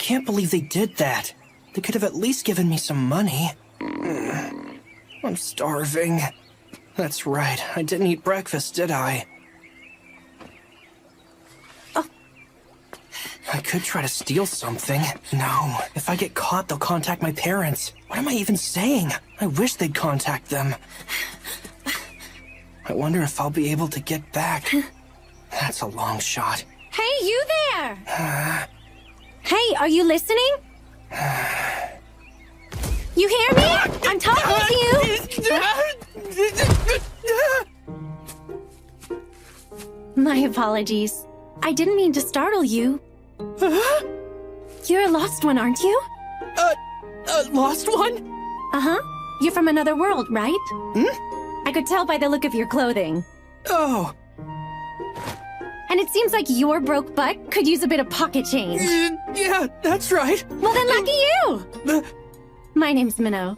can't believe they did that. They could have at least given me some money. I'm starving. That's right, I didn't eat breakfast, did I? I could try to steal something. No, if I get caught, they'll contact my parents. What am I even saying? I wish they'd contact them. I wonder if I'll be able to get back. That's a long shot. Hey, you there! Hey, are you listening? You hear me? I'm talking to you! My apologies. I didn't mean to startle you. You're a lost one, aren't you? Lost one? Uh-huh. You're from another world, right? I could tell by the look of your clothing. Oh. And it seems like your broke butt could use a bit of pocket change. Yeah, that's right. Well then, lucky you! My name's Minnow.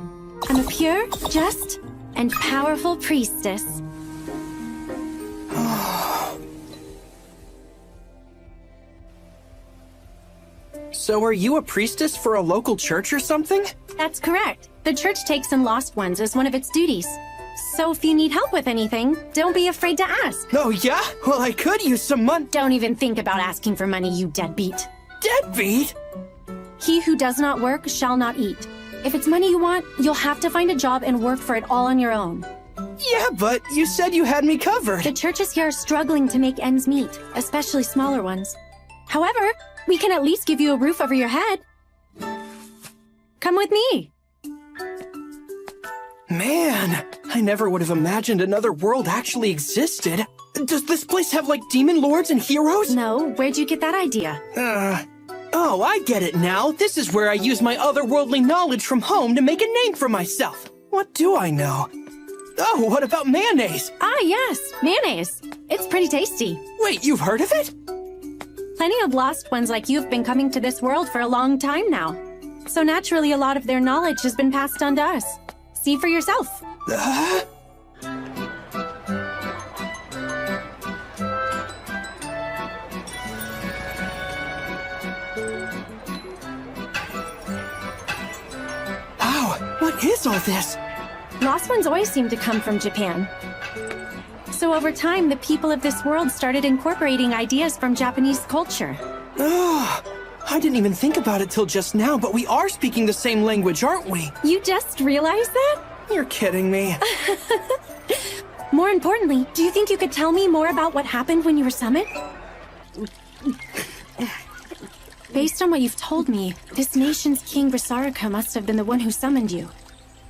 I'm a pure, just, and powerful priestess. So are you a priestess for a local church or something? That's correct. The church takes in lost ones as one of its duties. So if you need help with anything, don't be afraid to ask. Oh yeah? Well, I could use some money. Don't even think about asking for money, you deadbeat. Deadbeat? He who does not work shall not eat. If it's money you want, you'll have to find a job and work for it all on your own. Yeah, but you said you had me covered. The churches here are struggling to make ends meet, especially smaller ones. However, we can at least give you a roof over your head. Come with me. Man, I never would have imagined another world actually existed. Does this place have, like, demon lords and heroes? No, where'd you get that idea? Oh, I get it now. This is where I use my otherworldly knowledge from home to make a name for myself. What do I know? Oh, what about mayonnaise? Ah, yes, mayonnaise. It's pretty tasty. Wait, you've heard of it? Plenty of lost ones like you have been coming to this world for a long time now. So naturally, a lot of their knowledge has been passed on to us. See for yourself. Wow, what is all this? Lost ones always seem to come from Japan. So over time, the people of this world started incorporating ideas from Japanese culture. Oh, I didn't even think about it till just now, but we are speaking the same language, aren't we? You just realized that? You're kidding me. More importantly, do you think you could tell me more about what happened when you were summoned? Based on what you've told me, this nation's King Grisarika must have been the one who summoned you.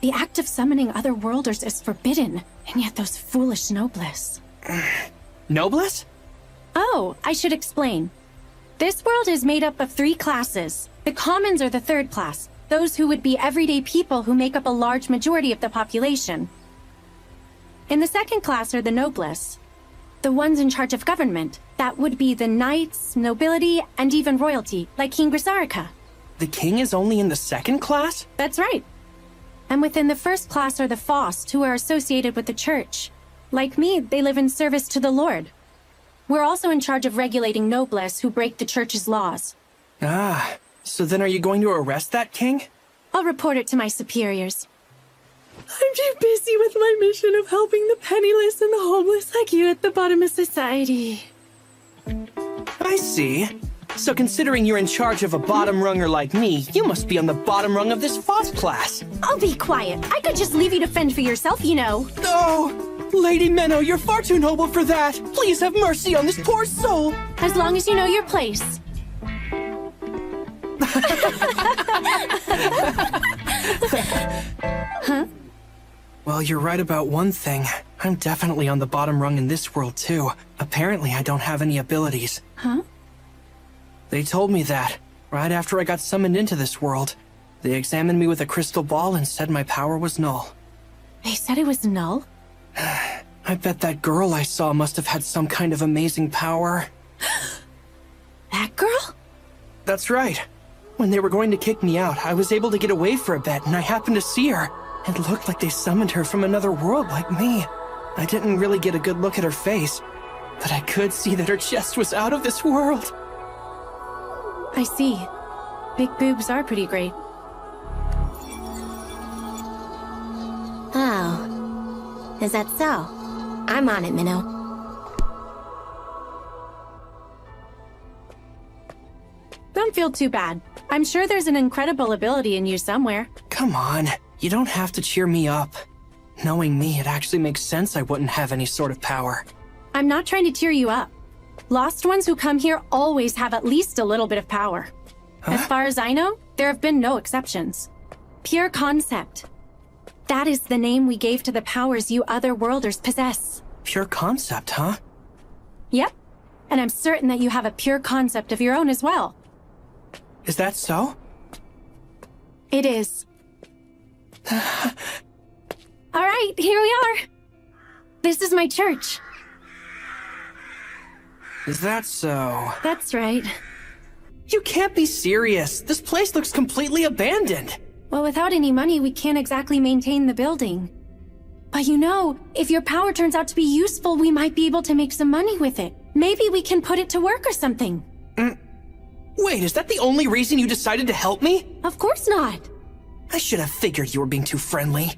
The act of summoning other worlders is forbidden, and yet those foolish nobles. Nobles? Oh, I should explain. This world is made up of 3 classes. The commons are the 3rd class, those who would be everyday people who make up a large majority of the population. In the 2nd class are the nobles, the ones in charge of government. That would be the knights, nobility, and even royalty, like King Grisarika. The king is only in the 2nd class? That's right. And within the 1st class are the Faust, who are associated with the church. Like me, they live in service to the Lord. We're also in charge of regulating nobles who break the church's laws. Ah, so then are you going to arrest that king? I'll report it to my superiors. I'm too busy with my mission of helping the penniless and the homeless like you at the bottom of society. I see. So considering you're in charge of a bottom runger like me, you must be on the bottom rung of this Faust class. I'll be quiet. I could just leave you to fend for yourself, you know. Oh, Lady Menno, you're far too noble for that. Please have mercy on this poor soul. As long as you know your place. Huh? Well, you're right about one thing. I'm definitely on the bottom rung in this world, too. Apparently, I don't have any abilities. Huh? They told me that, right after I got summoned into this world. They examined me with a crystal ball and said my power was null. They said it was null? I bet that girl I saw must have had some kind of amazing power. That girl? That's right. When they were going to kick me out, I was able to get away for a bit, and I happened to see her. It looked like they summoned her from another world like me. I didn't really get a good look at her face, but I could see that her chest was out of this world. I see. Big boobs are pretty great. Oh. Is that so? I'm on it, Minnow. Don't feel too bad. I'm sure there's an incredible ability in you somewhere. Come on, you don't have to cheer me up. Knowing me, it actually makes sense I wouldn't have any sort of power. I'm not trying to cheer you up. Lost ones who come here always have at least a little bit of power. As far as I know, there have been no exceptions. Pure concept. That is the name we gave to the powers you otherworlders possess. Pure concept, huh? Yep. And I'm certain that you have a pure concept of your own as well. Is that so? It is. Alright, here we are. This is my church. Is that so? That's right. You can't be serious. This place looks completely abandoned. Well, without any money, we can't exactly maintain the building. But you know, if your power turns out to be useful, we might be able to make some money with it. Maybe we can put it to work or something. Wait, is that the only reason you decided to help me? Of course not. I should have figured you were being too friendly.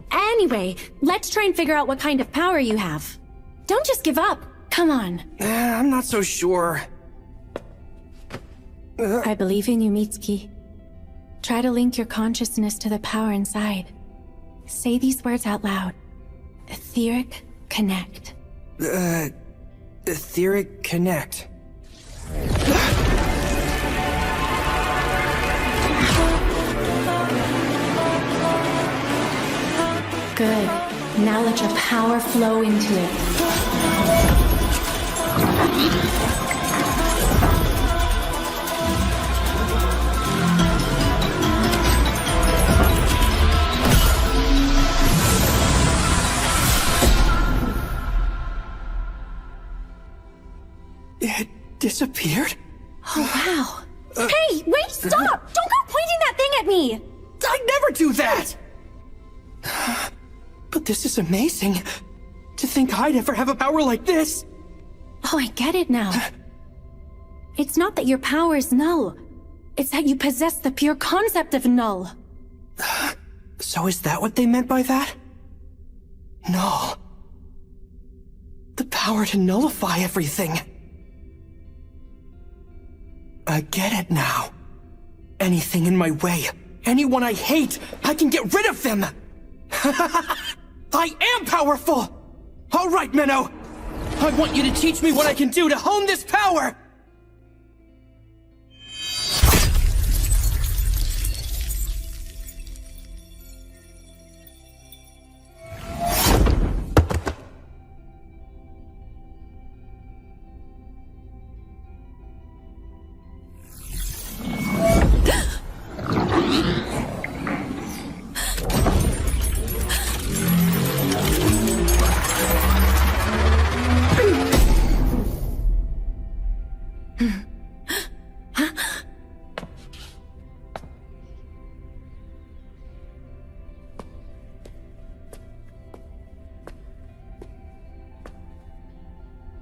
Anyway, let's try and figure out what kind of power you have. Don't just give up. Come on. I'm not so sure. I believe in you, Mitsuki. Try to link your consciousness to the power inside. Say these words out loud. Etheric Connect. Etheric Connect. Good. Now let your power flow into it. It disappeared? Oh, wow. Hey, wait, stop! Don't go pointing that thing at me! I'd never do that! But this is amazing. To think I'd ever have a power like this! Oh, I get it now. It's not that your power is null. It's that you possess the pure concept of null. So is that what they meant by that? Null. The power to nullify everything. I get it now. Anything in my way, anyone I hate, I can get rid of them! I am powerful! Alright, Minnow! I want you to teach me what I can do to hone this power!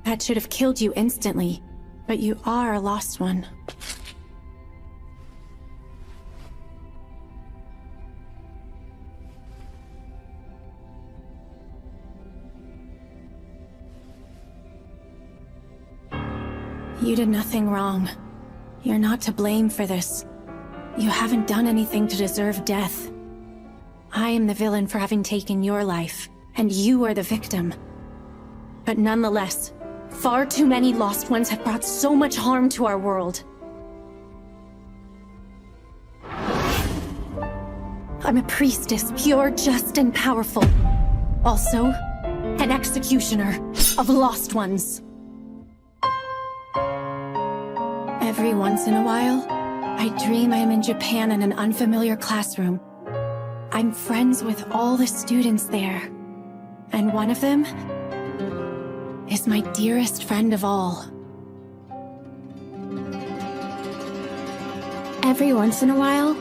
That should have killed you instantly, but you are a lost one. You did nothing wrong. You're not to blame for this. You haven't done anything to deserve death. I am the villain for having taken your life, and you are the victim. But nonetheless, far too many lost ones have brought so much harm to our world. I'm a priestess, pure, just, and powerful. Also, an executioner of lost ones. Every once in a while, I dream I am in Japan in an unfamiliar classroom. I'm friends with all the students there. And one of them is my dearest friend of all. Every once in a while,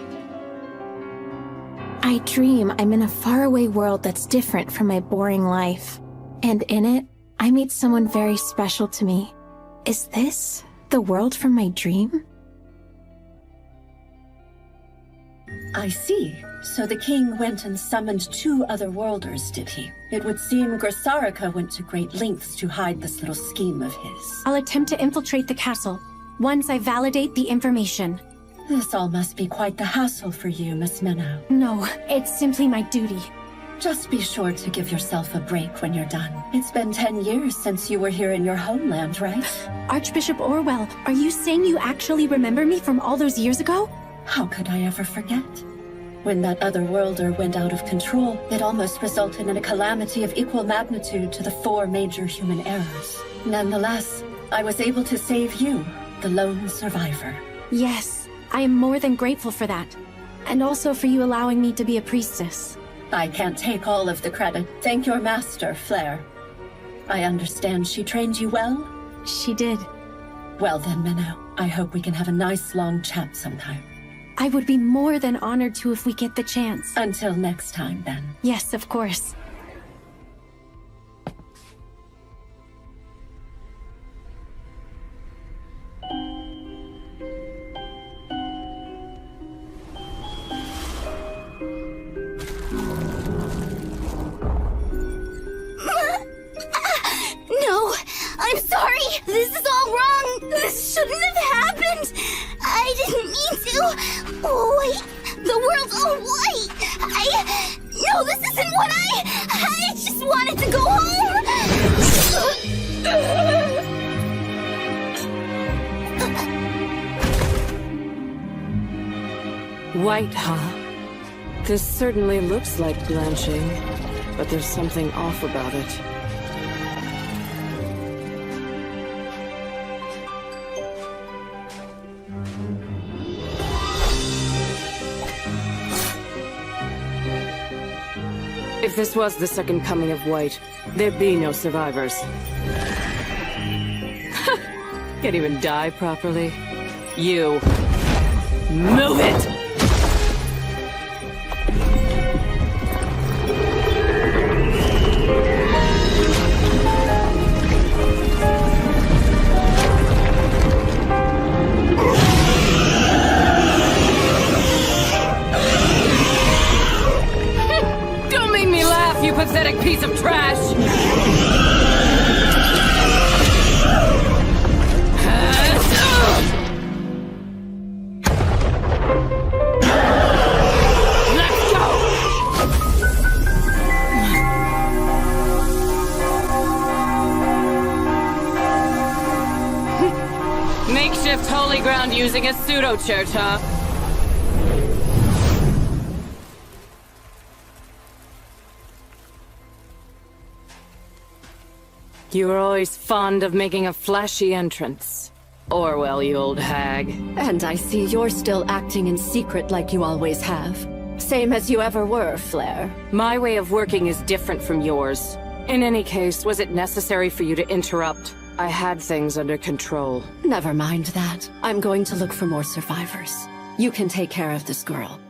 I dream I'm in a faraway world that's different from my boring life. And in it, I meet someone very special to me. Is this the world from my dream? I see. So the king went and summoned 2 other worlders, did he? It would seem Grisarika went to great lengths to hide this little scheme of his. I'll attempt to infiltrate the castle once I validate the information. This all must be quite the hassle for you, Miss Minnow. No, it's simply my duty. Just be sure to give yourself a break when you're done. It's been 10 years since you were here in your homeland, right? Archbishop Orwell, are you saying you actually remember me from all those years ago? How could I ever forget? When that other worlder went out of control, it almost resulted in a calamity of equal magnitude to the 4 major human errors. Nonetheless, I was able to save you, the lone survivor. Yes, I am more than grateful for that. And also for you allowing me to be a priestess. I can't take all of the credit. Thank your master, Flair. I understand she trained you well? She did. Well then, Minnow, I hope we can have a nice long chat sometime. I would be more than honored to if we get the chance. Until next time, then. Yes, of course. No, I'm sorry. This is all wrong. This shouldn't have happened. I didn't mean to. Oh, wait. The world's all white. No, this isn't what I just wanted to go home. White, huh? This certainly looks like blanching, but there's something off about it. If this was the second coming of White, there'd be no survivors. Can't even die properly. You. Move it! You pathetic piece of trash! Let's go! Makeshift holy ground using a pseudo-church, huh? You were always fond of making a flashy entrance. Orwell, you old hag. And I see you're still acting in secret like you always have. Same as you ever were, Flair. My way of working is different from yours. In any case, was it necessary for you to interrupt? I had things under control. Never mind that. I'm going to look for more survivors. You can take care of this girl.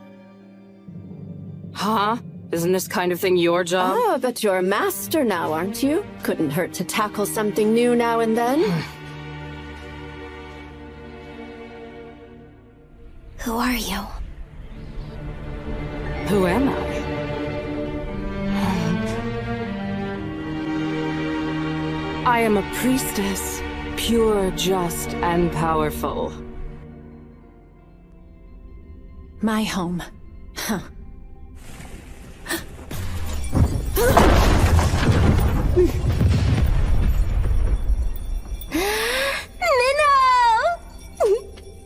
Huh? Isn't this kind of thing your job? Ah, but you're a master now, aren't you? Couldn't hurt to tackle something new now and then. Who are you? Who am I? I am a priestess, pure, just, and powerful. My home. Huh.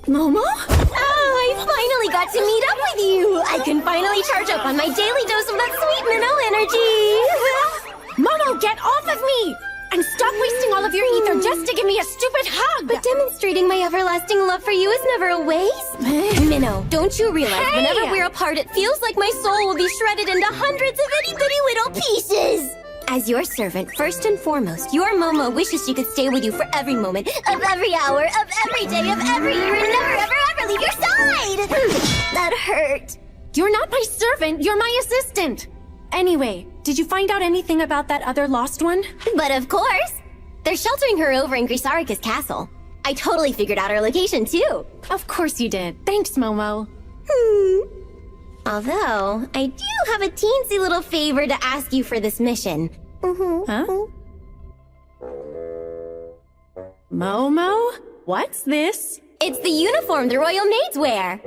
Momo? Oh, I finally got to meet up with you! I can finally charge up on my daily dose of that sweet Minnow energy! Momo, get off of me! And stop wasting all of your ether just to give me a stupid hug! But demonstrating my everlasting love for you is never a waste. Minnow, don't you realize whenever we're apart, it feels like my soul will be shredded into hundreds of itty-bitty little pieces! As your servant, first and foremost, your Momo wishes she could stay with you for every moment, of every hour, of every day, of every year, and never, ever, ever leave your side! That hurt. You're not my servant, you're my assistant! Anyway, did you find out anything about that other lost one? But of course! They're sheltering her over in Grisarika's castle. I totally figured out her location, too. Of course you did. Thanks, Momo. Although, I do have a teensy little favor to ask you for this mission. Huh? Momo? What's this? It's the uniform the royal maids wear.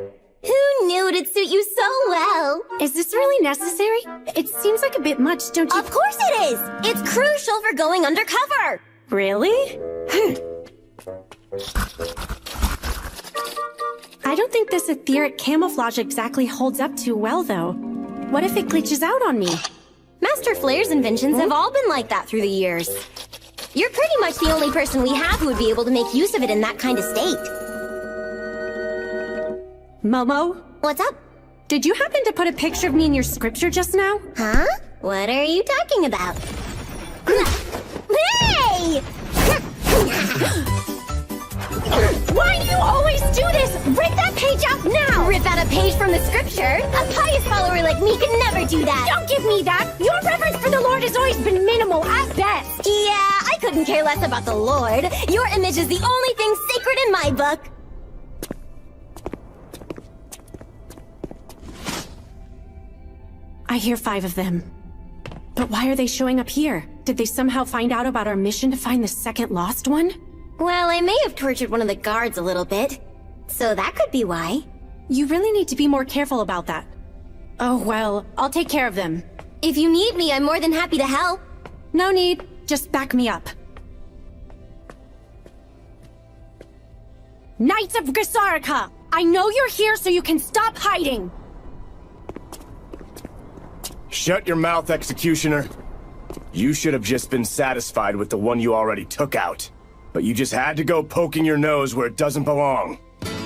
Who knew it'd suit you so well? Is this really necessary? It seems like a bit much, don't you? Of course it is! It's crucial for going undercover! Really? I don't think this etheric camouflage exactly holds up too well, though. What if it glitches out on me? Master Flair's inventions have all been like that through the years. You're pretty much the only person we have who would be able to make use of it in that kind of state. Momo? What's up? Did you happen to put a picture of me in your scripture just now? Huh? What are you talking about? Hey! Why do you always do this? Rip that page out now! Rip out a page from the scripture? A pious follower like me could never do that! Don't give me that! Your reverence for the Lord has always been minimal at best! Yeah, I couldn't care less about the Lord. Your image is the only thing sacred in my book. I hear 5 of them. But why are they showing up here? Did they somehow find out about our mission to find the second lost one? Well, I may have tortured one of the guards a little bit. So that could be why. You really need to be more careful about that. Oh well, I'll take care of them. If you need me, I'm more than happy to help. No need, just back me up. Knights of Grisarika! I know you're here so you can stop hiding! Shut your mouth, Executioner. You should have just been satisfied with the one you already took out. But you just had to go poking your nose where it doesn't belong.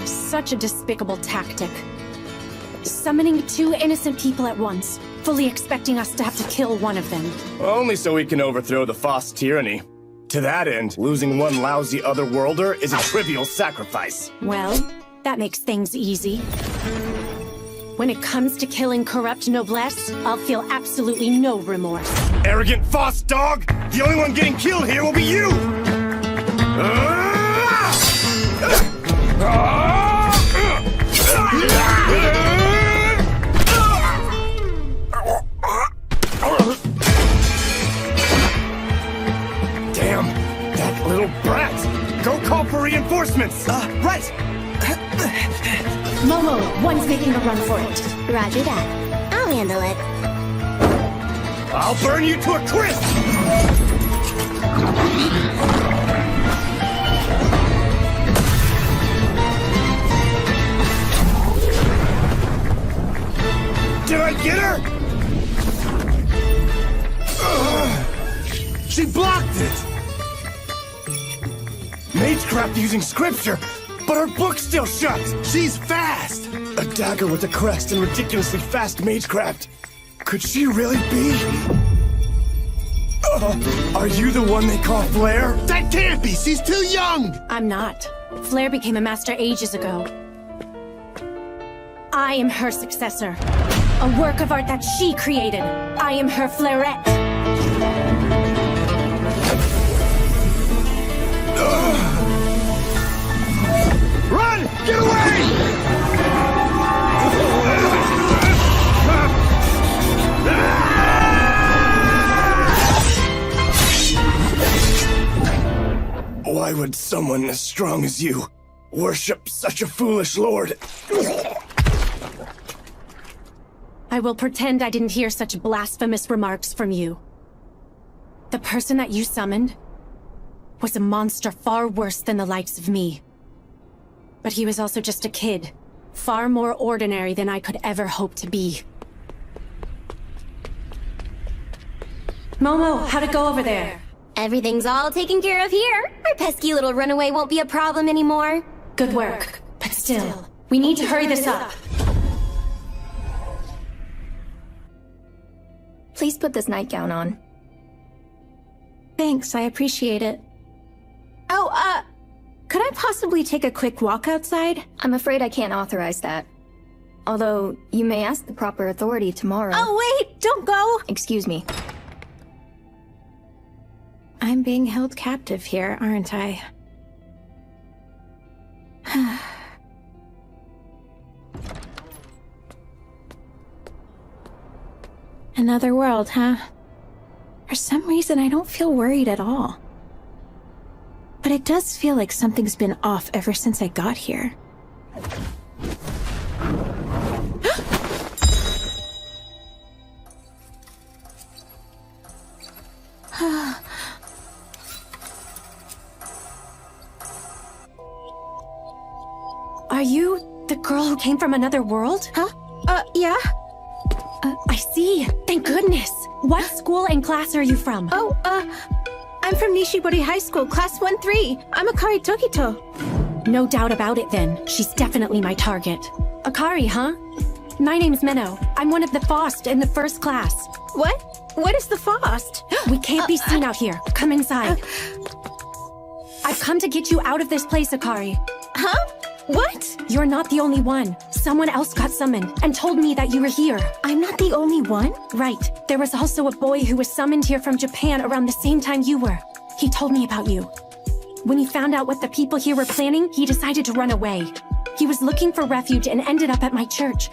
Such a despicable tactic. Summoning 2 innocent people at once, fully expecting us to have to kill one of them. Only so we can overthrow the Foss tyranny. To that end, losing one lousy otherworlder is a trivial sacrifice. Well, that makes things easy. When it comes to killing corrupt noblesse, I'll feel absolutely no remorse. Arrogant Foss dog! The only one getting killed here will be you! Damn, that little brat! Go call for reinforcements! Right! Momo, one's making a run for it. Roger that. I'll handle it. I'll burn you to a crisp! Did I get her? She blocked it! Magecraft using scripture, but her book's still shut! She's fast! A dagger with a crest and ridiculously fast Magecraft. Could she really be? Are you the one they call Flair? That can't be! She's too young! I'm not. Flair became a master ages ago. I am her successor. A work of art that she created. I am her Flairette. Run! Get away! Why would someone as strong as you worship such a foolish lord? I will pretend I didn't hear such blasphemous remarks from you. The person that you summoned was a monster far worse than the likes of me. But he was also just a kid, far more ordinary than I could ever hope to be. Momo, how'd it go over there? Everything's all taken care of here. Our pesky little runaway won't be a problem anymore. Good work. But still, we need to hurry this up. Please put this nightgown on. Thanks, I appreciate it. Oh, could I possibly take a quick walk outside? I'm afraid I can't authorize that. Although, you may ask the proper authority tomorrow. Oh, wait! Don't go! Excuse me. I'm being held captive here, aren't I? Another world, huh? For some reason, I don't feel worried at all. But it does feel like something's been off ever since I got here. Are you the girl who came from another world? Huh? Yeah? I see. Thank goodness. What school and class are you from? Oh, I'm from Nishibori High School, class 1-3. I'm Akari Tokito. No doubt about it then. She's definitely my target. Akari, huh? My name's Minnow. I'm one of the FOST in the first class. What? What is the FOST? We can't be seen out here. Come inside. I've come to get you out of this place, Akari. Huh? What? You're not the only one. Someone else got summoned and told me that you were here. I'm not the only one? Right. There was also a boy who was summoned here from Japan around the same time you were. He told me about you. When he found out what the people here were planning, he decided to run away. He was looking for refuge and ended up at my church.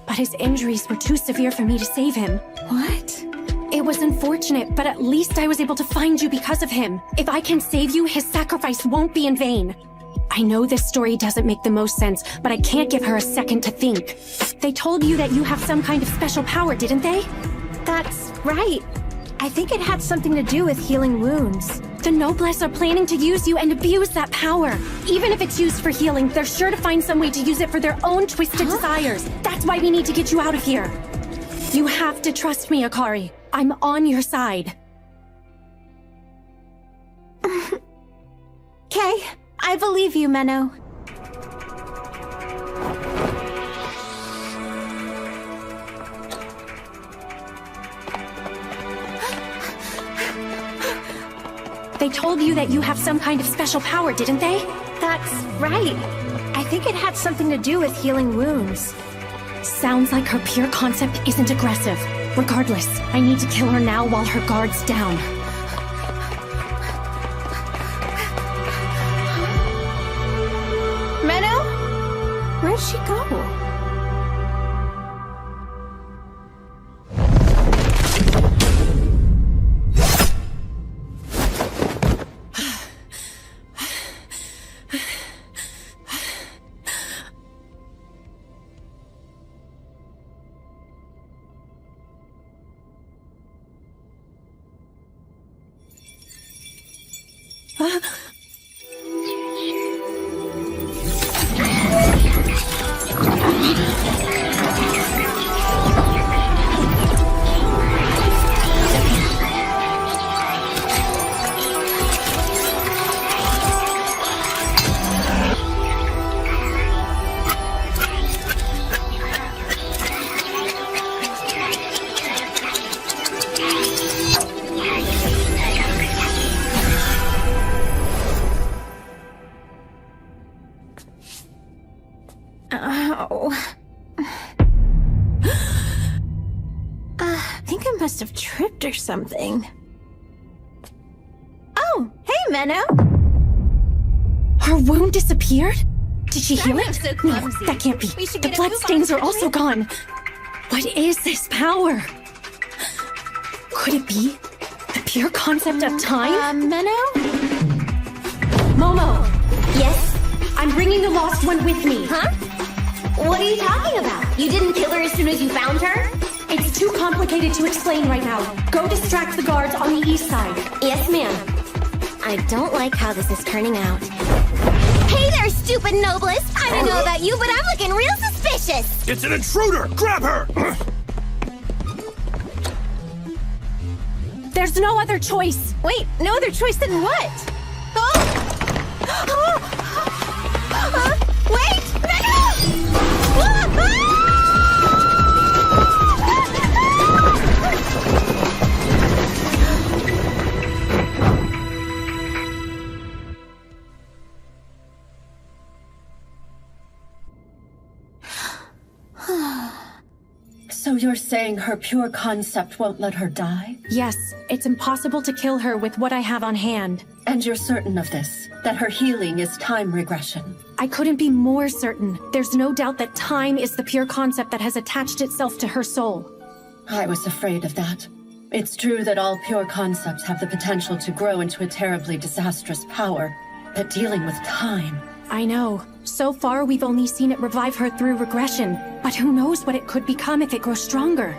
But his injuries were too severe for me to save him. What? It was unfortunate, but at least I was able to find you because of him. If I can save you, his sacrifice won't be in vain. I know this story doesn't make the most sense, but I can't give her a second to think. They told you that you have some kind of special power, didn't they? That's right. I think it had something to do with healing wounds. The Noblesse are planning to use you and abuse that power. Even if it's used for healing, they're sure to find some way to use it for their own twisted desires. That's why we need to get you out of here. You have to trust me, Akari. I'm on your side. Okay, I believe you, Menno. They told you that you have some kind of special power, didn't they? That's right. I think it had something to do with healing wounds. Sounds like her pure concept isn't aggressive. Regardless, I need to kill her now while her guard's down. Menno? Where'd she go? I think I must have tripped or something. Oh, hey, Menno. Her wound disappeared? Did she heal it? No, that can't be. The bloodstains are also gone. What is this power? Could it be the pure concept of time? Menno? Momo, Yes? I'm bringing the lost one with me. Huh? What are you talking about? You didn't kill her as soon as you found her? It's too complicated to explain right now. Go distract the guards on the east side. Yes, ma'am. I don't like how this is turning out. Hey there, stupid Noblesse! I don't know about you, but I'm looking real suspicious! It's an intruder! Grab her! There's no other choice. Wait, no other choice than what? Wait! So you're saying her pure concept won't let her die? Yes, it's impossible to kill her with what I have on hand. And you're certain of this? That her healing is time regression? I couldn't be more certain. There's no doubt that time is the pure concept that has attached itself to her soul. I was afraid of that. It's true that all pure concepts have the potential to grow into a terribly disastrous power, but dealing with time... I know. So far, we've only seen it revive her through regression, but who knows what it could become if it grows stronger.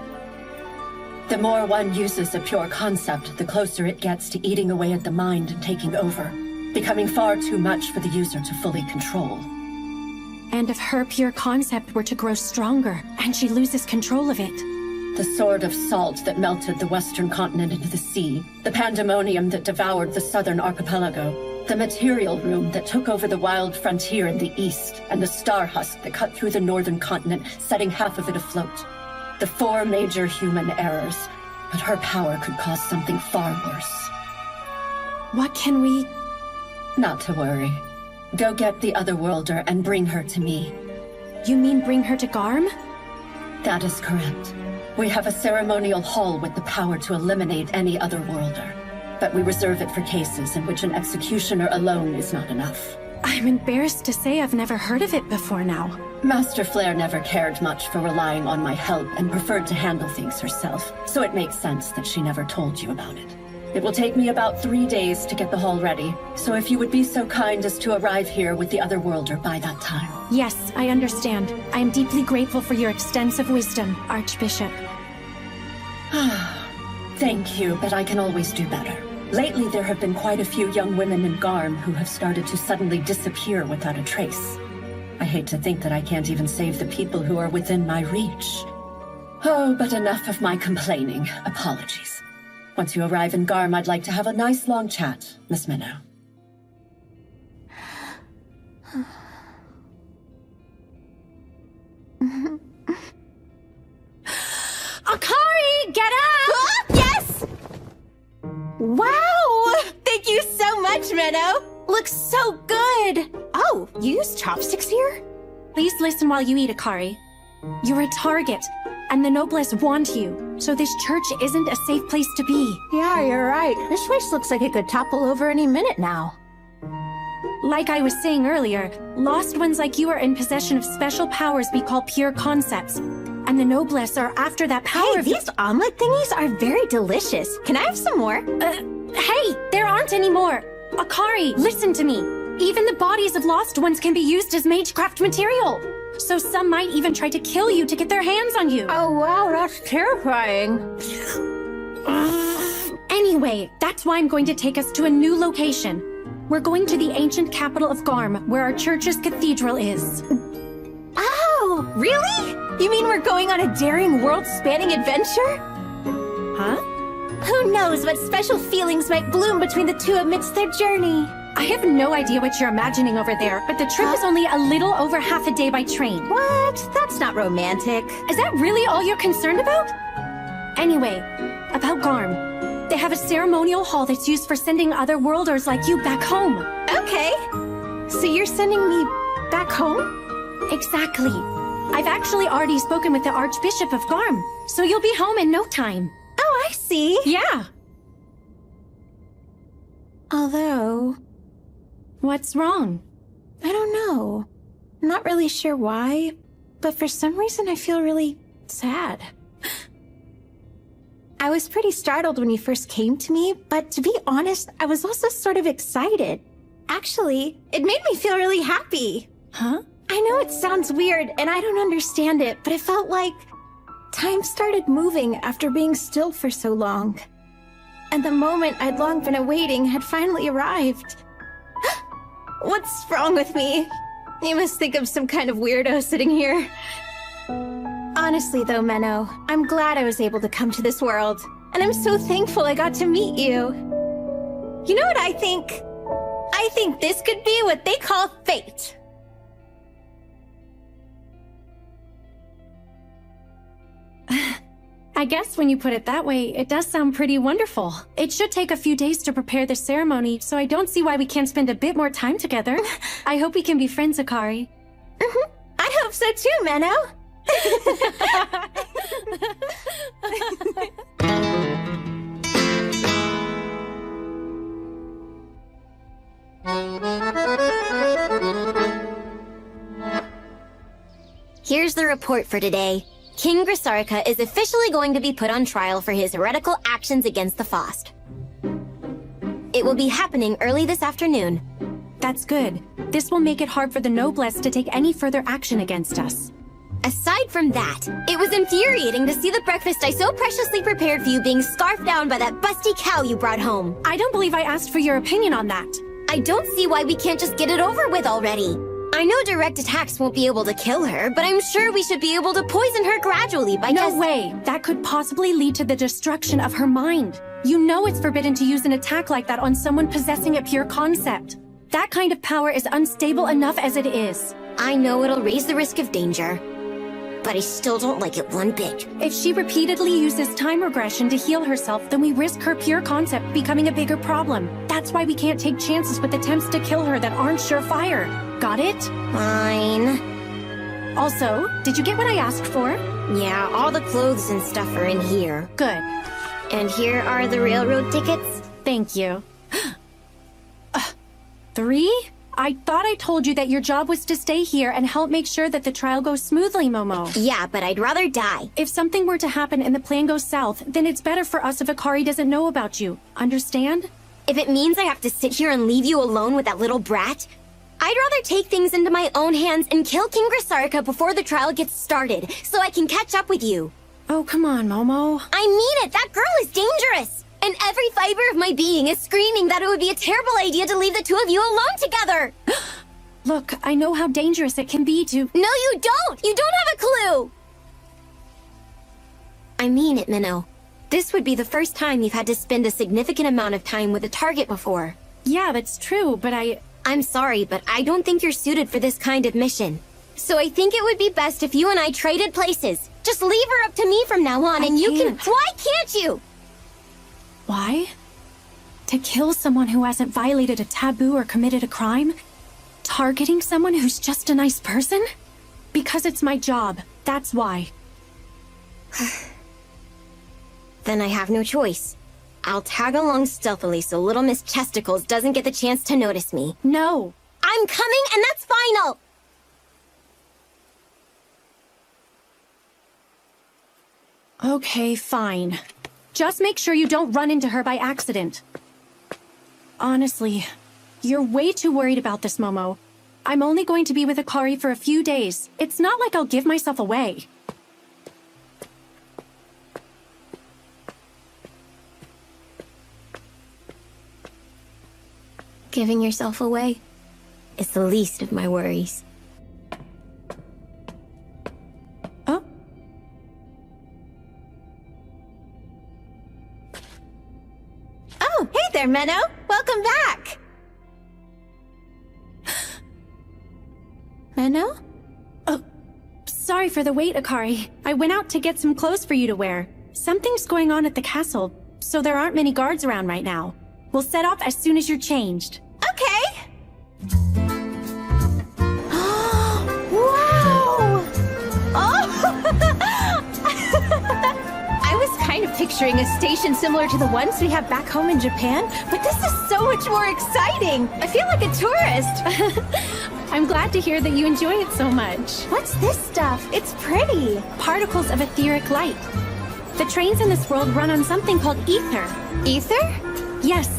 The more one uses a pure concept, the closer it gets to eating away at the mind and taking over, becoming far too much for the user to fully control. And if her pure concept were to grow stronger, and she loses control of it... The sword of salt that melted the western continent into the sea, the pandemonium that devoured the southern archipelago, the material room that took over the wild frontier in the east, and the star husk that cut through the northern continent, setting half of it afloat. The 4 major human errors, but her power could cause something far worse. What can we... Not to worry. Go get the Otherworlder and bring her to me. You mean bring her to Garm? That is correct. We have a ceremonial hall with the power to eliminate any Otherworlder, but we reserve it for cases in which an executioner alone is not enough. I'm embarrassed to say I've never heard of it before now. Master Flare never cared much for relying on my help and preferred to handle things herself, so it makes sense that she never told you about it. It will take me about 3 days to get the hall ready, so if you would be so kind as to arrive here with the Otherworlder by that time. Yes, I understand. I am deeply grateful for your extensive wisdom, Archbishop. Thank you, but I can always do better. Lately, there have been quite a few young women in Garm who have started to suddenly disappear without a trace. I hate to think that I can't even save the people who are within my reach. Oh, but enough of my complaining. Apologies. Once you arrive in Garm, I'd like to have a nice long chat, Miss Minnow. Akari, get up! Yes! Wow! Thank you so much, Minnow! Looks so good! Oh, you use chopsticks here? Please listen while you eat, Akari. You're a target, and the Noblesse want you, so this church isn't a safe place to be. Yeah, you're right. This place looks like it could topple over any minute now. Like I was saying earlier, lost ones like you are in possession of special powers we call pure concepts, and the Noblesse are after that power Hey, of these omelet thingies are very delicious. Can I have some more? Hey, there aren't any more! Akari, listen to me! Even the bodies of lost ones can be used as magecraft material! So some might even try to kill you to get their hands on you! Oh wow, that's terrifying. Anyway, that's why I'm going to take us to a new location. We're going to the ancient capital of Garm, where our church's cathedral is. Oh, really? You mean we're going on a daring world-spanning adventure? Huh? Who knows what special feelings might bloom between the two amidst their journey? I have no idea what you're imagining over there, but the trip is only a little over half a day by train. What? That's not romantic. Is that really all you're concerned about? Anyway, about Garm. They have a ceremonial hall that's used for sending Otherworlders like you back home. Okay. So you're sending me back home? Exactly. I've actually already spoken with the Archbishop of Garm, so you'll be home in no time. Oh, I see. Yeah. Although... What's wrong? I don't know. I'm not really sure why, but for some reason I feel really sad. I was pretty startled when you first came to me, but to be honest, I was also sort of excited. Actually, it made me feel really happy. Huh? I know it sounds weird, and I don't understand it, but it felt like time started moving after being still for so long. And the moment I'd long been awaiting had finally arrived. What's wrong with me? You must think I'm some kind of weirdo sitting here. Honestly though, Menno, I'm glad I was able to come to this world, and I'm so thankful I got to meet you. You know what I think? I think this could be what they call fate. I guess when you put it that way, it does sound pretty wonderful. It should take a few days to prepare the ceremony, so I don't see why we can't spend a bit more time together. I hope we can be friends, Akari. I hope so too, Menno. Here's the report for today. King Grisarika is officially going to be put on trial for his heretical actions against the Faust. It will be happening early this afternoon. That's good. This will make it hard for the Noblesse to take any further action against us. Aside from that, it was infuriating to see the breakfast I so preciously prepared for you being scarfed down by that busty cow you brought home. I don't believe I asked for your opinion on that. I don't see why we can't just get it over with already. I know direct attacks won't be able to kill her, but I'm sure we should be able to poison her gradually by No way! That could possibly lead to the destruction of her mind. You know it's forbidden to use an attack like that on someone possessing a pure concept. That kind of power is unstable enough as it is. I know it'll raise the risk of danger, but I still don't like it one bit. If she repeatedly uses time regression to heal herself, then we risk her pure concept becoming a bigger problem. That's why we can't take chances with attempts to kill her that aren't surefire. Got it? Fine. Also, did you get what I asked for? Yeah, all the clothes and stuff are in here. Good. And here are the railroad tickets. Thank you. 3? I thought I told you that your job was to stay here and help make sure that the trial goes smoothly, Momo. Yeah, but I'd rather die. If something were to happen and the plan goes south, then it's better for us if Akari doesn't know about you. Understand? If it means I have to sit here and leave you alone with that little brat, I'd rather take things into my own hands and kill King Grisarika before the trial gets started, so I can catch up with you. Oh, come on, Momo. I mean it! That girl is dangerous! And every fiber of my being is screaming that it would be a terrible idea to leave the two of you alone together! Look, I know how dangerous it can be to— No, you don't! You don't have a clue! I mean it, Minnow. This would be the first time you've had to spend a significant amount of time with a target before. Yeah, that's true, but I'm sorry, but I don't think you're suited for this kind of mission. So I think it would be best if you and I traded places. Just leave her up to me from now on and you can— Why can't you? Why? To kill someone who hasn't violated a taboo or committed a crime? Targeting someone who's just a nice person? Because it's my job. That's why. Then I have no choice. I'll tag along stealthily so little Miss Chesticles doesn't get the chance to notice me. No. I'm coming, and that's final! Okay, fine. Just make sure you don't run into her by accident. Honestly, you're way too worried about this, Momo. I'm only going to be with Akari for a few days. It's not like I'll give myself away. Giving yourself away is the least of my worries. Oh? Oh, hey there, Menno. Welcome back. Menno? Oh, sorry for the wait, Akari. I went out to get some clothes for you to wear. Something's going on at the castle, so there aren't many guards around right now. We'll set off as soon as you're changed. Okay. Wow! Oh! I was kind of picturing a station similar to the ones we have back home in Japan, but this is so much more exciting. I feel like a tourist. I'm glad to hear that you enjoy it so much. What's this stuff? It's pretty. Particles of etheric light. The trains in this world run on something called ether. Ether? Yes.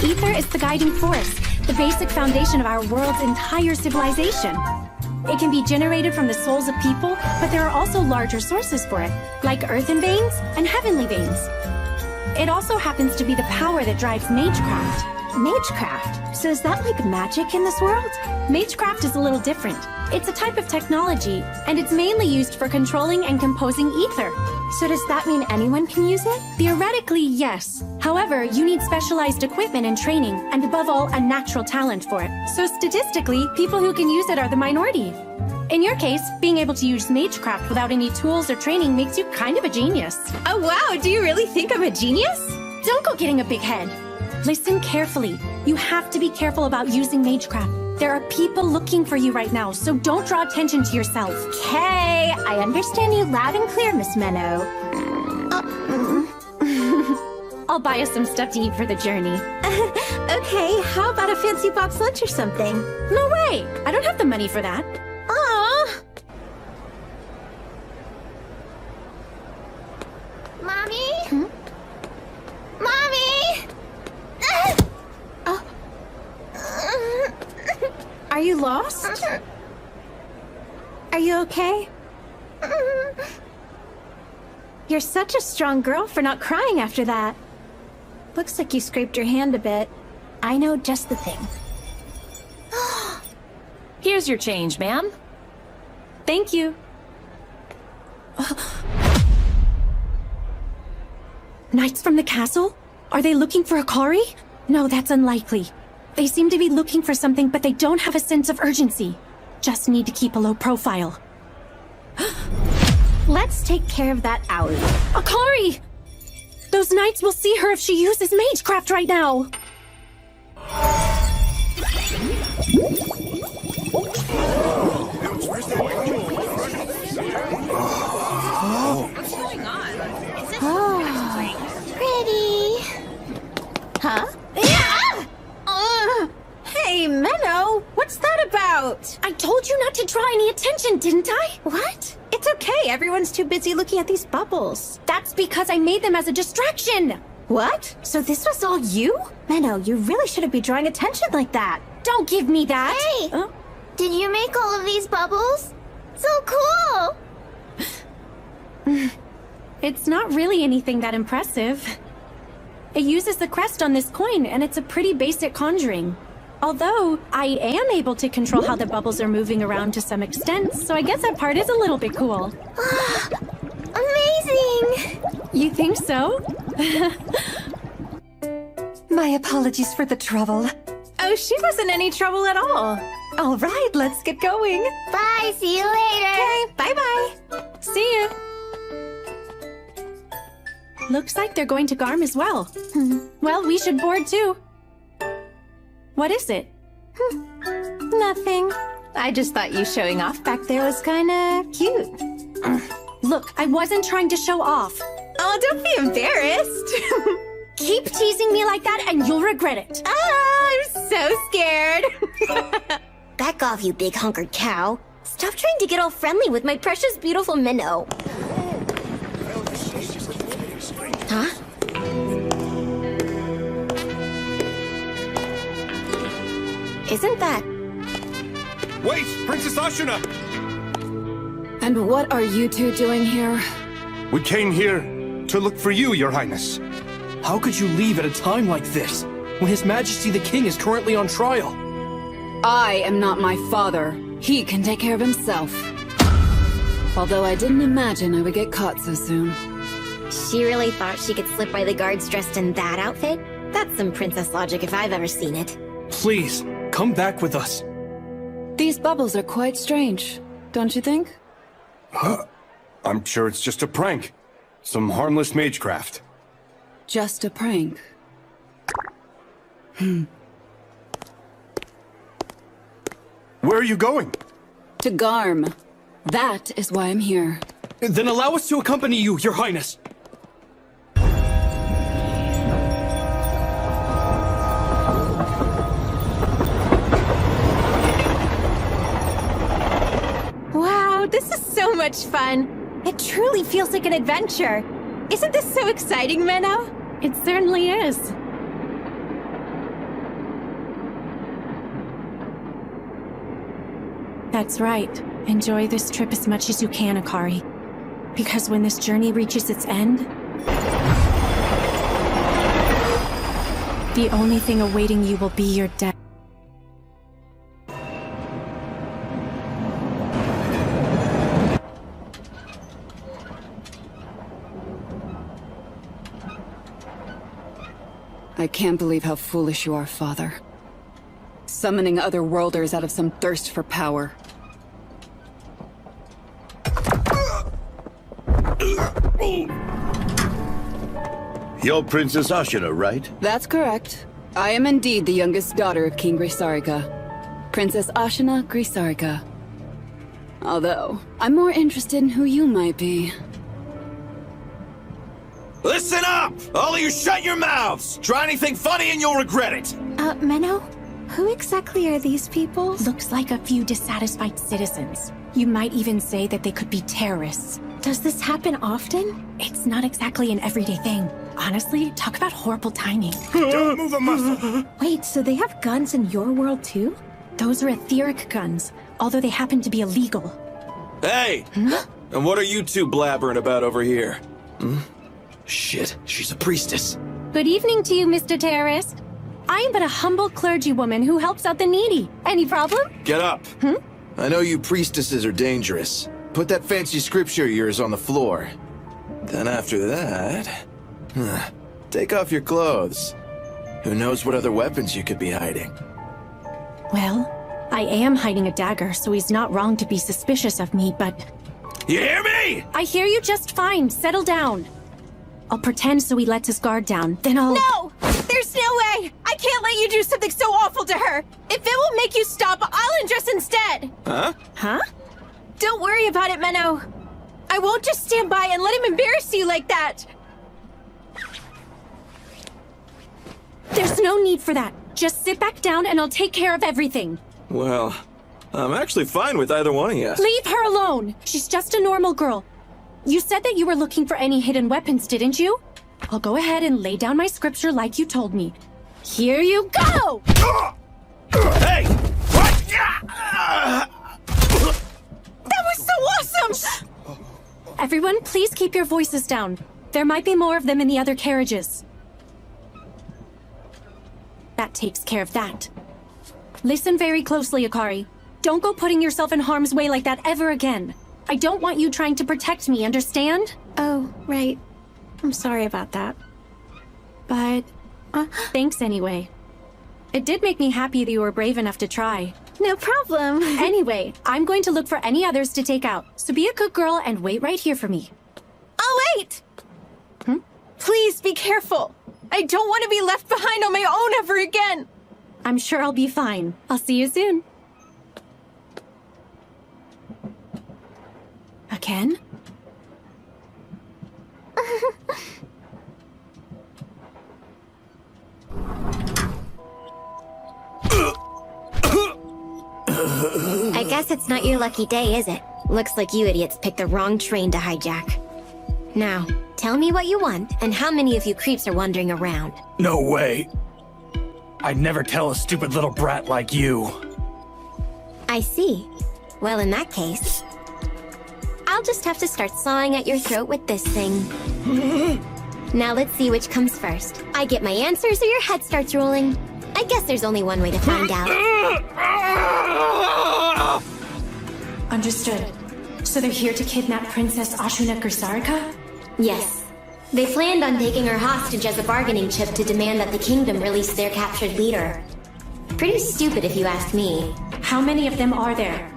Ether is the guiding force, the basic foundation of our world's entire civilization. It can be generated from the souls of people, but there are also larger sources for it, like earthen veins and heavenly veins. It also happens to be the power that drives magecraft. Magecraft? So is that like magic in this world? Magecraft is a little different. It's a type of technology, and it's mainly used for controlling and composing ether. So does that mean anyone can use it? Theoretically, yes. However, you need specialized equipment and training, and above all, a natural talent for it. So statistically, people who can use it are the minority. In your case, being able to use magecraft without any tools or training makes you kind of a genius. Oh wow, do you really think I'm a genius? Don't go getting a big head. Listen carefully. You have to be careful about using magecraft. There are people looking for you right now, so don't draw attention to yourself. Okay, I understand you loud and clear, Miss Menno. I'll buy us some stuff to eat for the journey. Okay, how about a fancy box lunch or something? No way! I don't have the money for that. Aww. Mommy? Mommy! Are you lost? Are you okay? You're such a strong girl for not crying after that. Looks like you scraped your hand a bit. I know just the thing. Here's your change, ma'am. Thank you. Knights from the castle? Are they looking for Akari? No, that's unlikely. They seem to be looking for something, but they don't have a sense of urgency. Just need to keep a low profile. Let's take care of that owie. Akari! Those knights will see her if she uses magecraft right now. Pretty. Huh? Hey, Menno! What's that about? I told you not to draw any attention, didn't I? What? It's okay, everyone's too busy looking at these bubbles. That's because I made them as a distraction. What? So this was all you? Menno, you really shouldn't be drawing attention like that. Don't give me that. Hey! Huh? Did you make all of these bubbles? So cool! It's not really anything that impressive. It uses the crest on this coin, and it's a pretty basic conjuring. Although, I am able to control how the bubbles are moving around to some extent, so I guess that part is a little bit cool. Amazing! You think so? My apologies for the trouble. Oh, she wasn't any trouble at all. All right, let's get going. Bye, see you later! Okay, bye-bye. See ya. Looks like they're going to Garm as well. Well, we should board too. What is it? Nothing. I just thought you showing off back there was kinda cute. Look, I wasn't trying to show off. Oh, don't be embarrassed. Keep teasing me like that and you'll regret it. I'm so scared. Back off, you big hunkered cow. Stop trying to get all friendly with my precious, beautiful minnow. Huh? Isn't that... Wait, Princess Ashuna! And what are you two doing here? We came here to look for you, Your Highness. How could you leave at a time like this, when His Majesty the King is currently on trial? I am not my father. He can take care of himself. Although I didn't imagine I would get caught so soon. She really thought she could slip by the guards dressed in that outfit? That's some princess logic if I've ever seen it. Please, come back with us. These bubbles are quite strange, don't you think? I'm sure it's just a prank. Some harmless magecraft. Just a prank. Where are you going? To Garm. That is why I'm here. Then allow us to accompany you, Your Highness. Wow, this is so much fun. It truly feels like an adventure. Isn't this so exciting, Menno? It certainly is. That's right. Enjoy this trip as much as you can, Akari. Because when this journey reaches its end, the only thing awaiting you will be your death. I can't believe how foolish you are, Father. Summoning other worlders out of some thirst for power. You're Princess Ashuna, right? That's correct. I am indeed the youngest daughter of King Grisarika. Princess Ashuna Grisarika. Although, I'm more interested in who you might be. Listen up! All of you shut your mouths! Try anything funny and you'll regret it! Menno? Who exactly are these people? Looks like a few dissatisfied citizens. You might even say that they could be terrorists. Does this happen often? It's not exactly an everyday thing. Honestly, talk about horrible timing. Don't move a muscle! Wait, so they have guns in your world too? Those are etheric guns, although they happen to be illegal. Hey! And what are you two blabbering about over here? Shit, she's a priestess. Good evening to you, Mr. Terrorist. I am but a humble clergywoman who helps out the needy. Any problem? Get up. I know you priestesses are dangerous. Put that fancy scripture of yours on the floor. Then after that... take off your clothes. Who knows what other weapons you could be hiding? Well, I am hiding a dagger, so he's not wrong to be suspicious of me, but... You hear me? I hear you just fine. Settle down. I'll pretend so he lets his guard down, then I'll... No! There's no way! I can't let you do something so awful to her! If it will make you stop, I'll undress instead! Huh? Huh? Don't worry about it, Menno. I won't just stand by and let him embarrass you like that! There's no need for that. Just sit back down and I'll take care of everything. Well, I'm actually fine with either one of you. Leave her alone! She's just a normal girl. You said that you were looking for any hidden weapons, didn't you? I'll go ahead and lay down my scripture like you told me. Here you go! Hey! What? That was so awesome! Everyone, please keep your voices down. There might be more of them in the other carriages. That takes care of that. Listen very closely, Akari. Don't go putting yourself in harm's way like that ever again. I don't want you trying to protect me, understand? Oh, right. I'm sorry about that. But... thanks anyway. It did make me happy that you were brave enough to try. No problem. Anyway, I'm going to look for any others to take out. So be a good girl and wait right here for me. I'll wait! Please be careful. I don't want to be left behind on my own ever again. I'm sure I'll be fine. I'll see you soon. Again? I guess it's not your lucky day, is it? Looks like you idiots picked the wrong train to hijack. Now, tell me what you want, and how many of you creeps are wandering around. No way. I'd never tell a stupid little brat like you. I see. Well, in that case, I'll just have to start sawing at your throat with this thing. Now let's see which comes first. I get my answers or your head starts rolling. I guess there's only one way to find out. Understood. So they're here to kidnap Princess Ashuna Grisarika? Yes. They planned on taking her hostage as a bargaining chip to demand that the kingdom release their captured leader. Pretty stupid if you ask me. How many of them are there?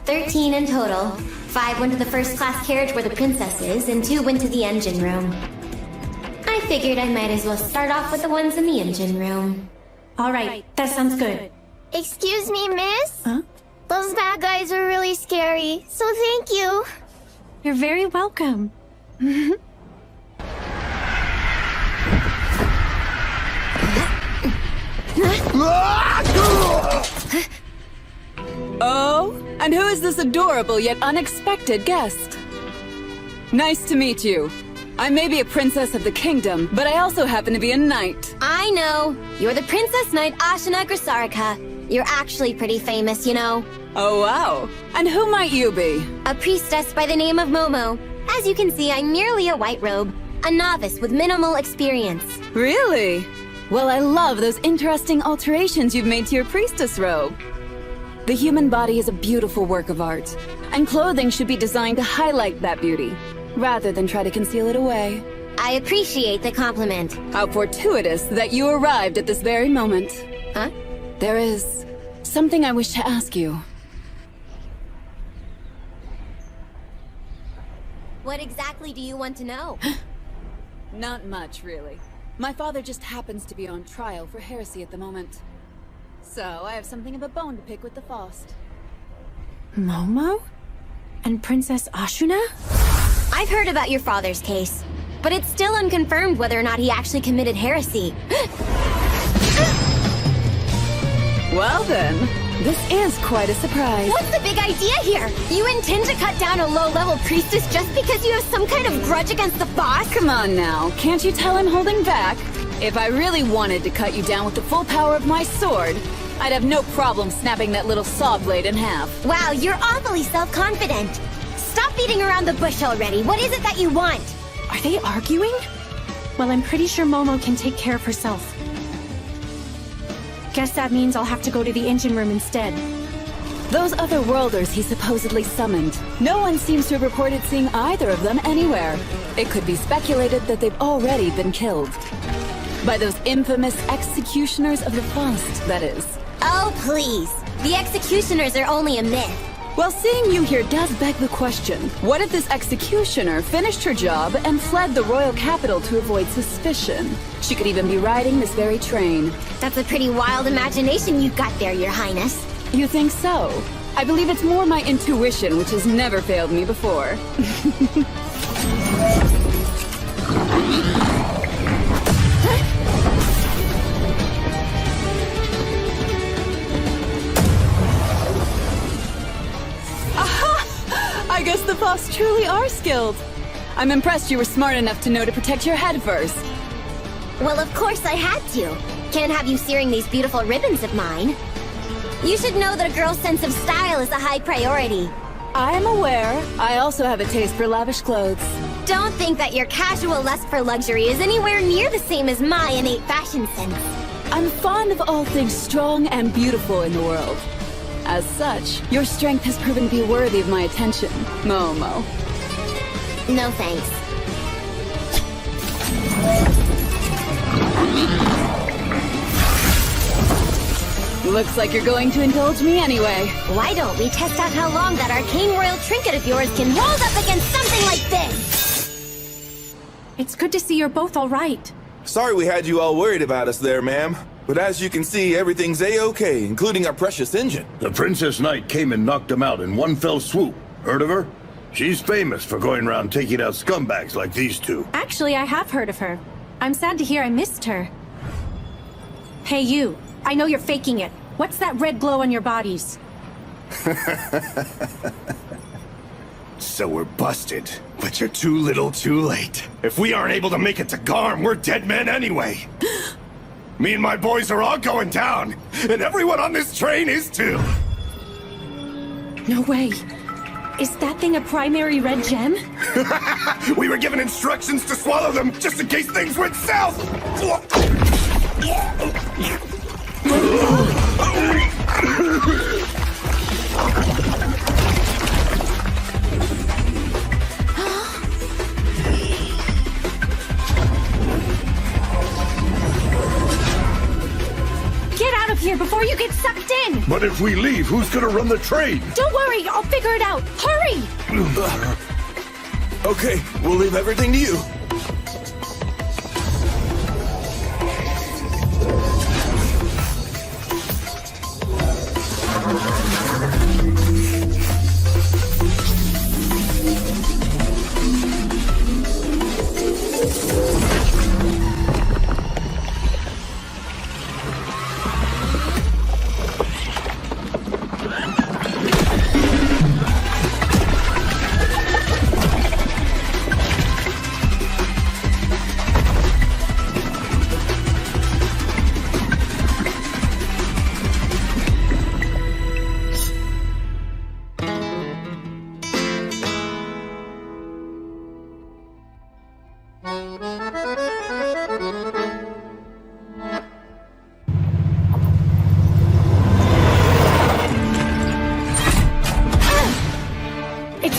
13 in total. 5 went to the first-class carriage where the princess is, and 2 went to the engine room. I figured I might as well start off with the ones in the engine room. All right, that sounds good. Excuse me, miss? Huh? Those bad guys are really scary, so thank you. You're very welcome. Oh, and who is this adorable yet unexpected guest? Nice to meet you. I may be a princess of the kingdom, but I also happen to be a knight. I know. You're the Princess Knight Ashuna Grisarika. You're actually pretty famous, you know. Oh, wow. And who might you be? A priestess by the name of Momo. As you can see, I'm merely a white robe. A novice with minimal experience. Really? Well, I love those interesting alterations you've made to your priestess robe. The human body is a beautiful work of art, and clothing should be designed to highlight that beauty, rather than try to conceal it away. I appreciate the compliment. How fortuitous that you arrived at this very moment. Huh? There is something I wish to ask you. What exactly do you want to know? Not much, really. My father just happens to be on trial for heresy at the moment. So, I have something of a bone to pick with the Faust. Momo? And Princess Ashuna? I've heard about your father's case, but it's still unconfirmed whether or not he actually committed heresy. Well then, This is quite a surprise. What's the big idea here? You intend to cut down a low-level priestess just because you have some kind of grudge against the boss? Come on now, can't you tell I'm holding back? If I really wanted to cut you down with the full power of my sword, I'd have no problem snapping that little saw blade in half. Wow, you're awfully self-confident. Stop beating around the bush already. What is it that you want? Are they arguing? Well, I'm pretty sure Momo can take care of herself. Guess that means I'll have to go to the engine room instead. Those other worlders he supposedly summoned, no one seems to have reported seeing either of them anywhere. It could be speculated that they've already been killed. By those infamous executioners of the Faust, that is. Oh, please. The executioners are only a myth. Well, seeing you here does beg the question. What if this executioner finished her job and fled the royal capital to avoid suspicion? She could even be riding this very train. That's a pretty wild imagination you've got there, Your Highness. You think so? I believe it's more my intuition, which has never failed me before. I guess the Faust truly are skilled. I'm impressed you were smart enough to know to protect your head first. Well, of course I had to. Can't have you searing these beautiful ribbons of mine. You should know that a girl's sense of style is a high priority. I am aware. I also have a taste for lavish clothes. Don't think that your casual lust for luxury is anywhere near the same as my innate fashion sense. I'm fond of all things strong and beautiful in the world. As such, your strength has proven to be worthy of my attention, Momo. No thanks. Looks like you're going to indulge me anyway. Why don't we test out how long that arcane royal trinket of yours can hold up against something like this? It's good to see you're both all right. Sorry we had you all worried about us there, ma'am. But as you can see, everything's A-okay, including our precious engine. The Princess Knight came and knocked him out in one fell swoop. Heard of her? She's famous for going around taking out scumbags like these two. Actually, I have heard of her. I'm sad to hear I missed her. Hey, you. I know you're faking it. What's that red glow on your bodies? So we're busted, but you're too little too late. If we aren't able to make it to Garm, we're dead men anyway. Me and my boys are all going down, and everyone on this train is too. No way. Is that thing a primary red gem? We were given instructions to swallow them just in case things went south. Get out of here before you get sucked in! But if we leave, who's gonna run the train? Don't worry, I'll figure it out. Hurry! Okay, we'll leave everything to you.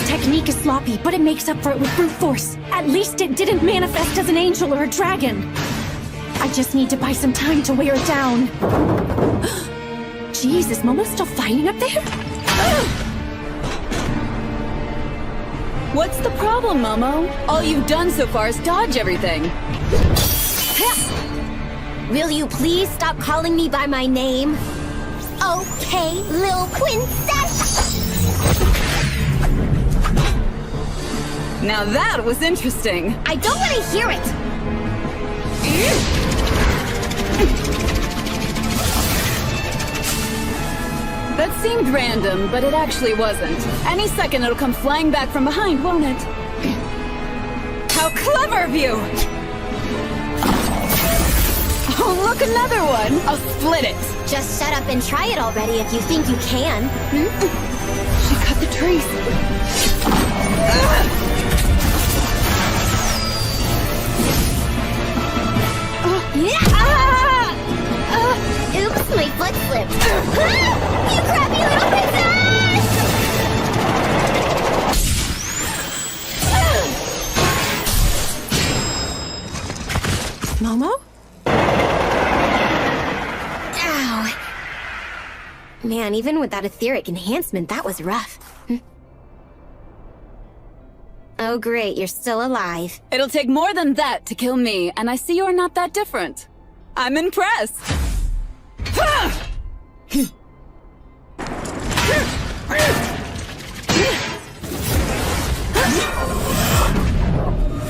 Technique is sloppy, but it makes up for it with brute force. At least it didn't manifest as an angel or a dragon. I just need to buy some time to wear it down. Jeez, is Momo still fighting up there? What's the problem, Momo? All you've done so far is dodge everything. Will you please stop calling me by my name? Okay, little princess! Now that was interesting. I don't want to hear it! That seemed random, but it actually wasn't. Any second it'll come flying back from behind, won't it? How clever of you! Oh, look, another one! I'll split it! Just shut up and try it already if you think you can. She cut the trees. Oops, my foot slipped. You crappy little princess! Momo? Ow. Man, even with that etheric enhancement, that was rough. Oh great, you're still alive. It'll take more than that to kill me, and I see you're not that different. I'm impressed.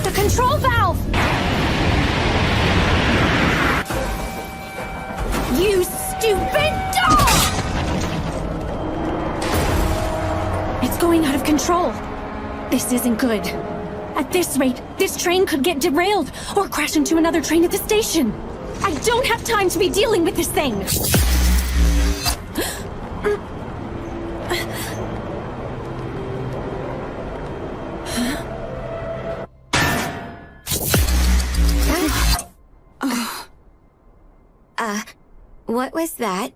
The control valve! You stupid dog! It's going out of control. This isn't good. At this rate, this train could get derailed or crash into another train at the station. I don't have time to be dealing with this thing. What was that?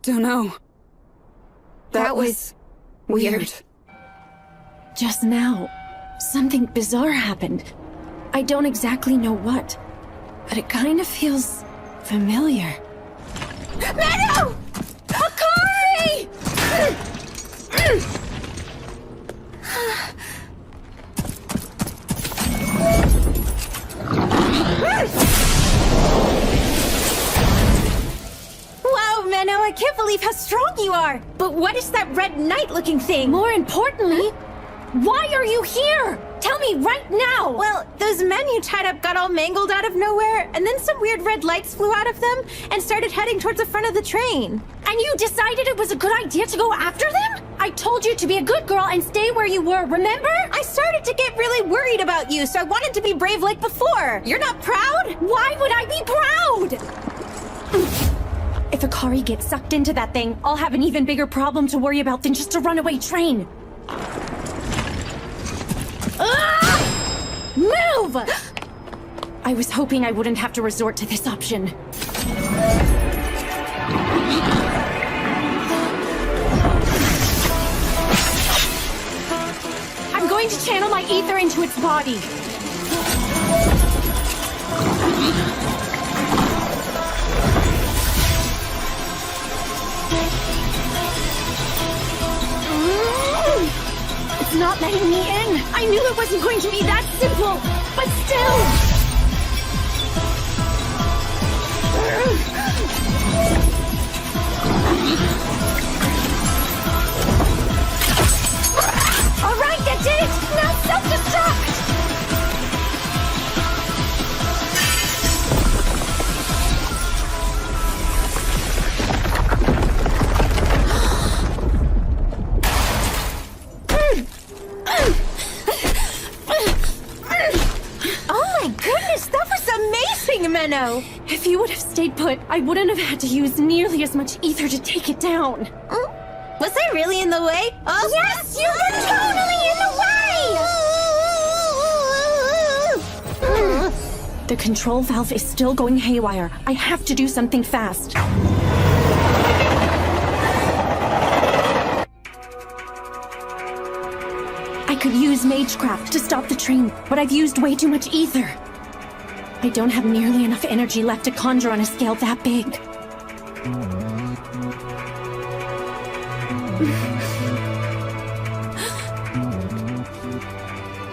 Don't know. That was weird. Just now, something bizarre happened. I don't exactly know what, but it kind of feels familiar. Meadow! Akari! Wow, Menno, I can't believe how strong you are! But what is that red knight-looking thing? More importantly, why are you here? Tell me right now! Well, those men you tied up got all mangled out of nowhere, and then some weird red lights flew out of them and started heading towards the front of the train. And you decided it was a good idea to go after them? I told you to be a good girl and stay where you were, remember? I started to get really worried about you, so I wanted to be brave like before. You're not proud? Why would I be proud? If Akari gets sucked into that thing, I'll have an even bigger problem to worry about than just a runaway train. Move! I was hoping I wouldn't have to resort to this option. I'm going to channel my ether into its body. It's not letting me in. I knew it wasn't going to be that simple, but still. All right, that did it. Now self-destruct. Menno! If you would have stayed put, I wouldn't have had to use nearly as much ether to take it down. Was I really in the way? Oh, yes, you were totally in the way! The control valve is still going haywire. I have to do something fast. I could use Magecraft to stop the train, but I've used way too much ether. I don't have nearly enough energy left to conjure on a scale that big.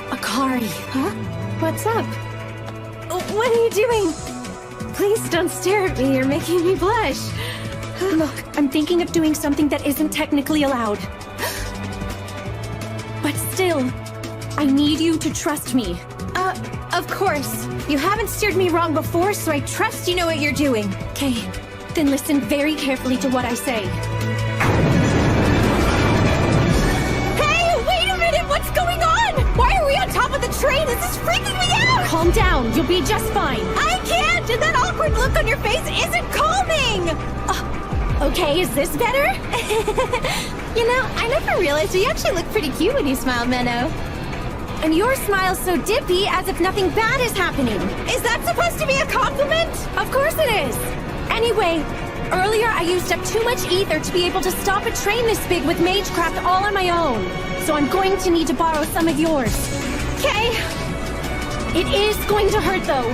Akari. Huh? What's up? What are you doing? Please don't stare at me, you're making me blush. Look, I'm thinking of doing something that isn't technically allowed. But still, I need you to trust me. Of course. You haven't steered me wrong before, so I trust you know what you're doing. Okay, then listen very carefully to what I say. Hey, this is freaking me out! Calm down. You'll be just fine. I can't! And that awkward look on your face isn't calming! Okay, is this better? You know, I never realized you actually look pretty cute when you smile, Menno. And your smile's so dippy as if nothing bad is happening. Is that supposed to be a compliment? Of course it is. Anyway, earlier I used up too much ether to be able to stop a train this big with Magecraft all on my own. So I'm going to need to borrow some of yours. Okay. It is going to hurt though.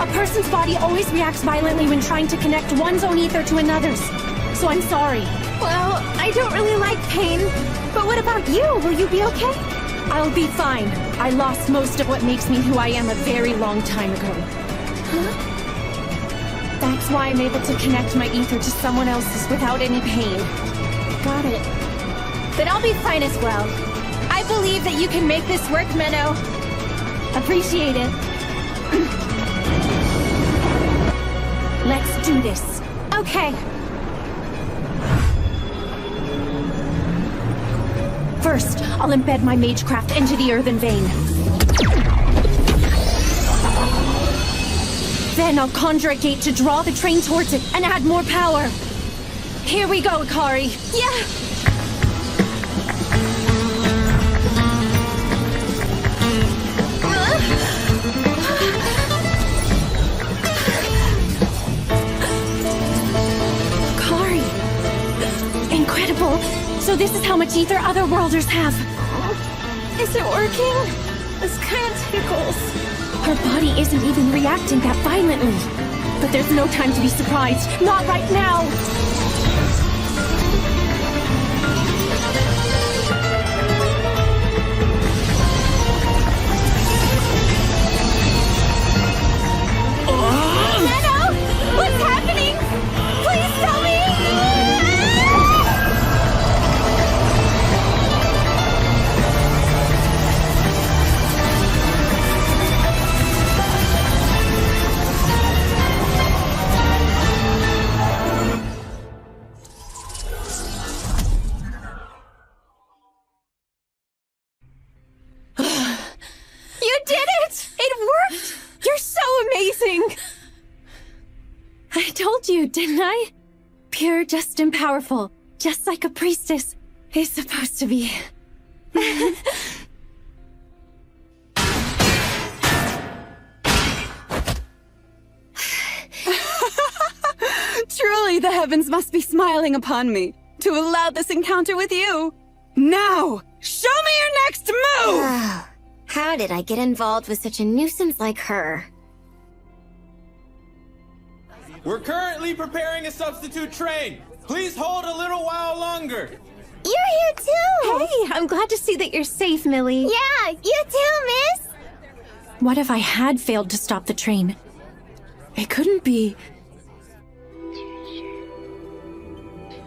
A person's body always reacts violently when trying to connect one's own ether to another's. So I'm sorry. Well, I don't really like pain. But what about you? Will you be okay? I'll be fine. I lost most of what makes me who I am a very long time ago. Huh? That's why I'm able to connect my ether to someone else's without any pain. Got it. Then I'll be fine as well. I believe that you can make this work, Menno. Appreciate it. Let's do this. Okay. First, I'll embed my Magecraft into the earthen vein. Then I'll conjure a gate to draw the train towards it and add more power. Here we go, Akari. Yeah! Akari! Incredible! So this is how much ether otherworlders have. Is it working? This kind of tickles. Her body isn't even reacting that violently. But there's no time to be surprised. Not right now! Menno! What's happening? Please tell me! You did it! It worked! You're so amazing! I told you, didn't I? Pure, just, and powerful. Just like a priestess is supposed to be. Truly, the heavens must be smiling upon me to allow this encounter with you. Now, show me your next move! How did I get involved with such a nuisance like her? We're currently preparing a substitute train. Please hold a little while longer. You're here too! Hey, I'm glad to see that you're safe, Millie. Yeah, you too, miss! What if I had failed to stop the train? It couldn't be.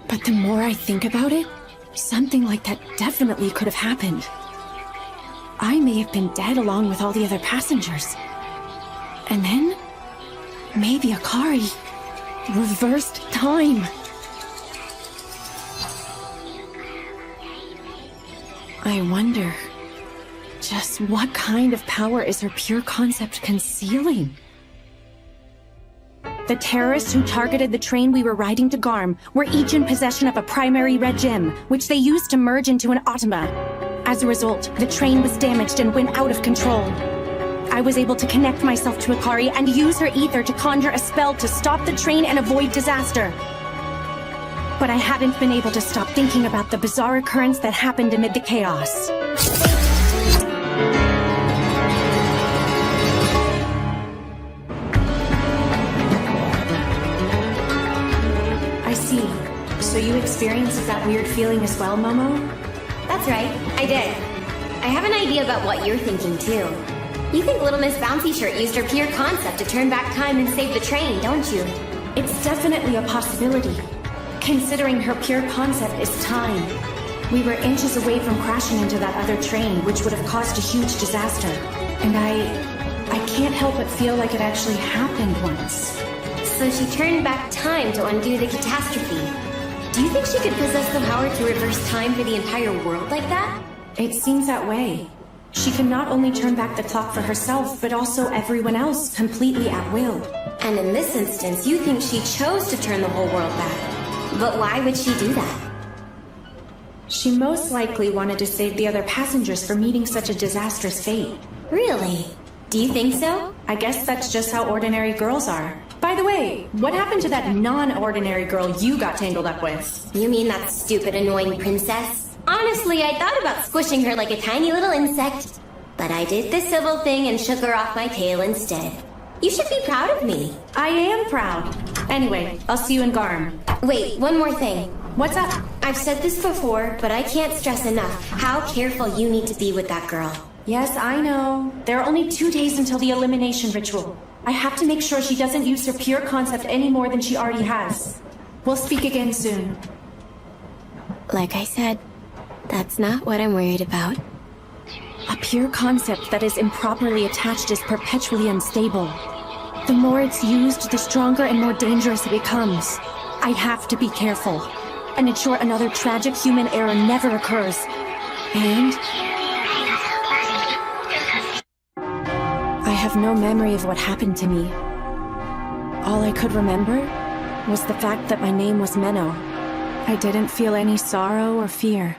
But the more I think about it, something like that definitely could have happened. I may have been dead along with all the other passengers. And then, maybe Akari reversed time. I wonder, just what kind of power is her pure concept concealing? The terrorists who targeted the train we were riding to Garm were each in possession of a primary red gem, which they used to merge into an Automa. As a result, the train was damaged and went out of control. I was able to connect myself to Akari and use her ether to conjure a spell to stop the train and avoid disaster. But I hadn't been able to stop thinking about the bizarre occurrence that happened amid the chaos. I see. So you experienced that weird feeling as well, Momo? That's right, I did. I have an idea about what you're thinking, too. You think Little Miss Bouncy Shirt used her pure concept to turn back time and save the train, don't you? It's definitely a possibility, considering her pure concept is time. We were inches away from crashing into that other train, which would have caused a huge disaster. And I can't help but feel like it actually happened once. So she turned back time to undo the catastrophe. Do you think she could possess the power to reverse time for the entire world like that? It seems that way. She can not only turn back the clock for herself, but also everyone else completely at will. And in this instance, you think she chose to turn the whole world back. But why would she do that? She most likely wanted to save the other passengers from meeting such a disastrous fate. Really? Do you think so? I guess that's just how ordinary girls are. By the way, what happened to that non-ordinary girl you got tangled up with? You mean that stupid, annoying princess? Honestly, I thought about squishing her like a tiny little insect. But I did the civil thing and shook her off my tail instead. You should be proud of me. I am proud. Anyway, I'll see you in Garm. Wait, one more thing. What's up? I've said this before, but I can't stress enough how careful you need to be with that girl. Yes, I know. There are only 2 days until the elimination ritual. I have to make sure she doesn't use her pure concept any more than she already has. We'll speak again soon. Like I said, that's not what I'm worried about. A pure concept that is improperly attached is perpetually unstable. The more it's used, the stronger and more dangerous it becomes. I have to be careful and ensure another tragic human error never occurs. And I have no memory of what happened to me. All I could remember was the fact that my name was Menno. I didn't feel any sorrow or fear.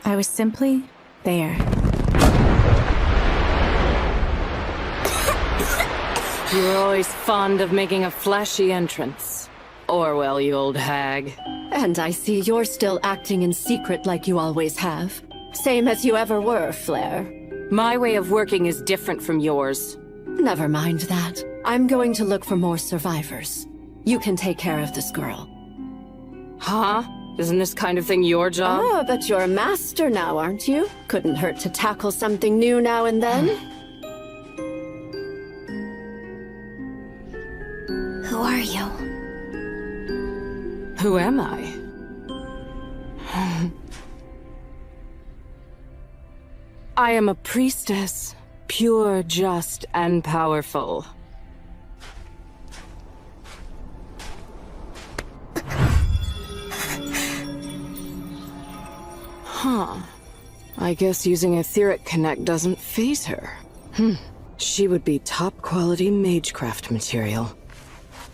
I was simply there. You were always fond of making a flashy entrance. Orwell, you old hag. And I see you're still acting in secret like you always have. Same as you ever were, Flair. My way of working is different from yours. Never mind that. I'm going to look for more survivors. You can take care of this girl. Huh? Isn't this kind of thing your job? Oh, but you're a master now, aren't you? Couldn't hurt to tackle something new now and then. Who are you? Who am I? I am a priestess, pure, just, and powerful. Huh. I guess using Etheric Connect doesn't faze her. She would be top-quality magecraft material.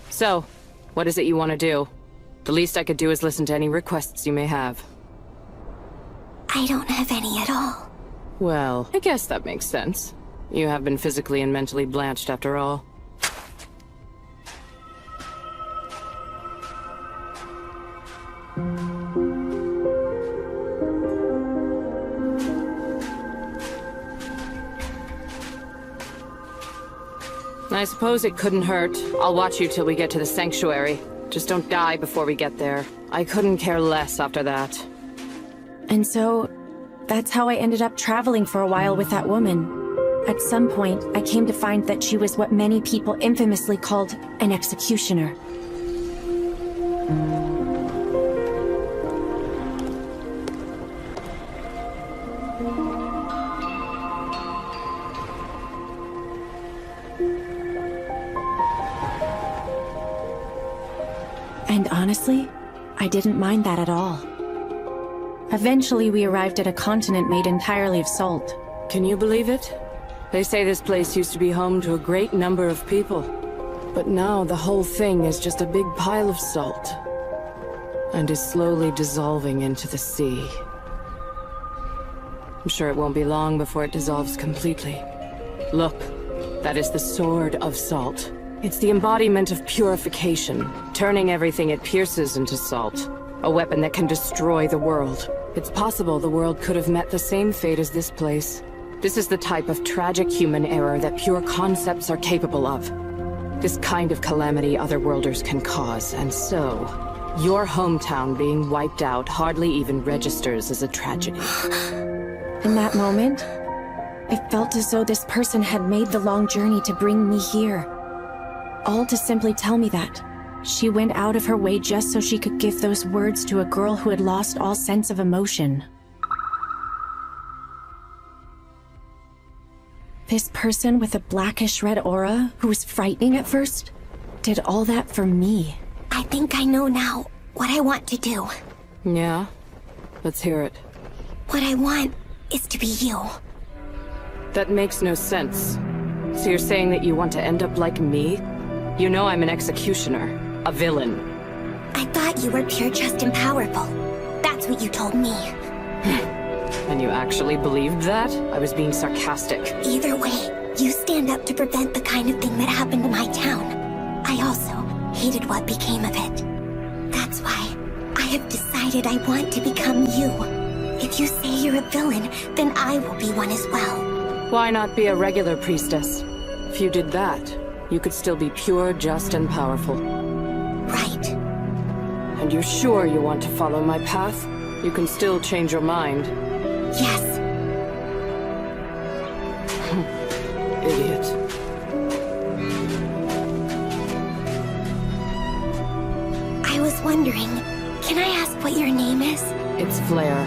So, what is it you want to do? The least I could do is listen to any requests you may have. I don't have any at all. Well, I guess that makes sense. You have been physically and mentally blanched after all. I suppose it couldn't hurt. I'll watch you till we get to the sanctuary. Just don't die before we get there. I couldn't care less after that. And so, that's how I ended up traveling for a while with that woman. At some point, I came to find that she was what many people infamously called an executioner. And honestly, I didn't mind that at all. Eventually, we arrived at a continent made entirely of salt. Can you believe it? They say this place used to be home to a great number of people. But now the whole thing is just a big pile of salt. And is slowly dissolving into the sea. I'm sure it won't be long before it dissolves completely. Look, that is the Sword of Salt. It's the embodiment of purification, turning everything it pierces into salt. A weapon that can destroy the world. It's possible the world could have met the same fate as this place. This is the type of tragic human error that pure concepts are capable of. This kind of calamity otherworlders can cause, and so, your hometown being wiped out hardly even registers as a tragedy. In that moment, it felt as though this person had made the long journey to bring me here. All to simply tell me that. She went out of her way just so she could give those words to a girl who had lost all sense of emotion. This person with a blackish red aura, who was frightening at first, did all that for me. I think I know now what I want to do. Yeah? Let's hear it. What I want is to be you. That makes no sense. So you're saying that you want to end up like me? You know I'm an executioner, a villain. I thought you were pure, just, and powerful. That's what you told me. And you actually believed that? I was being sarcastic. Either way, you stand up to prevent the kind of thing that happened to my town. I also hated what became of it. That's why I have decided I want to become you. If you say you're a villain, then I will be one as well. Why not be a regular priestess? If you did that, you could still be pure, just, and powerful. Right. And you're sure you want to follow my path? You can still change your mind. Yes. Idiot. I was wondering, can I ask what your name is? It's Flair.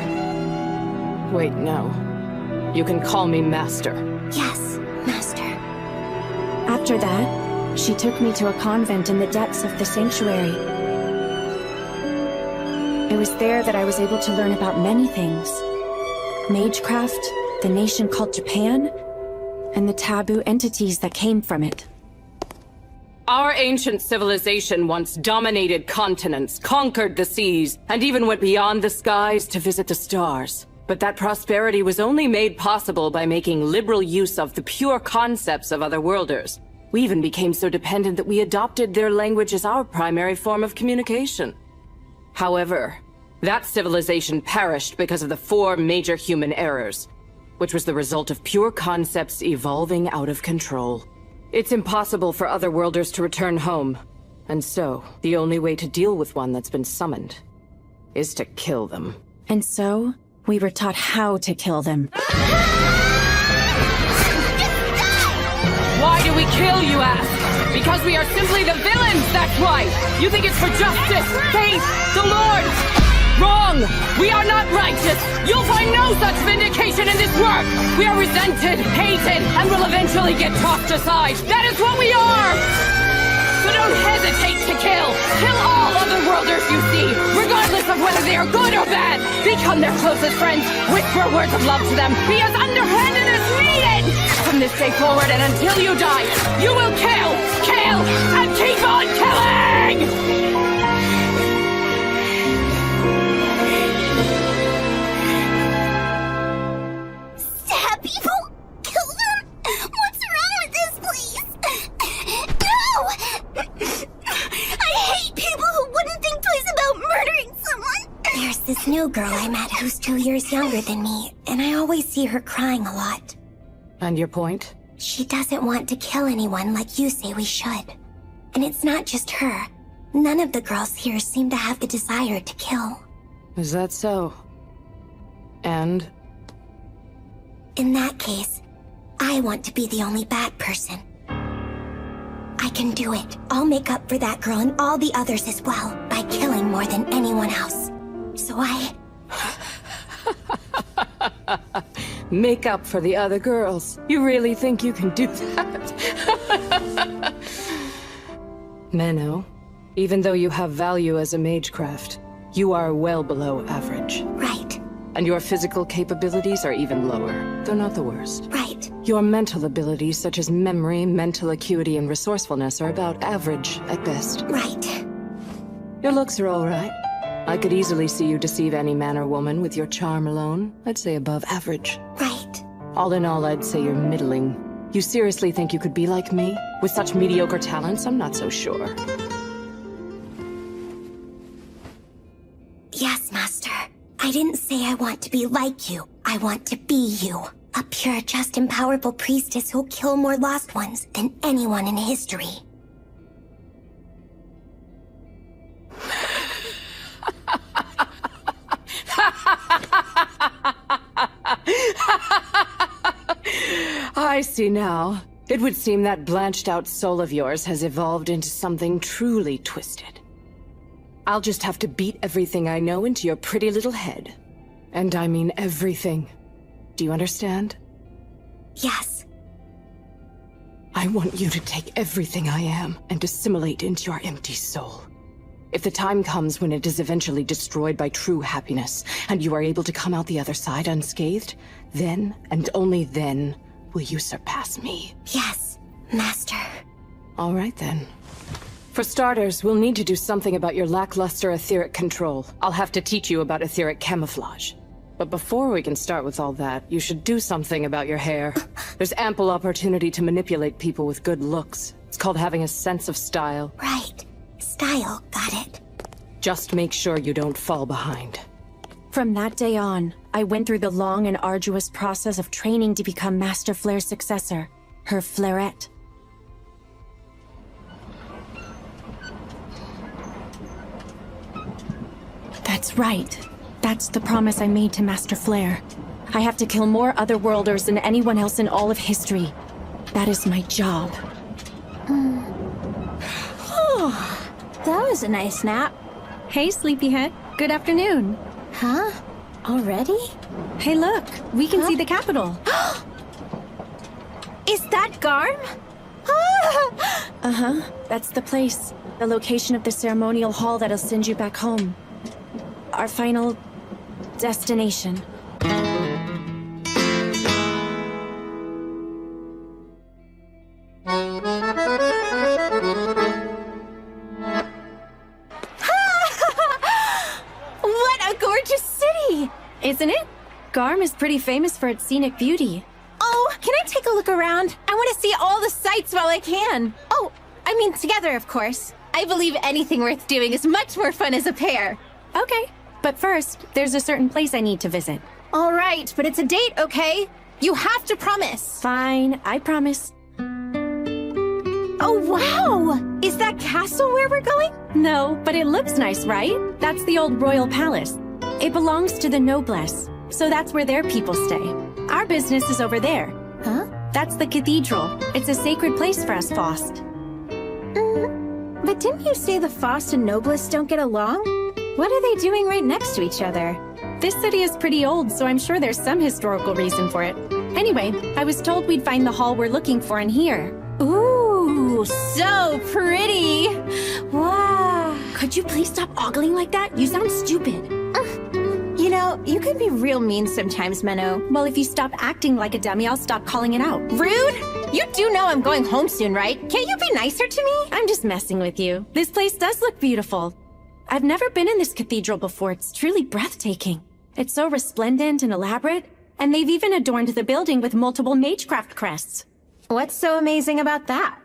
Wait, no. You can call me Master. Yes, Master. After that, she took me to a convent in the depths of the sanctuary. It was there that I was able to learn about many things. Magecraft, the nation called Japan, and the taboo entities that came from it. Our ancient civilization once dominated continents, conquered the seas, and even went beyond the skies to visit the stars. But that prosperity was only made possible by making liberal use of the pure concepts of otherworlders. We even became so dependent that we adopted their language as our primary form of communication. However, that civilization perished because of the 4 major human errors, which was the result of pure concepts evolving out of control. It's impossible for otherworlders to return home, and so the only way to deal with one that's been summoned is to kill them. And so, we were taught how to kill them. Why do we kill, you ask? Because we are simply the villains, that's why! You think it's for justice, faith, the Lord! Wrong! We are not righteous! You'll find no such vindication in this work! We are resented, hated, and will eventually get tossed aside! That is what we are! So don't hesitate to kill! Kill all otherworlders you see, regardless of whether they are good or bad! Become their closest friends, whisper words of love to them, be as underhanded as needed! From this day forward and until you die, you will kill, and keep on killing! Stab people? Kill them? What's wrong with this place? No! I hate people who wouldn't think twice about murdering someone. There's this new girl I met who's 2 years younger than me, and I always see her crying a lot. And your point? She doesn't want to kill anyone like you say we should. And it's not just her. None of the girls here seem to have the desire to kill. Is that so? And? In that case, I want to be the only bad person. I can do it. I'll make up for that girl and all the others as well by killing more than anyone else. So Make up for the other girls. You really think you can do that? Menno, even though you have value as a magecraft, you are well below average. Right. And your physical capabilities are even lower, though not the worst. Right. Your mental abilities, such as memory, mental acuity, and resourcefulness, are about average at best. Right. Your looks are all right. I could easily see you deceive any man or woman with your charm alone. I'd say above average. Right. All in all, I'd say you're middling. You seriously think you could be like me? With such mediocre talents, I'm not so sure. Yes, Master. I didn't say I want to be like you. I want to be you. A pure, just, and powerful priestess who'll kill more lost ones than anyone in history. I see now. It would seem that blanched-out soul of yours has evolved into something truly twisted. I'll just have to beat everything I know into your pretty little head. And I mean everything. Do you understand? Yes. I want you to take everything I am and assimilate into your empty soul. If the time comes when it is eventually destroyed by true happiness, and you are able to come out the other side unscathed, then, and only then, will you surpass me? Yes, Master. All right then. For starters, we'll need to do something about your lackluster etheric control. I'll have to teach you about etheric camouflage. But before we can start with all that, you should do something about your hair. There's ample opportunity to manipulate people with good looks. It's called having a sense of style. Right. Style, got it. Just make sure you don't fall behind. From that day on, I went through the long and arduous process of training to become Master Flare's successor, her Flareette. That's right. That's the promise I made to Master Flare. I have to kill more Otherworlders than anyone else in all of history. That is my job. That was a nice nap. Hey, sleepyhead. Good afternoon. Huh? Already? Hey, look. We can see the capital. Is that Garm? Uh-huh. That's the place. The location of the ceremonial hall that'll send you back home. Our final destination. What a gorgeous city! Isn't it? Garm is pretty famous for its scenic beauty. Oh, can I take a look around? I want to see all the sights while I can. Oh, I mean together, of course. I believe anything worth doing is much more fun as a pair. Okay. But first, there's a certain place I need to visit. All right, but it's a date, okay? You have to promise. Fine, I promise. Oh, wow! Is that castle where we're going? No, but it looks nice, right? That's the old royal palace. It belongs to the noblesse, so that's where their people stay. Our business is over there. Huh? That's the cathedral. It's a sacred place for us Faust. But didn't you say the Faust and noblesse don't get along? What are they doing right next to each other? This city is pretty old, so I'm sure there's some historical reason for it. Anyway, I was told we'd find the hall we're looking for in here. Ooh, so pretty! Wow! Could you please stop ogling like that? You sound stupid. You know, you can be real mean sometimes, Menno. Well, if you stop acting like a dummy, I'll stop calling it out. Rude? You do know I'm going home soon, right? Can't you be nicer to me? I'm just messing with you. This place does look beautiful. I've never been in this cathedral before. It's truly breathtaking. It's so resplendent and elaborate, and they've even adorned the building with multiple magecraft crests. What's so amazing about that?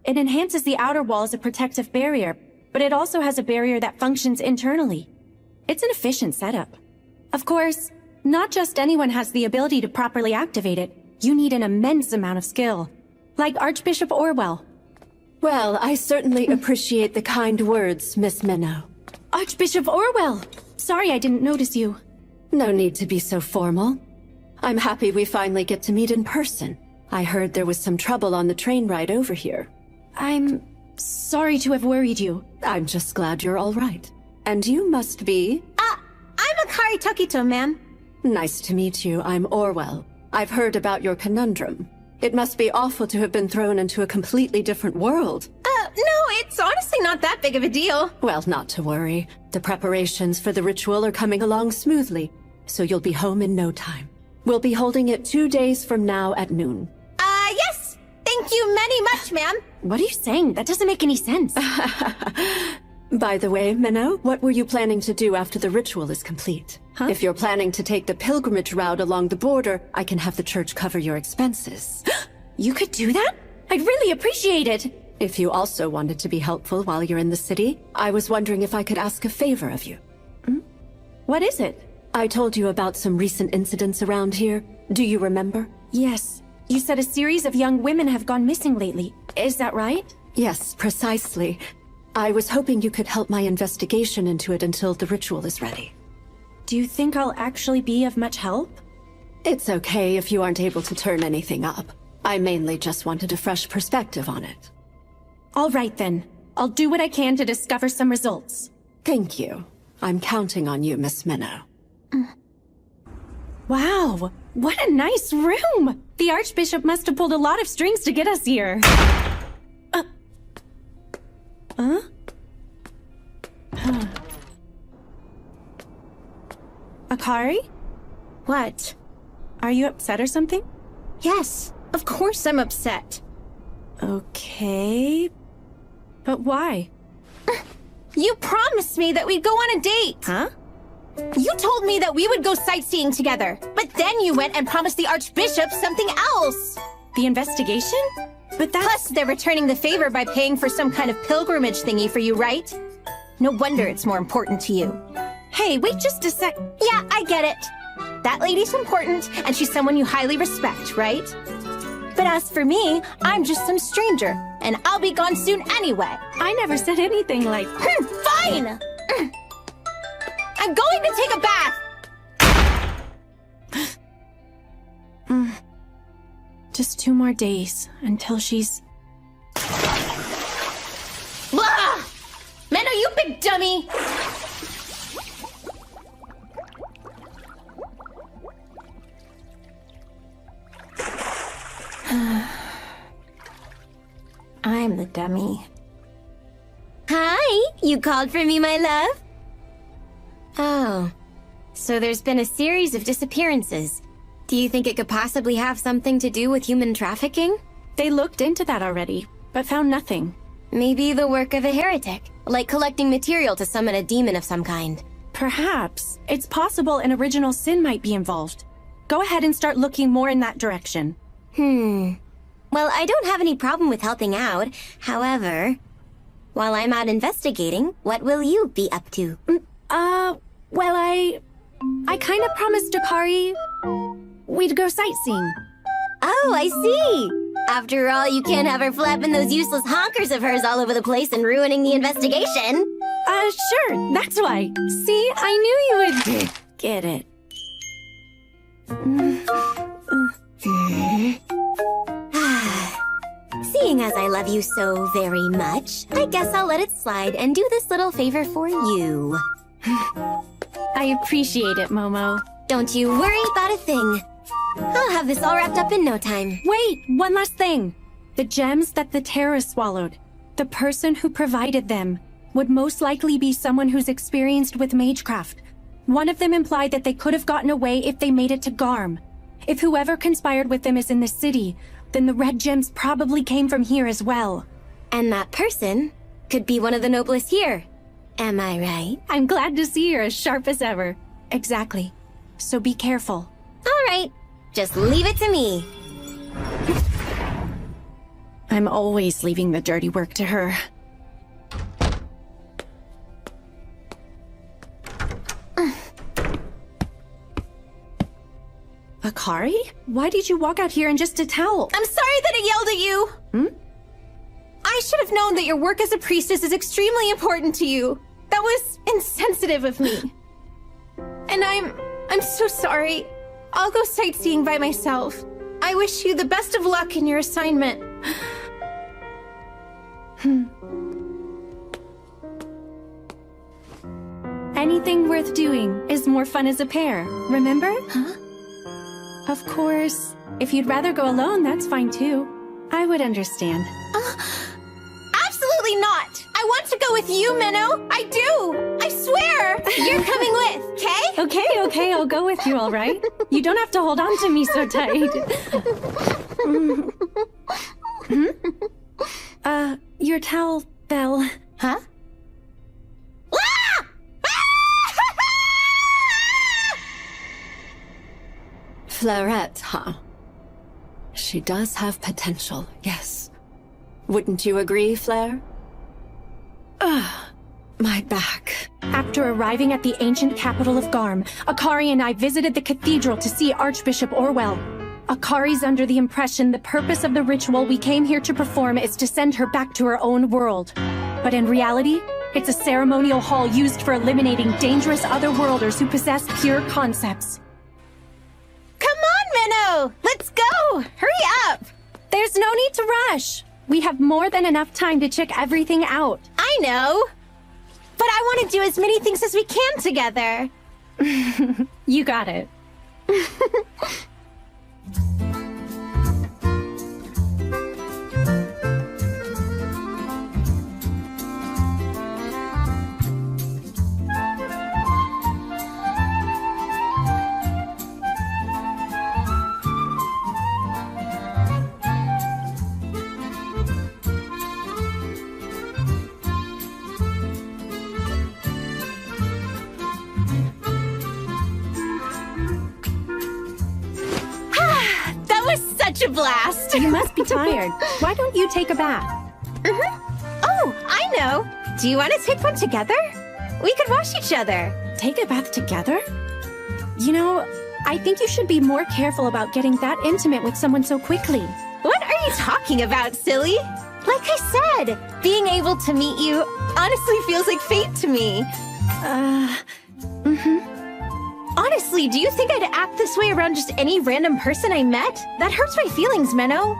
It enhances the outer wall as a protective barrier, but it also has a barrier that functions internally. It's an efficient setup. Of course, not just anyone has the ability to properly activate it. You need an immense amount of skill. Like Archbishop Orwell. Well, I certainly appreciate the kind words, Miss Minnow. Archbishop Orwell! Sorry I didn't notice you. No need to be so formal. I'm happy we finally get to meet in person. I heard there was some trouble on the train ride over here. I'm sorry to have worried you. I'm just glad you're all right. And you must be... I'm Akari Tokito, ma'am. Nice to meet you. I'm Orwell. I've heard about your conundrum. It must be awful to have been thrown into a completely different world. No, it's honestly not that big of a deal. Well, not to worry. The preparations for the ritual are coming along smoothly, so you'll be home in no time. We'll be holding it 2 days from now at noon. Yes! Thank you many much, ma'am. What are you saying? That doesn't make any sense. By the way, Minnow, what were you planning to do after the ritual is complete? Huh? If you're planning to take the pilgrimage route along the border, I can have the church cover your expenses. You could do that? I'd really appreciate it. If you also wanted to be helpful while you're in the city, I was wondering if I could ask a favor of you. What is it? I told you about some recent incidents around here. Do you remember? Yes. You said a series of young women have gone missing lately. Is that right? Yes, precisely. I was hoping you could help my investigation into it until the ritual is ready. Do you think I'll actually be of much help? It's okay if you aren't able to turn anything up. I mainly just wanted a fresh perspective on it. All right then. I'll do what I can to discover some results. Thank you. I'm counting on you, Miss Minnow. Wow, what a nice room! The Archbishop must have pulled a lot of strings to get us here. Akari? What? Are you upset or something? Yes, Of course I'm upset. Okay. But why? You promised me that we'd go on a date. Huh? You told me that we would go sightseeing together, but then you went and promised the Archbishop something else. The investigation? But that's... Plus, they're returning the favor by paying for some kind of pilgrimage thingy for you, right? No wonder it's more important to you. Hey, wait just a sec. Yeah, I get it. That lady's important, and she's someone you highly respect, right? But as for me, I'm just some stranger, and I'll be gone soon anyway. I never said anything like... Fine! I'm going to take a bath! Just 2 more days until she's... Blah! Menno, you big dummy! I'm the dummy. Hi, you called for me, my love? Oh, so there's been a series of disappearances. Do you think it could possibly have something to do with human trafficking? They looked into that already, but found nothing. Maybe the work of a heretic, like collecting material to summon a demon of some kind. Perhaps. It's possible an original sin might be involved. Go ahead and start looking more in that direction. Well, I don't have any problem with helping out. However, while I'm out investigating, what will you be up to? Well, I kind of promised Akari we'd go sightseeing. Oh, I see! After all, you can't have her flapping those useless honkers of hers all over the place and ruining the investigation. Sure, that's why. See, I knew you would get it. Seeing as I love you so very much, I guess I'll let it slide and do this little favor for you. I appreciate it, Momo. Don't you worry about a thing. I'll have this all wrapped up in no time. Wait, one last thing. The gems that the terrorists swallowed, the person who provided them would most likely be someone who's experienced with magecraft. One of them implied that they could have gotten away if they made it to Garm. If whoever conspired with them is in the city, then the red gems probably came from here as well. And that person could be one of the noblest here. Am I right? I'm glad to see you're as sharp as ever. Exactly. So be careful. All right. Just leave it to me. I'm always leaving the dirty work to her. Akari? Why did you walk out here in just a towel? I'm sorry that I yelled at you! I should have known that your work as a priestess is extremely important to you. That was insensitive of me. And I'm so sorry. I'll go sightseeing by myself. I wish you the best of luck in your assignment. Anything worth doing is more fun as a pair, remember? Huh? Of course, if you'd rather go alone, that's fine too. I would understand. Absolutely not! I want to go with you, Menno! I do! I swear! You're coming with, okay? Okay, I'll go with you, all right? You don't have to hold on to me so tight. Your towel, Belle. Huh? Flaret, huh? She does have potential, yes. Wouldn't you agree, Flair? My back. After arriving at the ancient capital of Garm, Akari and I visited the cathedral to see Archbishop Orwell. Akari's under the impression the purpose of the ritual we came here to perform is to send her back to her own world. But in reality, it's a ceremonial hall used for eliminating dangerous otherworlders who possess pure concepts. Come on, Menno! Let's go! Hurry up! There's no need to rush. We have more than enough time to check everything out. I know. But I want to do as many things as we can together. You got it. blast! You must be tired. Why don't you take a bath? Oh, I know! Do you want to take one together? We could wash each other. Take a bath together? You know, I think you should be more careful about getting that intimate with someone so quickly. What are you talking about, silly? Like I said, being able to meet you honestly feels like fate to me. Honestly, do you think I'd act this way around just any random person I met? That hurts my feelings, Menno.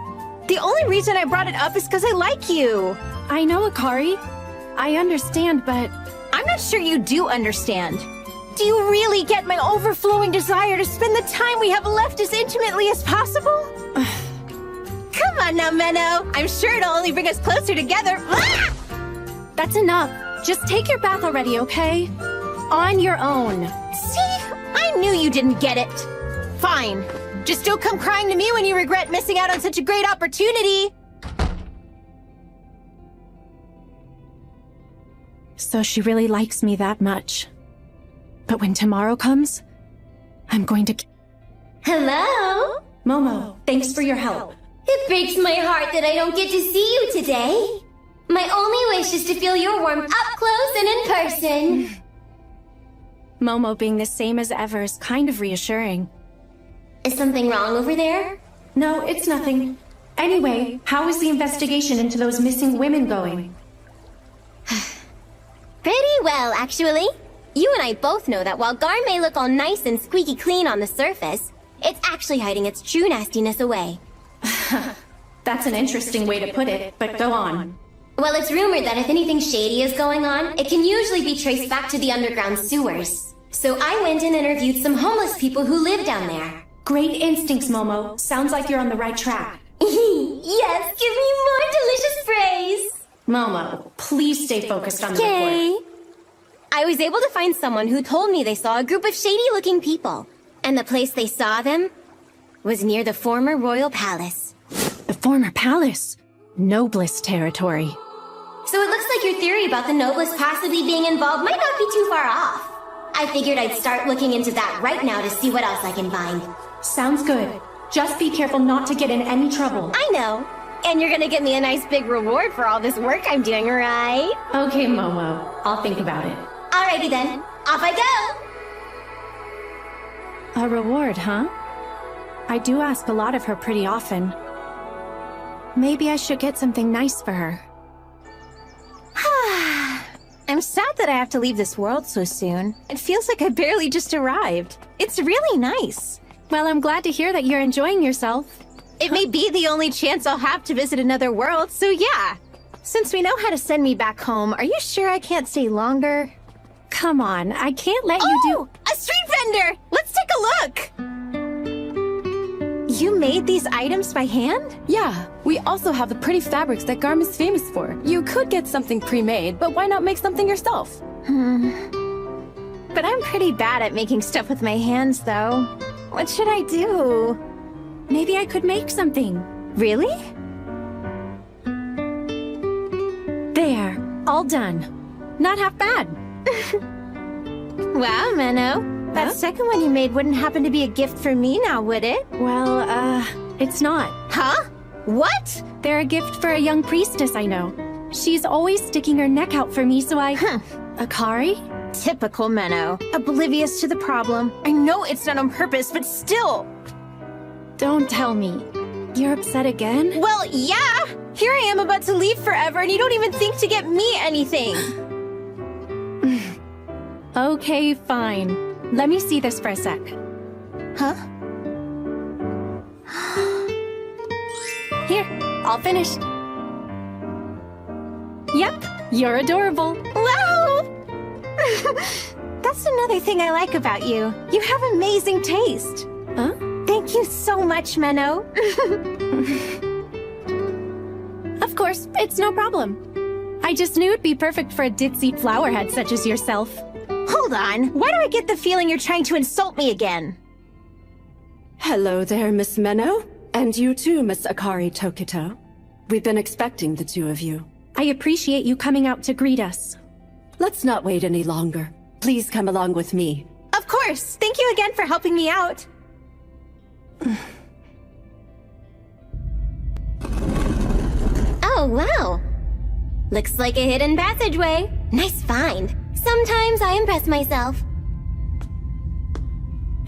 The only reason I brought it up is because I like you. I know, Akari. I understand, but I'm not sure you do understand. Do you really get my overflowing desire to spend the time we have left as intimately as possible? Come on now, Menno. I'm sure it'll only bring us closer together. Ah! That's enough. Just take your bath already, okay? On your own. See? I knew you didn't get it. Fine. Just don't come crying to me when you regret missing out on such a great opportunity. So she really likes me that much. But when tomorrow comes, I'm going to... Hello? Momo, thanks for your help. It breaks my heart that I don't get to see you today. My only wish is to feel your warmth up close and in person. Momo being the same as ever is kind of reassuring. Is something wrong over there? No, it's nothing. Anyway, how is the investigation into those missing women going? Pretty well, actually. You and I both know that while Garm may look all nice and squeaky clean on the surface, it's actually hiding its true nastiness away. That's an interesting way to put it, but go on. Well, it's rumored that if anything shady is going on, it can usually be traced back to the underground sewers. So I went and interviewed some homeless people who live down there. Great instincts, Momo. Sounds like you're on the right track. Yes, give me more delicious praise! Momo, please stay focused on the Okay. report. I was able to find someone who told me they saw a group of shady-looking people. And the place they saw them was near the former royal palace. The former palace? Noblest territory. So it looks like your theory about the Noblest possibly being involved might not be too far off. I figured I'd start looking into that right now to see what else I can find. Sounds good. Just be careful not to get in any trouble. I know. And you're gonna give me a nice big reward for all this work I'm doing, right? Okay, Momo. I'll think about it. Alrighty then. Off I go! A reward, huh? I do ask a lot of her pretty often. Maybe I should get something nice for her. I'm sad that I have to leave this world so soon. It feels like I barely just arrived. It's really nice. Well, I'm glad to hear that you're enjoying yourself. It may be the only chance I'll have to visit another world, so yeah. Since we know how to send me back home, are you sure I can't stay longer? Come on, I can't let you do— A street vendor! Let's take a look! You made these items by hand? Yeah, we also have the pretty fabrics that Garm is famous for. You could get something pre-made, but why not make something yourself? But I'm pretty bad at making stuff with my hands, though. What should I do? Maybe I could make something. Really? There, all done. Not half bad. Wow, Menno. That second one you made wouldn't happen to be a gift for me now, would it? Well, it's not. Huh? What? They're a gift for a young priestess I know. She's always sticking her neck out for me, so I— Akari? Typical Menno. Oblivious to the problem. I know it's not on purpose, but still. Don't tell me. You're upset again? Well, yeah! Here I am about to leave forever, and you don't even think to get me anything. Okay, fine. Let me see this for a sec. Huh? Here, all finished. Yep, you're adorable. Wow! That's another thing I like about you. You have amazing taste. Huh? Thank you so much, Menno. Of course, it's no problem. I just knew it'd be perfect for a ditzy flowerhead such as yourself. Hold on. Why do I get the feeling you're trying to insult me again? Hello there, Miss Menno. And you too, Miss Akari Tokito. We've been expecting the two of you. I appreciate you coming out to greet us. Let's not wait any longer. Please come along with me. Of course. Thank you again for helping me out. Oh, wow. Looks like a hidden passageway. Nice find. Sometimes I impress myself.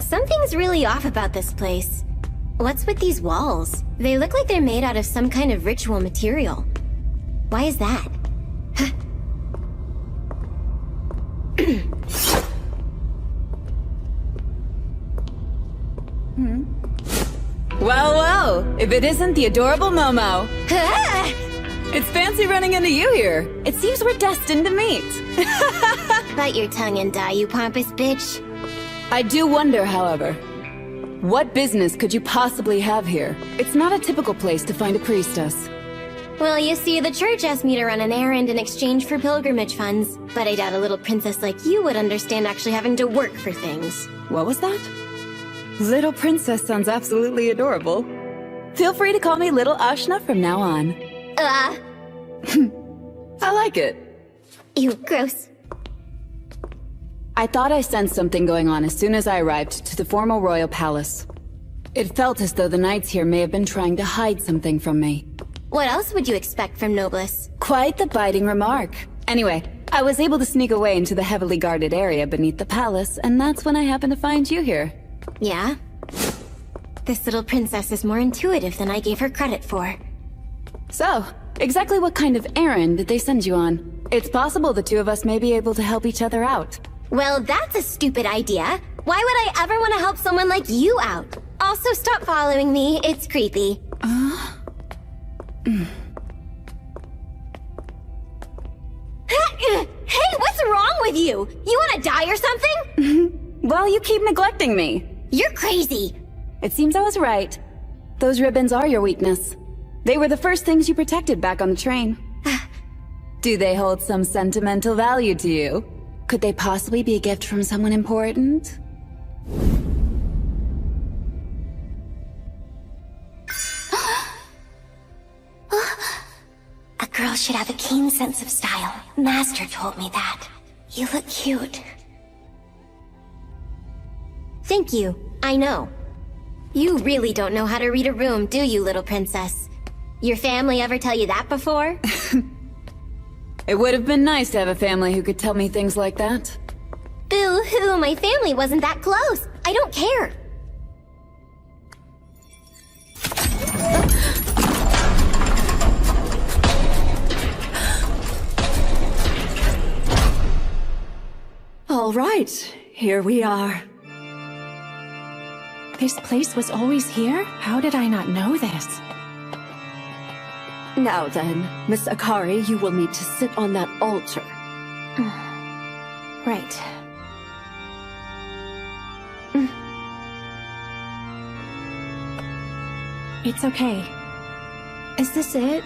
Something's really off about this place. What's with these walls? They look like they're made out of some kind of ritual material. Why is that? Well, well, if it isn't the adorable Momo. It's fancy running into you here. It seems we're destined to meet. Bite your tongue and die, you pompous bitch. I do wonder, however, what business could you possibly have here? It's not a typical place to find a priestess. Well, you see, the church asked me to run an errand in exchange for pilgrimage funds, but I doubt a little princess like you would understand actually having to work for things. What was that? Little princess sounds absolutely adorable. Feel free to call me Little Ashna from now on. I like it. Ew, gross. I thought I sensed something going on as soon as I arrived to the formal royal palace. It felt as though the knights here may have been trying to hide something from me. What else would you expect from Noblesse? Quite the biting remark. Anyway, I was able to sneak away into the heavily guarded area beneath the palace, and that's when I happened to find you here. Yeah? This little princess is more intuitive than I gave her credit for. So, exactly what kind of errand did they send you on? It's possible the two of us may be able to help each other out. Well, that's a stupid idea. Why would I ever want to help someone like you out? Also, stop following me. It's creepy. Hey, what's wrong with you? You want to die or something? Well, you keep neglecting me. You're crazy. It seems I was right. Those ribbons are your weakness. They were the first things you protected back on the train. Do they hold some sentimental value to you? Could they possibly be a gift from someone important? A girl should have a keen sense of style. Master told me that. You look cute. Thank you. I know. You really don't know how to read a room, do you, little princess? Your family ever tell you that before? It would have been nice to have a family who could tell me things like that. Boo-hoo, my family wasn't that close. I don't care. All right, here we are. This place was always here? How did I not know this? Now then, Miss Akari, you will need to sit on that altar. Right. It's okay. Is this it?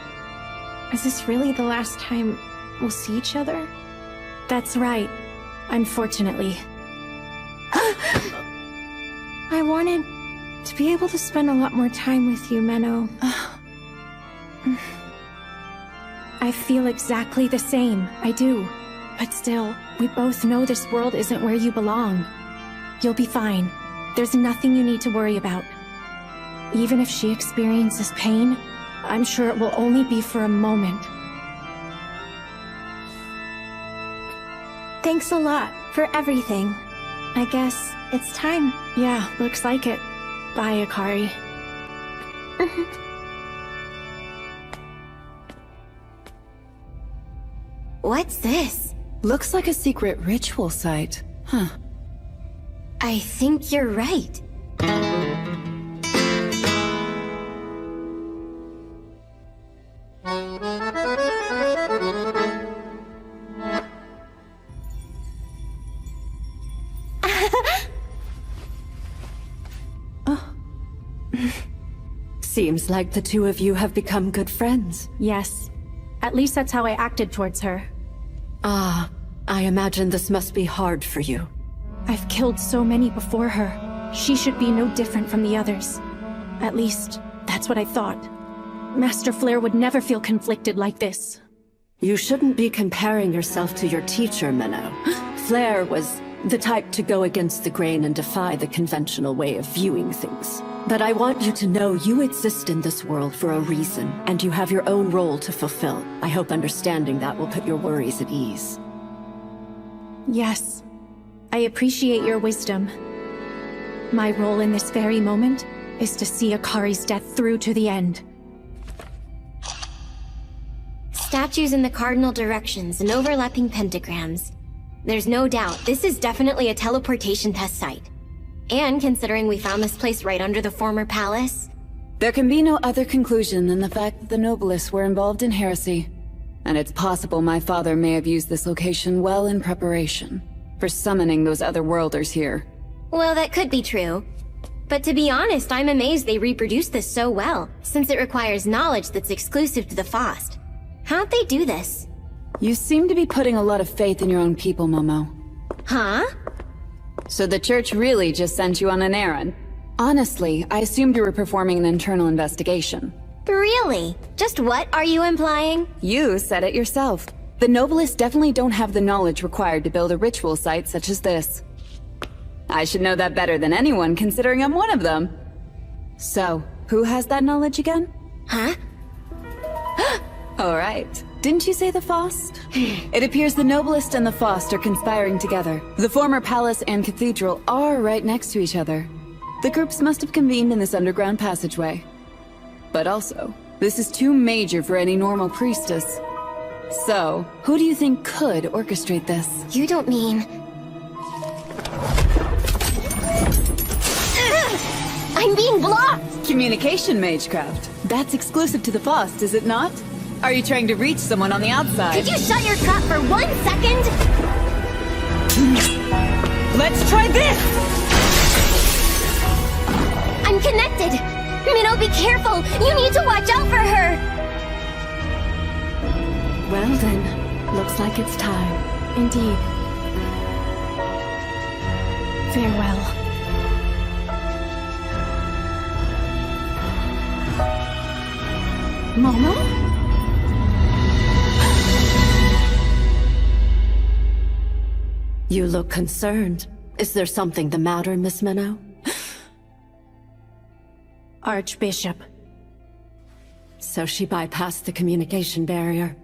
Is this really the last time we'll see each other? That's right. Unfortunately. I wanted to be able to spend a lot more time with you, Menno. I feel exactly the same. I do. But still, we both know this world isn't where you belong. You'll be fine. There's nothing you need to worry about. Even if she experiences pain, I'm sure it will only be for a moment. Thanks a lot for everything. I guess it's time. Yeah, looks like it. Bye, Akari. What's this? Looks like a secret ritual site. Huh. I think you're right. Seems like the two of you have become good friends. Yes. At least that's how I acted towards her. Ah, I imagine this must be hard for you. I've killed so many before her. She should be no different from the others. At least, that's what I thought. Master Flare would never feel conflicted like this. You shouldn't be comparing yourself to your teacher, Menno. Flare was the type to go against the grain and defy the conventional way of viewing things. But I want you to know you exist in this world for a reason, and you have your own role to fulfill. I hope understanding that will put your worries at ease. Yes, I appreciate your wisdom. My role in this very moment is to see Akari's death through to the end. Statues in the cardinal directions and overlapping pentagrams. There's no doubt this is definitely a teleportation test site. And considering we found this place right under the former palace... There can be no other conclusion than the fact that the Noblists were involved in heresy. And it's possible my father may have used this location well in preparation for summoning those other worlders here. Well, that could be true. But to be honest, I'm amazed they reproduced this so well, since it requires knowledge that's exclusive to the Faust. How'd they do this? You seem to be putting a lot of faith in your own people, Momo. Huh? So the church really just sent you on an errand? Honestly, I assumed you were performing an internal investigation. Really? Just what are you implying? You said it yourself. The Noblists definitely don't have the knowledge required to build a ritual site such as this. I should know that better than anyone, considering I'm one of them. So, who has that knowledge again? Huh? Alright. Didn't you say the Faust? It appears the Noblist and the Faust are conspiring together. The former palace and cathedral are right next to each other. The groups must have convened in this underground passageway. But also, this is too major for any normal priestess. So, who do you think could orchestrate this? You don't mean... I'm being blocked! Communication magecraft. That's exclusive to the Faust, is it not? Are you trying to reach someone on the outside? Could you shut your trap for 1 second? Let's try this! I'm connected! Minnow, be careful! You need to watch out for her! Well then, looks like it's time. Indeed. Farewell. Momo? You look concerned. Is there something the matter, Miss Minnow? Archbishop. So she bypassed the communication barrier.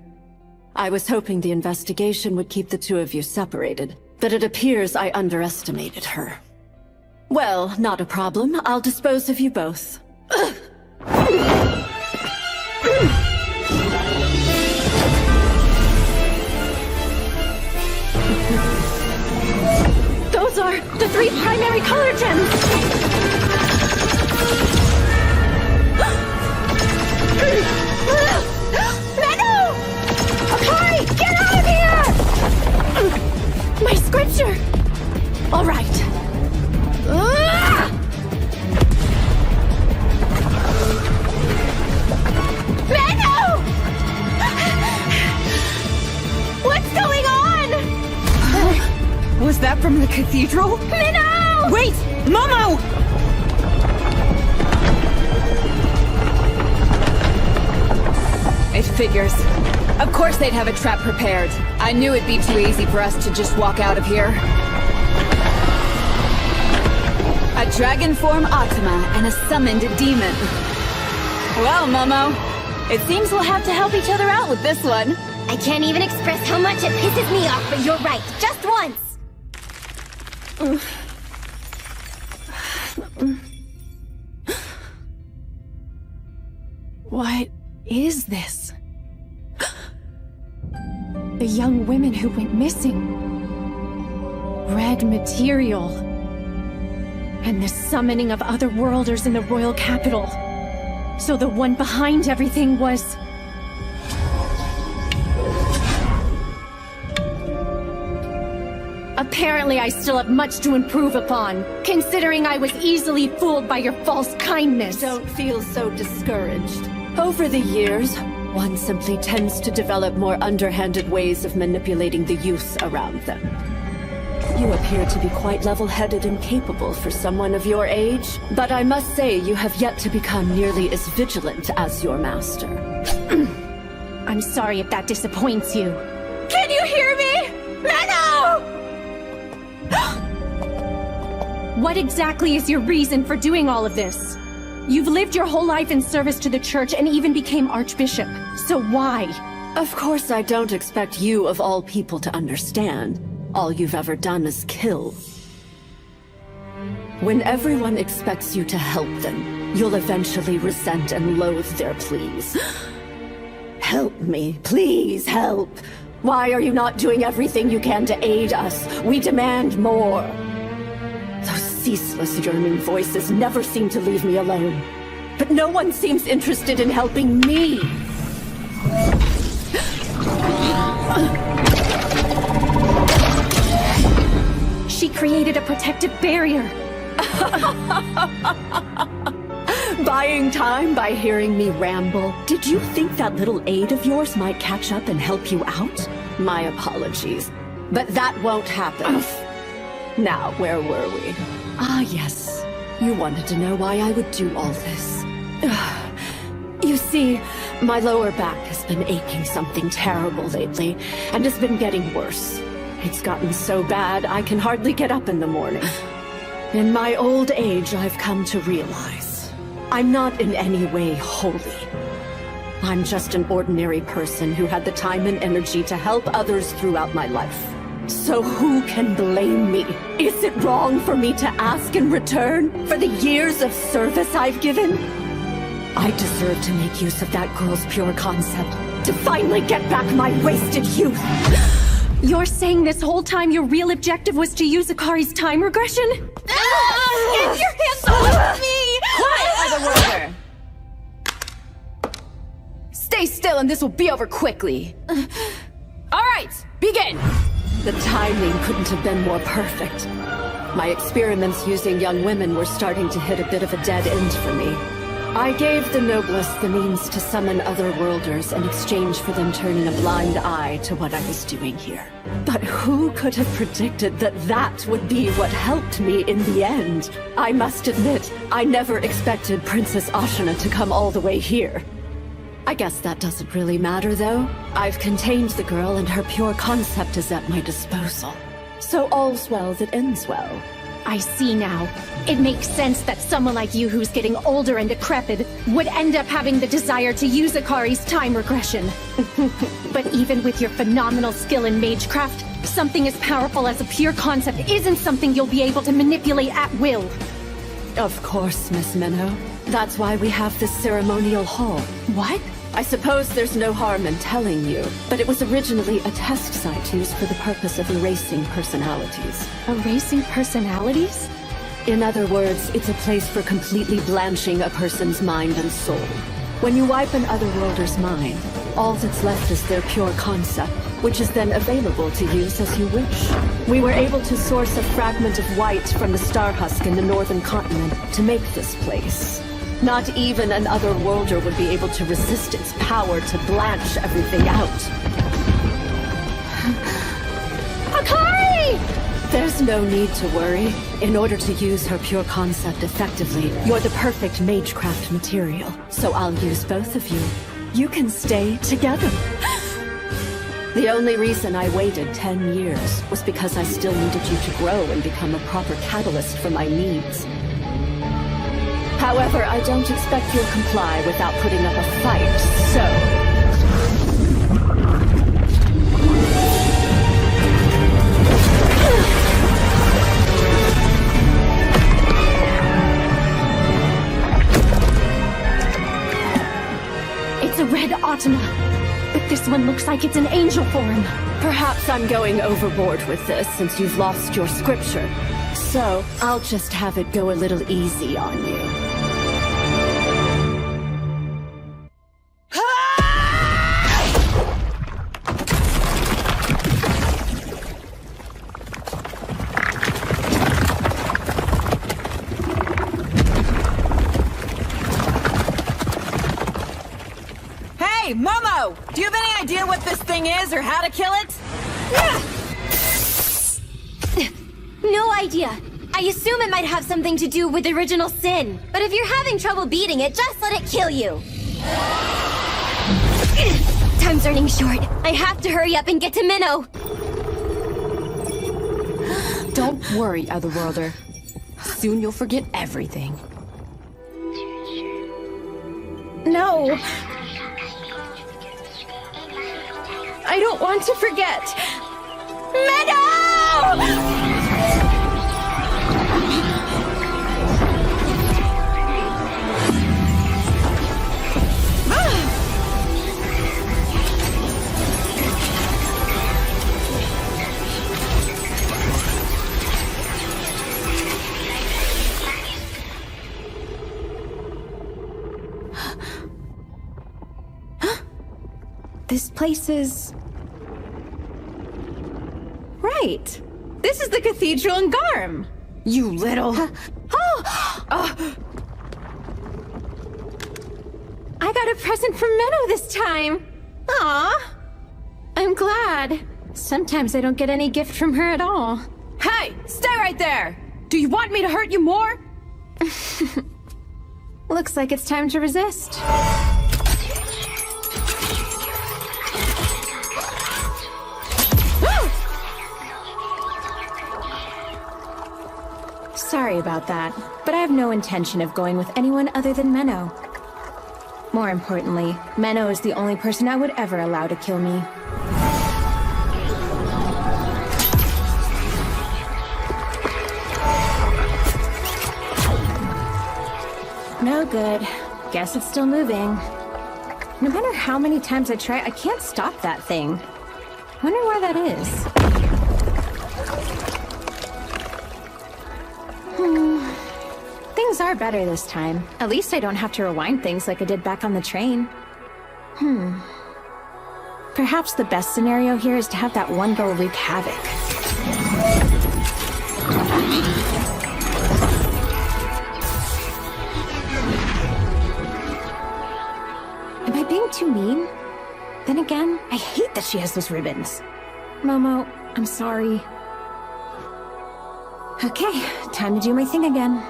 I was hoping the investigation would keep the two of you separated, but it appears I underestimated her. Well, not a problem. I'll dispose of you both. Those are the 3 primary color gems! Minnow! Akari, get out of here! My scripture! All right. Minnow! What's going on? Was that from the cathedral? Minnow! Wait! Momo! It figures. Of course they'd have a trap prepared. I knew it'd be too easy for us to just walk out of here. A dragon form Atama and a summoned demon. Well, Momo, it seems we'll have to help each other out with this one. I can't even express how much it pisses me off, but you're right. Just once! What is this? The young women who went missing. Red material. And the summoning of other worlders in the royal capital. So the one behind everything was... Apparently I still have much to improve upon, considering I was easily fooled by your false kindness. Don't feel so discouraged. Over the years, one simply tends to develop more underhanded ways of manipulating the youth around them. You appear to be quite level-headed and capable for someone of your age, but I must say you have yet to become nearly as vigilant as your master. I'm sorry if that disappoints you. Can you hear me? Minnow! What exactly is your reason for doing all of this? You've lived your whole life in service to the church and even became Archbishop. So why? Of course I don't expect you of all people to understand. All you've ever done is kill. When everyone expects you to help them, you'll eventually resent and loathe their pleas. Help me, please help. Why are you not doing everything you can to aid us? We demand more. Those ceaseless yearning voices never seem to leave me alone. But no one seems interested in helping me. She created a protective barrier. Buying time by hearing me ramble. Did you think that little aid of yours might catch up and help you out? My apologies. But that won't happen. Now, where were we? Ah, yes. You wanted to know why I would do all this. You see, my lower back has been aching something terrible lately, and has been getting worse. It's gotten so bad I can hardly get up in the morning. In my old age, I've come to realize I'm not in any way holy. I'm just an ordinary person who had the time and energy to help others throughout my life. So who can blame me? Is it wrong for me to ask in return for the years of service I've given? I deserve to make use of that girl's pure concept, to finally get back my wasted youth. You're saying this whole time your real objective was to use Akari's time regression? Get your hands off of me! Quiet, Otherworlder! Stay still and this will be over quickly. Alright, begin! The timing couldn't have been more perfect. My experiments using young women were starting to hit a bit of a dead end for me. I gave the Noblest the means to summon other worlders in exchange for them turning a blind eye to what I was doing here. But who could have predicted that that would be what helped me in the end? I must admit, I never expected Princess Ashina to come all the way here. I guess that doesn't really matter, though. I've contained the girl and her pure concept is at my disposal. So all's well that ends well. I see now. It makes sense that someone like you who's getting older and decrepit would end up having the desire to use Akari's time regression. But even with your phenomenal skill in magecraft, something as powerful as a pure concept isn't something you'll be able to manipulate at will. Of course, Miss Minnow. That's why we have this ceremonial hall. What? I suppose there's no harm in telling you, but it was originally a test site used for the purpose of erasing personalities. Erasing personalities? In other words, it's a place for completely blanching a person's mind and soul. When you wipe an Otherworlder's mind, all that's left is their pure concept, which is then available to use as you wish. We were able to source a fragment of white from the star husk in the northern continent to make this place. Not even an Otherworlder would be able to resist its power to blanch everything out. Akari! There's no need to worry. In order to use her pure concept effectively, you're the perfect magecraft material. So I'll use both of you. You can stay together. The only reason I waited 10 years was because I still needed you to grow and become a proper catalyst for my needs. However, I don't expect you'll comply without putting up a fight, so... It's a red Atama, but this one looks like it's an angel form. Perhaps I'm going overboard with this since you've lost your scripture. So, I'll just have it go a little easy on you. Hey, Momo! Do you have any idea what this thing is or how to kill it? No idea. I assume it might have something to do with original sin. But if you're having trouble beating it, just let it kill you. Time's running short. I have to hurry up and get to Minnow. Don't worry, Otherworlder. Soon you'll forget everything. No. I don't want to forget. Meadow! This place is... Right. This is the cathedral in Garm. You little... I got a present from Meadow this time. Aw. I'm glad. Sometimes I don't get any gift from her at all. Hey! Stay right there! Do you want me to hurt you more? Looks like it's time to resist. Sorry about that, but I have no intention of going with anyone other than Menno. More importantly, Menno is the only person I would ever allow to kill me. No good. Guess it's still moving. No matter how many times I try, I can't stop that thing. Wonder why that is. Things are better this time. At least I don't have to rewind things like I did back on the train. Perhaps the best scenario here is to have that one girl wreak havoc. Am I being too mean? Then again, I hate that she has those ribbons. Momo, I'm sorry. Okay, time to do my thing again.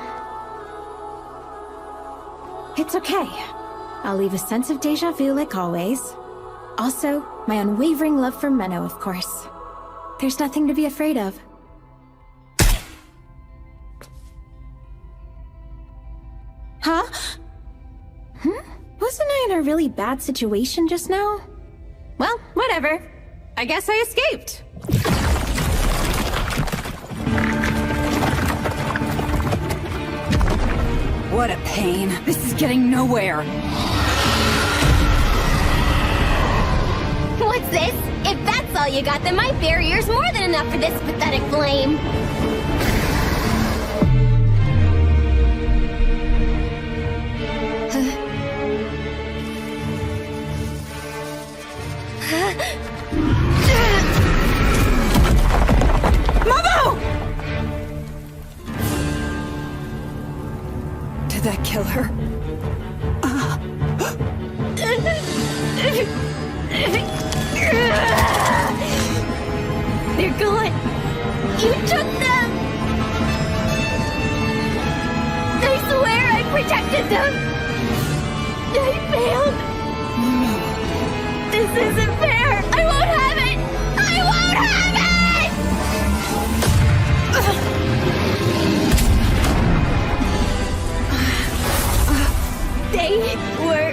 It's okay. I'll leave a sense of deja vu like always. Also, my unwavering love for Menno, of course. There's nothing to be afraid of. Huh? Wasn't I in a really bad situation just now? Well, whatever. I guess I escaped. What a pain. This is getting nowhere. What's this? If that's all you got, then my barrier's more than enough for this pathetic flame. Did that kill her? They're gone. You took them. I swear I protected them. I failed. This isn't fair. I won't have it. I won't have it. They were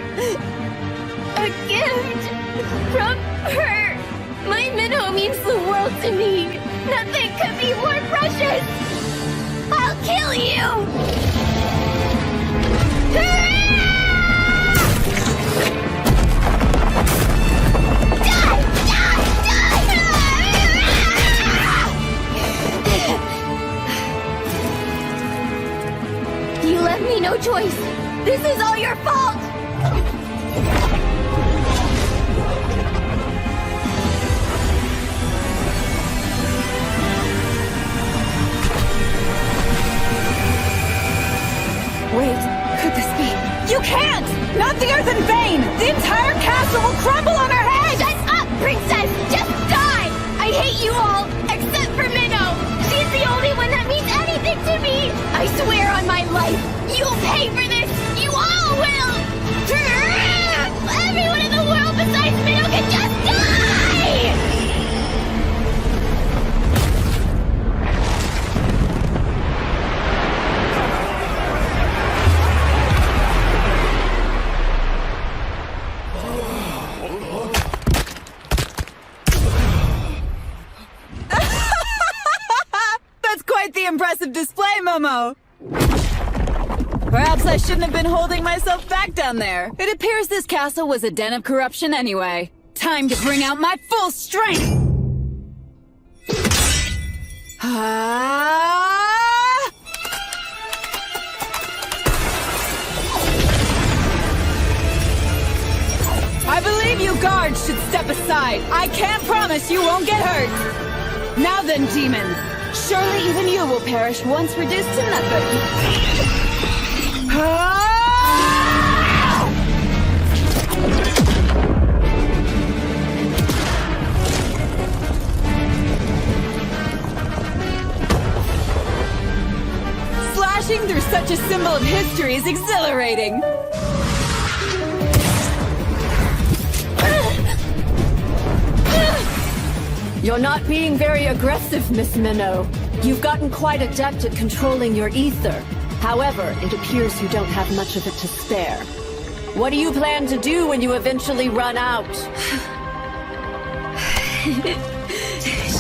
a gift from her. My Minnow means the world to me. Nothing could be more precious. I'll kill you. You left me no choice. This is all your fault! Wait, could this be? You can't! Not the Earthen Bane! The entire castle will crumble on our heads! Shut up, princess! Just die! I hate you all, except for Minnow! She's the only one that means anything to me! I swear on my life, you'll pay for this! You all will! impressive display, Momo! Perhaps I shouldn't have been holding myself back down there. It appears this castle was a den of corruption anyway. Time to bring out my full strength! I believe you guards should step aside. I can't promise you won't get hurt. Now then, demon. Surely even you will perish once reduced to nothing. Slashing through such a symbol of history is exhilarating. You're not being very aggressive, Miss Minnow. You've gotten quite adept at controlling your ether. However, it appears you don't have much of it to spare. What do you plan to do when you eventually run out?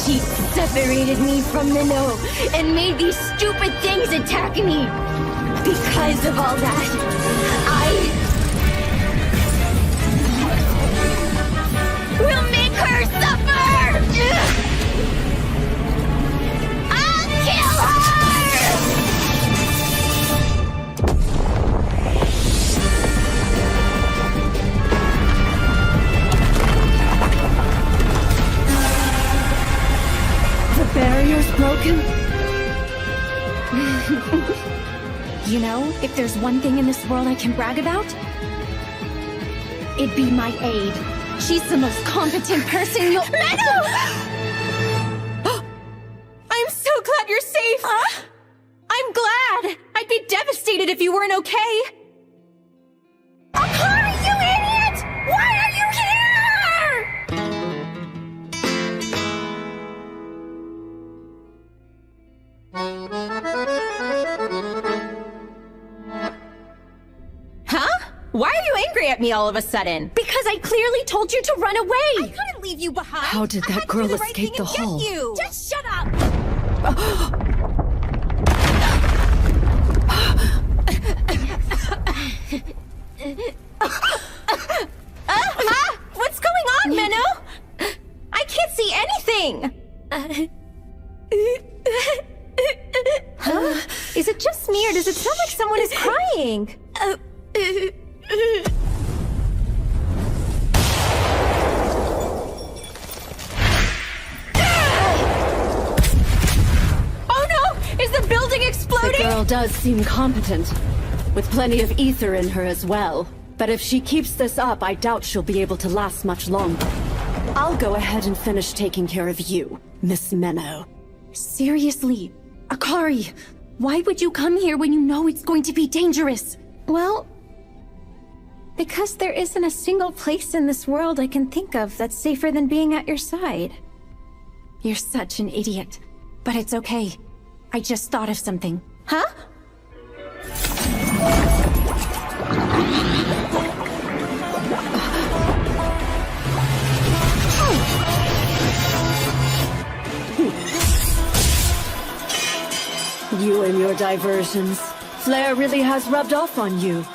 She separated me from Minnow and made these stupid things attack me. Because of all that, I will make her suffer! I'll kill her! The barrier's broken? You know, if there's one thing in this world I can brag about, it'd be my aide. She's the most competent person you'll— Minnow! I'm so glad you're safe! Huh? I'm glad! I'd be devastated if you weren't okay! Akari, you idiot! Why are you here? Huh? Why are you angry at me all of a sudden? Because I clearly told you to run away! I couldn't leave you behind! How did that girl escape the hall? Just shut up! What's going on, Minnow? I can't see anything! Huh? Is it just me, or does it sound like someone is crying? Oh no! Is the building exploding? The girl does seem competent, with plenty of ether in her as well. But if she keeps this up, I doubt she'll be able to last much longer. I'll go ahead and finish taking care of you, Miss Minnow. Seriously, Akari, why would you come here when you know it's going to be dangerous? Well, because there isn't a single place in this world I can think of that's safer than being at your side. You're such an idiot. But it's okay. I just thought of something. Huh? You and your diversions. Flair really has rubbed off on you.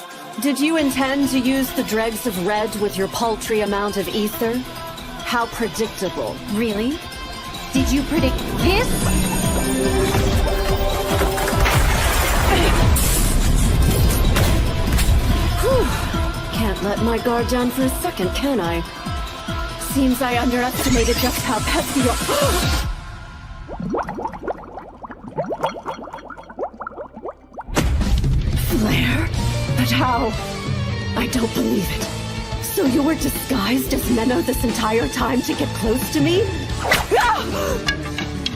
Did you intend to use the dregs of red with your paltry amount of ether? How predictable. Really? Did you predict this? Can't let my guard down for a second, can I? Seems I underestimated just how pesky you— Flair? But how? I don't believe it. So you were disguised as Minnow this entire time to get close to me?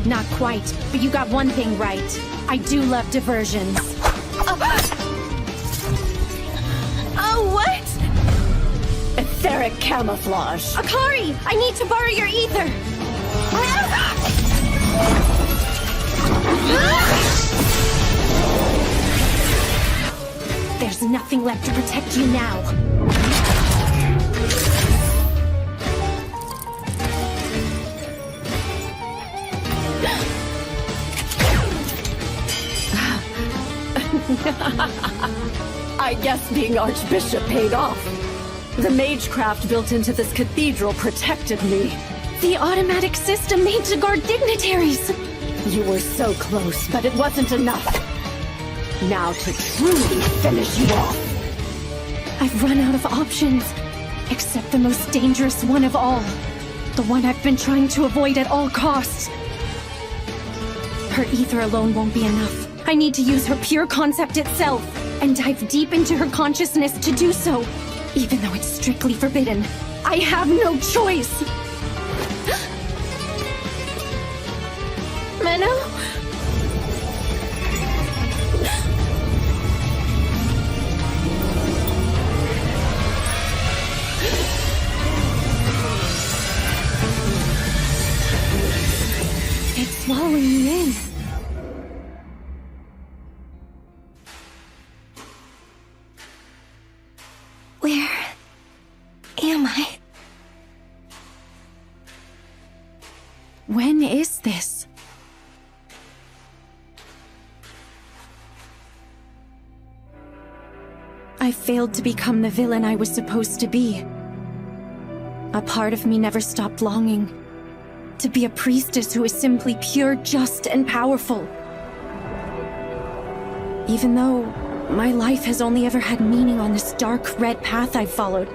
Not quite, but you got one thing right. I do love diversions. Oh, what? Etheric camouflage. Akari, I need to borrow your ether. There's nothing left to protect you now. I guess being Archbishop paid off. The magecraft built into this cathedral protected me. The automatic system made to guard dignitaries! You were so close, but it wasn't enough. Now to truly finish you off. I've run out of options. Except the most dangerous one of all. The one I've been trying to avoid at all costs. Her ether alone won't be enough. I need to use her pure concept itself, and dive deep into her consciousness to do so. Even though it's strictly forbidden, I have no choice! Menno? It's swallowing me in. Where am I? When is this? I failed to become the villain I was supposed to be. A part of me never stopped longing to be a priestess who is simply pure, just, and powerful. Even though my life has only ever had meaning on this dark red path I've followed.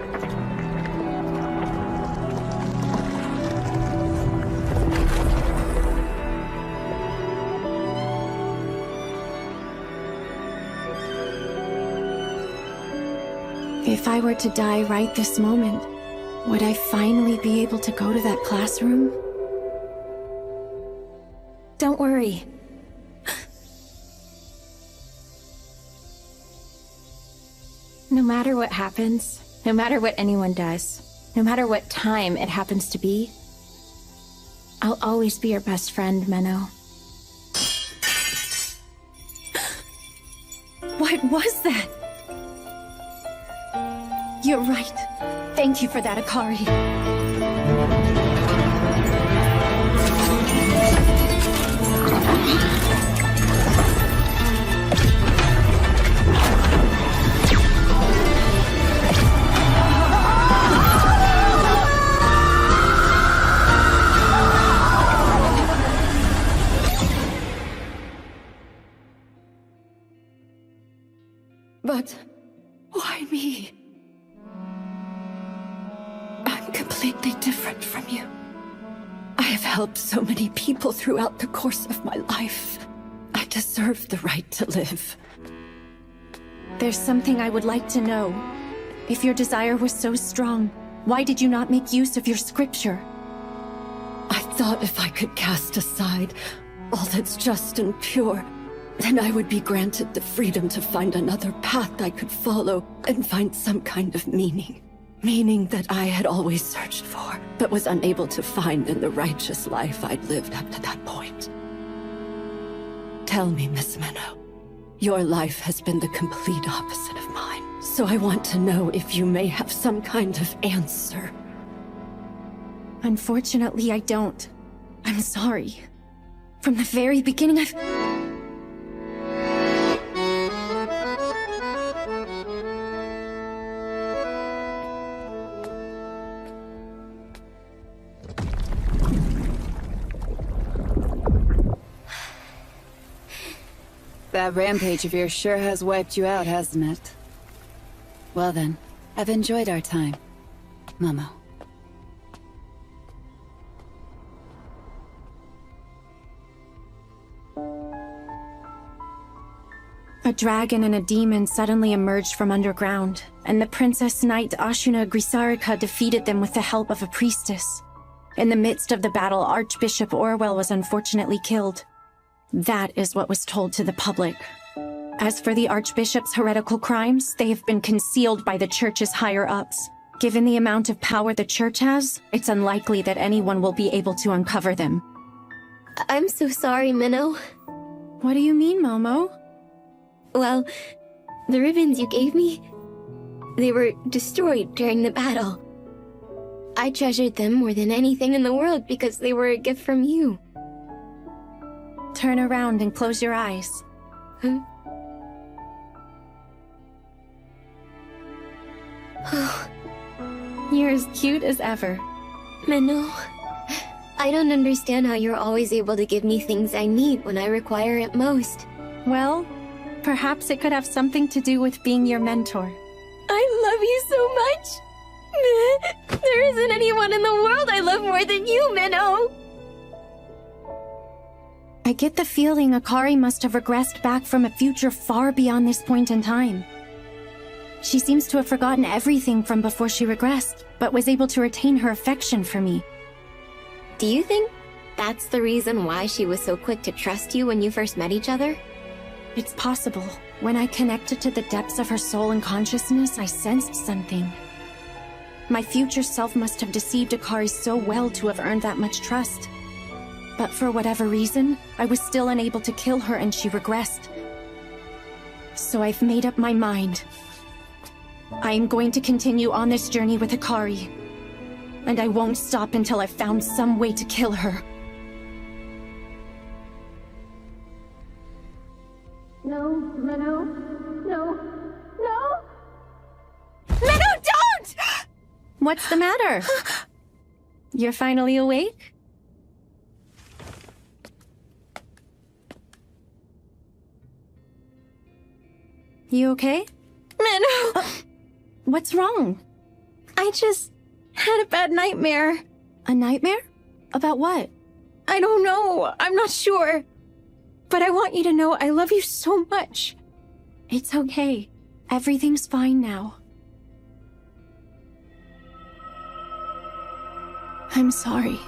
If I were to die right this moment, would I finally be able to go to that classroom? Don't worry. No matter what happens, no matter what anyone does, no matter what time it happens to be, I'll always be your best friend, Menno. What was that? You're right. Thank you for that, Akari. But why me? I'm completely different from you. I have helped so many people throughout the course of my life. I deserve the right to live. There's something I would like to know. If your desire was so strong, why did you not make use of your scripture? I thought if I could cast aside all that's just and pure, then I would be granted the freedom to find another path I could follow and find some kind of meaning. Meaning that I had always searched for, but was unable to find in the righteous life I'd lived up to that point. Tell me, Miss Menno, your life has been the complete opposite of mine, so I want to know if you may have some kind of answer. Unfortunately, I don't. I'm sorry. From the very beginning, I've... That rampage of yours sure has wiped you out, hasn't it? Well then, I've enjoyed our time, Momo. A dragon and a demon suddenly emerged from underground, and the Princess Knight Ashuna Grisarika defeated them with the help of a priestess. In the midst of the battle, Archbishop Orwell was unfortunately killed. That is what was told to the public. As for the Archbishop's heretical crimes, they have been concealed by the Church's higher-ups. Given the amount of power the Church has, it's unlikely that anyone will be able to uncover them. I'm so sorry, Menno. What do you mean, Momo? Well, the ribbons you gave me, they were destroyed during the battle. I treasured them more than anything in the world because they were a gift from you. Turn around and close your eyes. Huh? as cute as ever. Menno, I don't understand how you're always able to give me things I need when I require it most. Well, perhaps it could have something to do with being your mentor. I love you so much! There isn't anyone in the world I love more than you, Menno! I get the feeling Akari must have regressed back from a future far beyond this point in time. She seems to have forgotten everything from before she regressed, but was able to retain her affection for me. Do you think that's the reason why she was so quick to trust you when you first met each other? It's possible. When I connected to the depths of her soul and consciousness, I sensed something. My future self must have deceived Akari so well to have earned that much trust. But for whatever reason, I was still unable to kill her and she regressed. So I've made up my mind. I am going to continue on this journey with Akari. And I won't stop until I've found some way to kill her. No, Menno. No. No! Menno, don't! What's the matter? You're finally awake? You okay? Menno! What's wrong? I just had a bad nightmare. A nightmare? About what? I don't know. I'm not sure. But I want you to know I love you so much. It's okay. Everything's fine now. I'm sorry.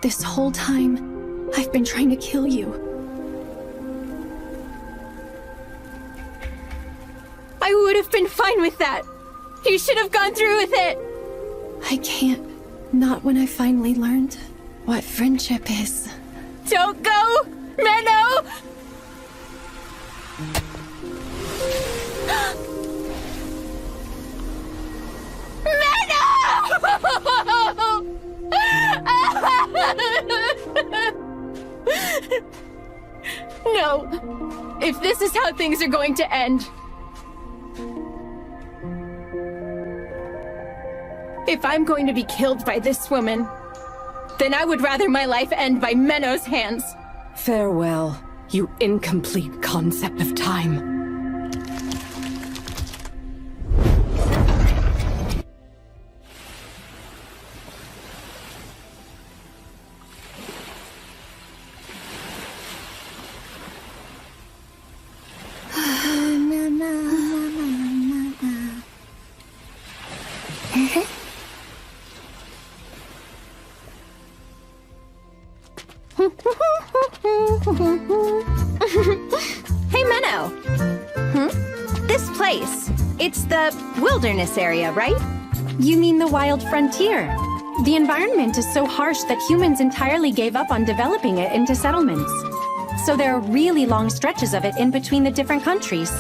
This whole time, I've been trying to kill you. I would have been fine with that. You should have gone through with it. I can't. Not when I finally learned what friendship is. Don't go, Menno! No. If this is how things are going to end. If I'm going to be killed by this woman, then I would rather my life end by Menno's hands. Farewell, you incomplete concept of time. Hey, Menno. This place, it's the wilderness area, right? You mean the wild frontier? The environment is so harsh that humans entirely gave up on developing it into settlements. So there are really long stretches of it in between the different countries.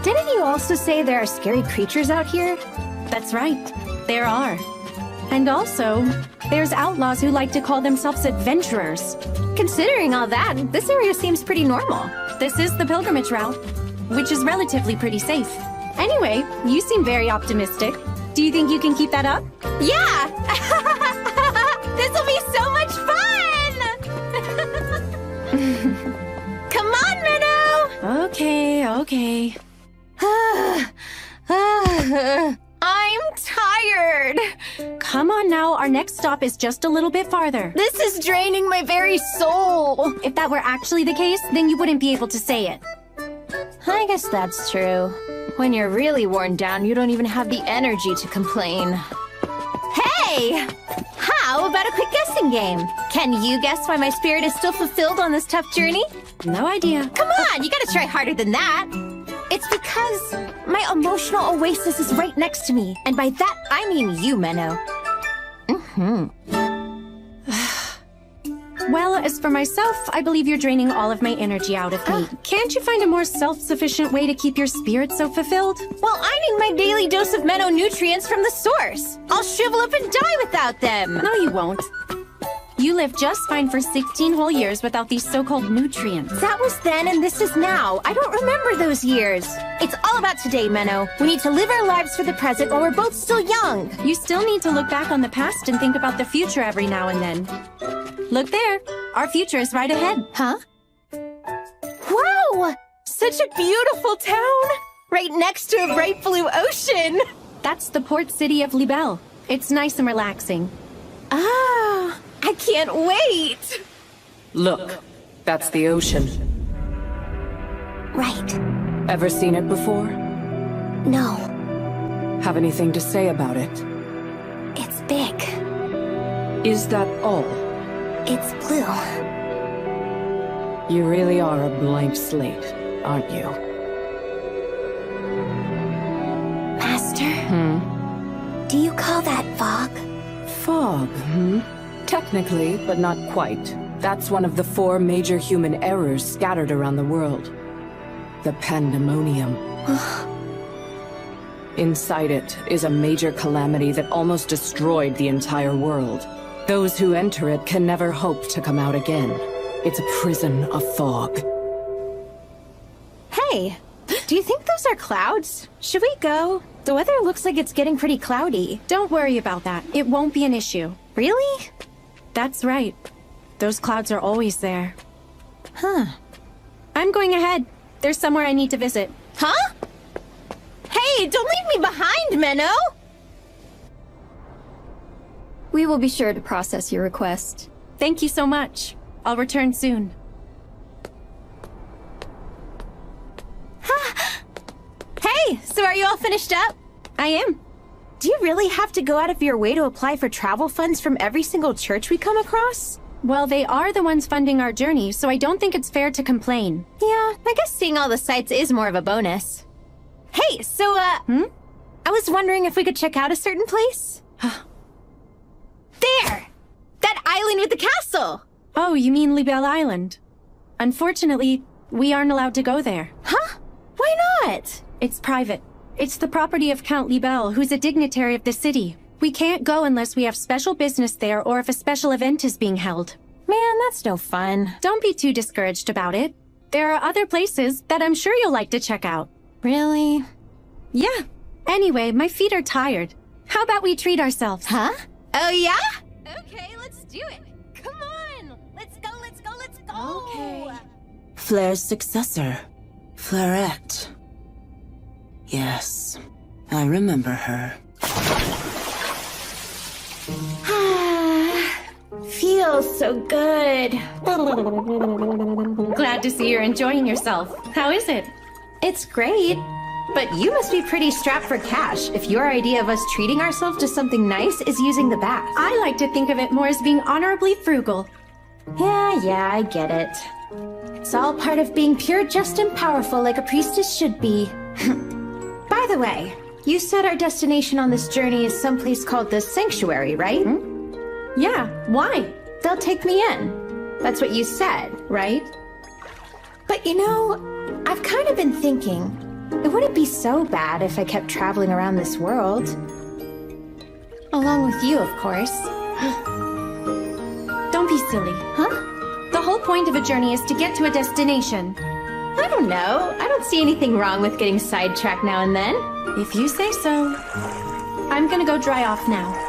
Didn't you also say there are scary creatures out here? That's right. There are. And also, there's outlaws who like to call themselves adventurers. Considering all that, this area seems pretty normal. This is the pilgrimage route, which is relatively pretty safe. Anyway, you seem very optimistic. Do you think you can keep that up? Yeah! This'll be so much fun! Come on, Menno! Okay. I'm tired. Come on now, our next stop is just a little bit farther. This is draining my very soul. If that were actually the case, then you wouldn't be able to say it. I guess that's true. When you're really worn down, you don't even have the energy to complain. Hey! How about a quick guessing game? Can you guess why my spirit is still fulfilled on this tough journey? No idea. Come on, you gotta try harder than that. It's because my emotional oasis is right next to me. And by that, I mean you, Menno. Well, as for myself, I believe you're draining all of my energy out of me. Can't you find a more self-sufficient way to keep your spirit so fulfilled? Well, I need my daily dose of Menno nutrients from the source. I'll shrivel up and die without them. No, you won't. You lived just fine for 16 whole years without these so-called nutrients. That was then and this is now. I don't remember those years. It's all about today, Menno. We need to live our lives for the present while we're both still young. You still need to look back on the past and think about the future every now and then. Look there. Our future is right ahead. Huh? Wow! Such a beautiful town! Right next to a bright blue ocean! That's the port city of Libelle. It's nice and relaxing. Ah, I can't wait! Look, that's the ocean. Right. Ever seen it before? No. Have anything to say about it? It's big. Is that all? It's blue. You really are a blank slate, aren't you? Master? Do you call that fog? Fog, Technically, but not quite. That's one of the 4 major human errors scattered around the world. The Pandemonium. Inside it is a major calamity that almost destroyed the entire world. Those who enter it can never hope to come out again. It's a prison of fog. Hey, do you think those are clouds? Should we go? The weather looks like it's getting pretty cloudy. Don't worry about that. It won't be an issue. Really? That's right. Those clouds are always there. Huh. I'm going ahead. There's somewhere I need to visit. Huh? Hey, don't leave me behind, Menno! We will be sure to process your request. Thank you so much. I'll return soon. Hey, so are you all finished up? I am. Do you really have to go out of your way to apply for travel funds from every single church we come across? Well, they are the ones funding our journey, so I don't think it's fair to complain. Yeah, I guess seeing all the sights is more of a bonus. Hey, so, I was wondering if we could check out a certain place? There! That island with the castle! Oh, you mean Libelle Island? Unfortunately, we aren't allowed to go there. Huh? Why not? It's private. It's the property of Count Libelle, who's a dignitary of the city. We can't go unless we have special business there or if a special event is being held. Man, that's no fun. Don't be too discouraged about it. There are other places that I'm sure you'll like to check out. Really? Yeah. Anyway, my feet are tired. How about we treat ourselves? Huh? Oh, yeah? Okay, let's do it. Come on. Let's go, let's go, let's go. Okay. Flaire's successor, Flairette. Yes, I remember her. Feels so good. Glad to see you're enjoying yourself. How is it? It's great. But you must be pretty strapped for cash if your idea of us treating ourselves to something nice is using the bath. I like to think of it more as being honorably frugal. Yeah, I get it. It's all part of being pure, just, and powerful like a priestess should be. By the way, you said our destination on this journey is someplace called the Sanctuary, right? Yeah, why? They'll take me in. That's what you said, right? But you know, I've kind of been thinking, it wouldn't be so bad if I kept traveling around this world. Along with you, of course. Don't be silly. Huh? The whole point of a journey is to get to a destination. I don't know. I don't see anything wrong with getting sidetracked now and then. If you say so. I'm gonna go dry off now.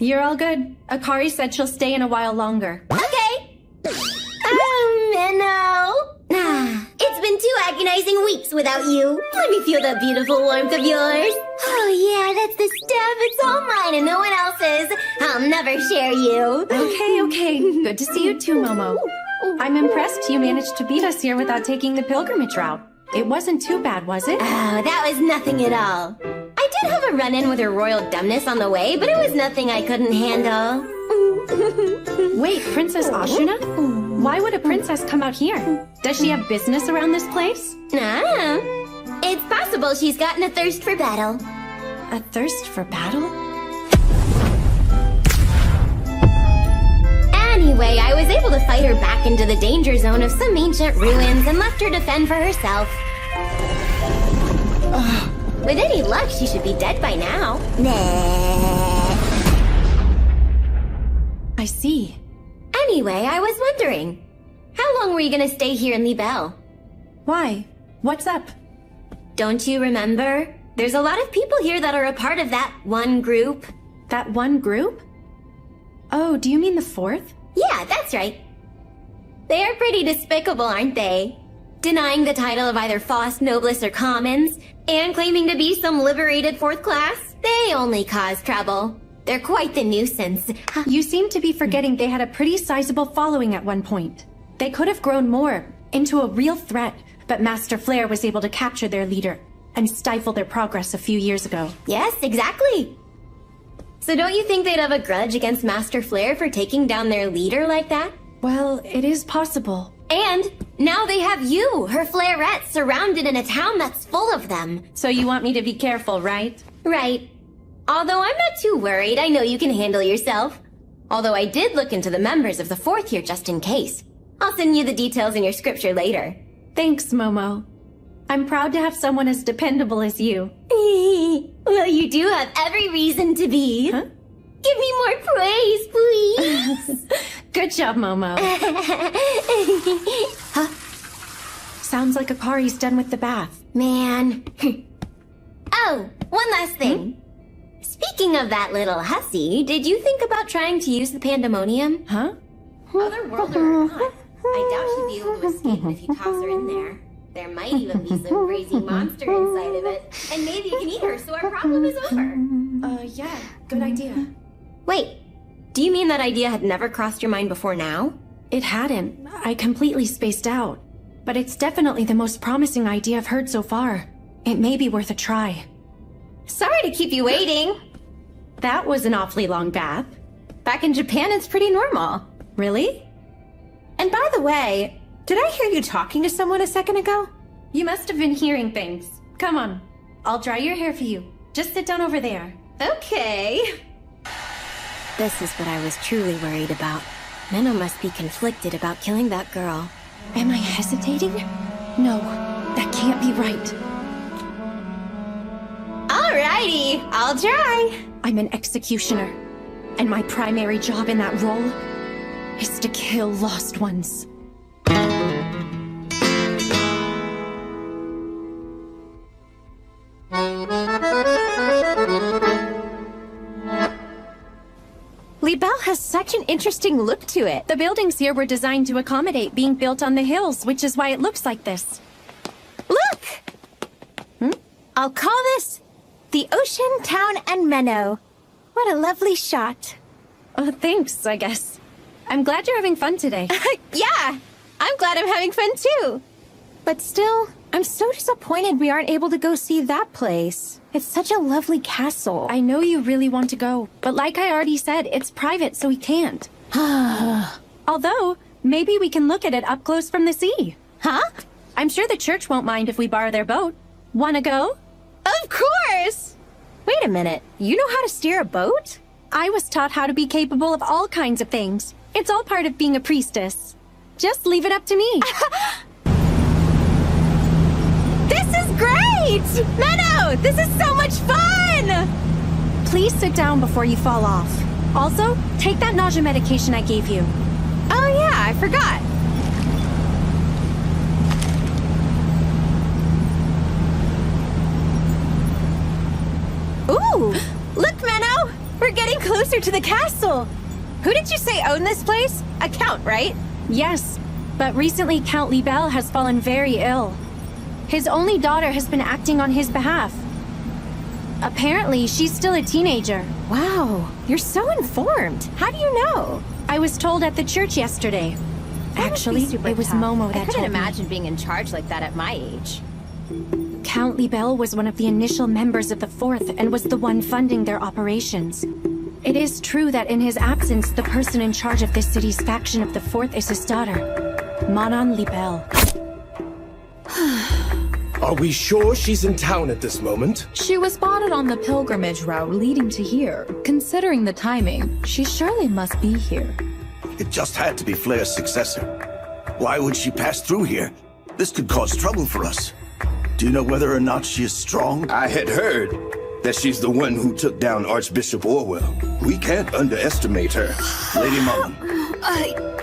You're all good. Akari said she'll stay in a while longer. Okay. Menno. It's been 2 agonizing weeks without you. Let me feel that beautiful warmth of yours. Oh yeah, that's the stuff. It's all mine and no one else's. I'll never share you. Okay. Good to see you too, Momo. I'm impressed you managed to beat us here without taking the pilgrimage route. It wasn't too bad, was it? Oh, that was nothing at all. I did have a run-in with her royal dumbness on the way, but it was nothing I couldn't handle. Wait, Princess Ashuna? Why would a princess come out here? Does she have business around this place? It's possible she's gotten a thirst for battle. A thirst for battle? Anyway, I was able to fight her back into the danger zone of some ancient ruins and left her to fend for herself. With any luck, she should be dead by now. I see. Anyway, I was wondering, how long were you gonna stay here in Libelle? Why? What's up? Don't you remember? There's a lot of people here that are a part of that one group. That one group? Oh, do you mean the fourth? Yeah, that's right. They're pretty despicable, aren't they? Denying the title of either Faust Noblesse or Commons, and claiming to be some liberated fourth class. They only cause trouble. They're quite the nuisance. You seem to be forgetting they had a pretty sizable following at one point. They could have grown more, into a real threat, but Master Flare was able to capture their leader and stifle their progress a few years ago. Yes, exactly. So don't you think they'd have a grudge against Master Flare for taking down their leader like that? Well, it is possible. And now they have you, her Flarettes, surrounded in a town that's full of them. So you want me to be careful, right? Right. Although I'm not too worried, I know you can handle yourself. Although I did look into the members of the fourth here just in case. I'll send you the details in your scripture later. Thanks, Momo. I'm proud to have someone as dependable as you. Well, you do have every reason to be. Huh? Give me more praise, please. Good job, Momo. Huh? Sounds like Akari's done with the bath. Man. Oh, one last thing. Speaking of that little hussy, did you think about trying to use the pandemonium? Huh? Otherworlder or not, I doubt she'd be able to escape if you toss her in there. There might even be some crazy monster inside of it. And maybe you can eat her so our problem is over. Yeah, good idea. Wait, do you mean that idea had never crossed your mind before now? It hadn't. I completely spaced out. But it's definitely the most promising idea I've heard so far. It may be worth a try. Sorry to keep you waiting. That was an awfully long bath. Back in Japan, it's pretty normal. Really? And by the way, did I hear you talking to someone a second ago? You must have been hearing things. Come on. I'll dry your hair for you. Just sit down over there. Okay. This is what I was truly worried about. Minnow must be conflicted about killing that girl. Am I hesitating? No, that can't be right. Alrighty, I'll try. I'm an executioner, and my primary job in that role is to kill lost ones. Libelle has such an interesting look to it. The buildings here were designed to accommodate being built on the hills, which is why it looks like this. Look! I'll call this the Ocean, Town, and Menno. What a lovely shot. Oh, thanks, I guess. I'm glad you're having fun today. Yeah, I'm glad I'm having fun too. But still, I'm so disappointed we aren't able to go see that place. It's such a lovely castle. I know you really want to go, but like I already said, it's private, so we can't. Although, maybe we can look at it up close from the sea. Huh? I'm sure the church won't mind if we borrow their boat. Wanna go? Of course! Wait a minute, you know how to steer a boat? I was taught how to be capable of all kinds of things. It's all part of being a priestess. Just leave it up to me. This is great! Menno, this is so much fun! Please sit down before you fall off. Also, take that nausea medication I gave you. Oh yeah, I forgot. Ooh! Look, Menno! We're getting closer to the castle! Who did you say owned this place? A count, right? Yes, but recently Count Libelle has fallen very ill. His only daughter has been acting on his behalf. Apparently, she's still a teenager. Wow, you're so informed. How do you know? I was told at the church yesterday. Actually, it was Momo that I couldn't told imagine being in charge like that at my age. Count Libelle was one of the initial members of the Fourth and was the one funding their operations. It is true that in his absence, the person in charge of this city's faction of the Fourth is his daughter, Manon Libelle. Are we sure she's in town at this moment? She was spotted on the pilgrimage route leading to here. Considering the timing, she surely must be here. It just had to be Flare's successor. Why would she pass through here? This could cause trouble for us. Do you know whether or not she is strong? I had heard that she's the one who took down Archbishop Orwell. We can't underestimate her. Lady Mullen.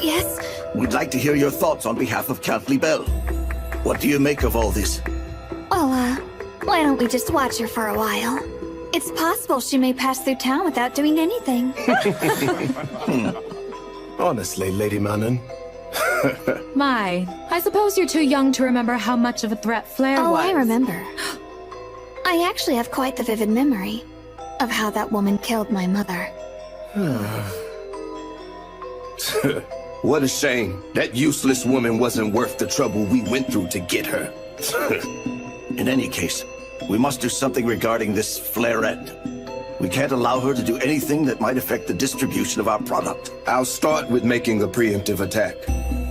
Yes? We'd like to hear your thoughts on behalf of Count Libelle. What do you make of all this? Well, why don't we just watch her for a while? It's possible she may pass through town without doing anything. Honestly, Lady Manon. My, I suppose you're too young to remember how much of a threat Flare was. Oh, I remember. I actually have quite the vivid memory of how that woman killed my mother. What a shame. That useless woman wasn't worth the trouble we went through to get her. In any case, we must do something regarding this Flareette. We can't allow her to do anything that might affect the distribution of our product. I'll start with making a preemptive attack.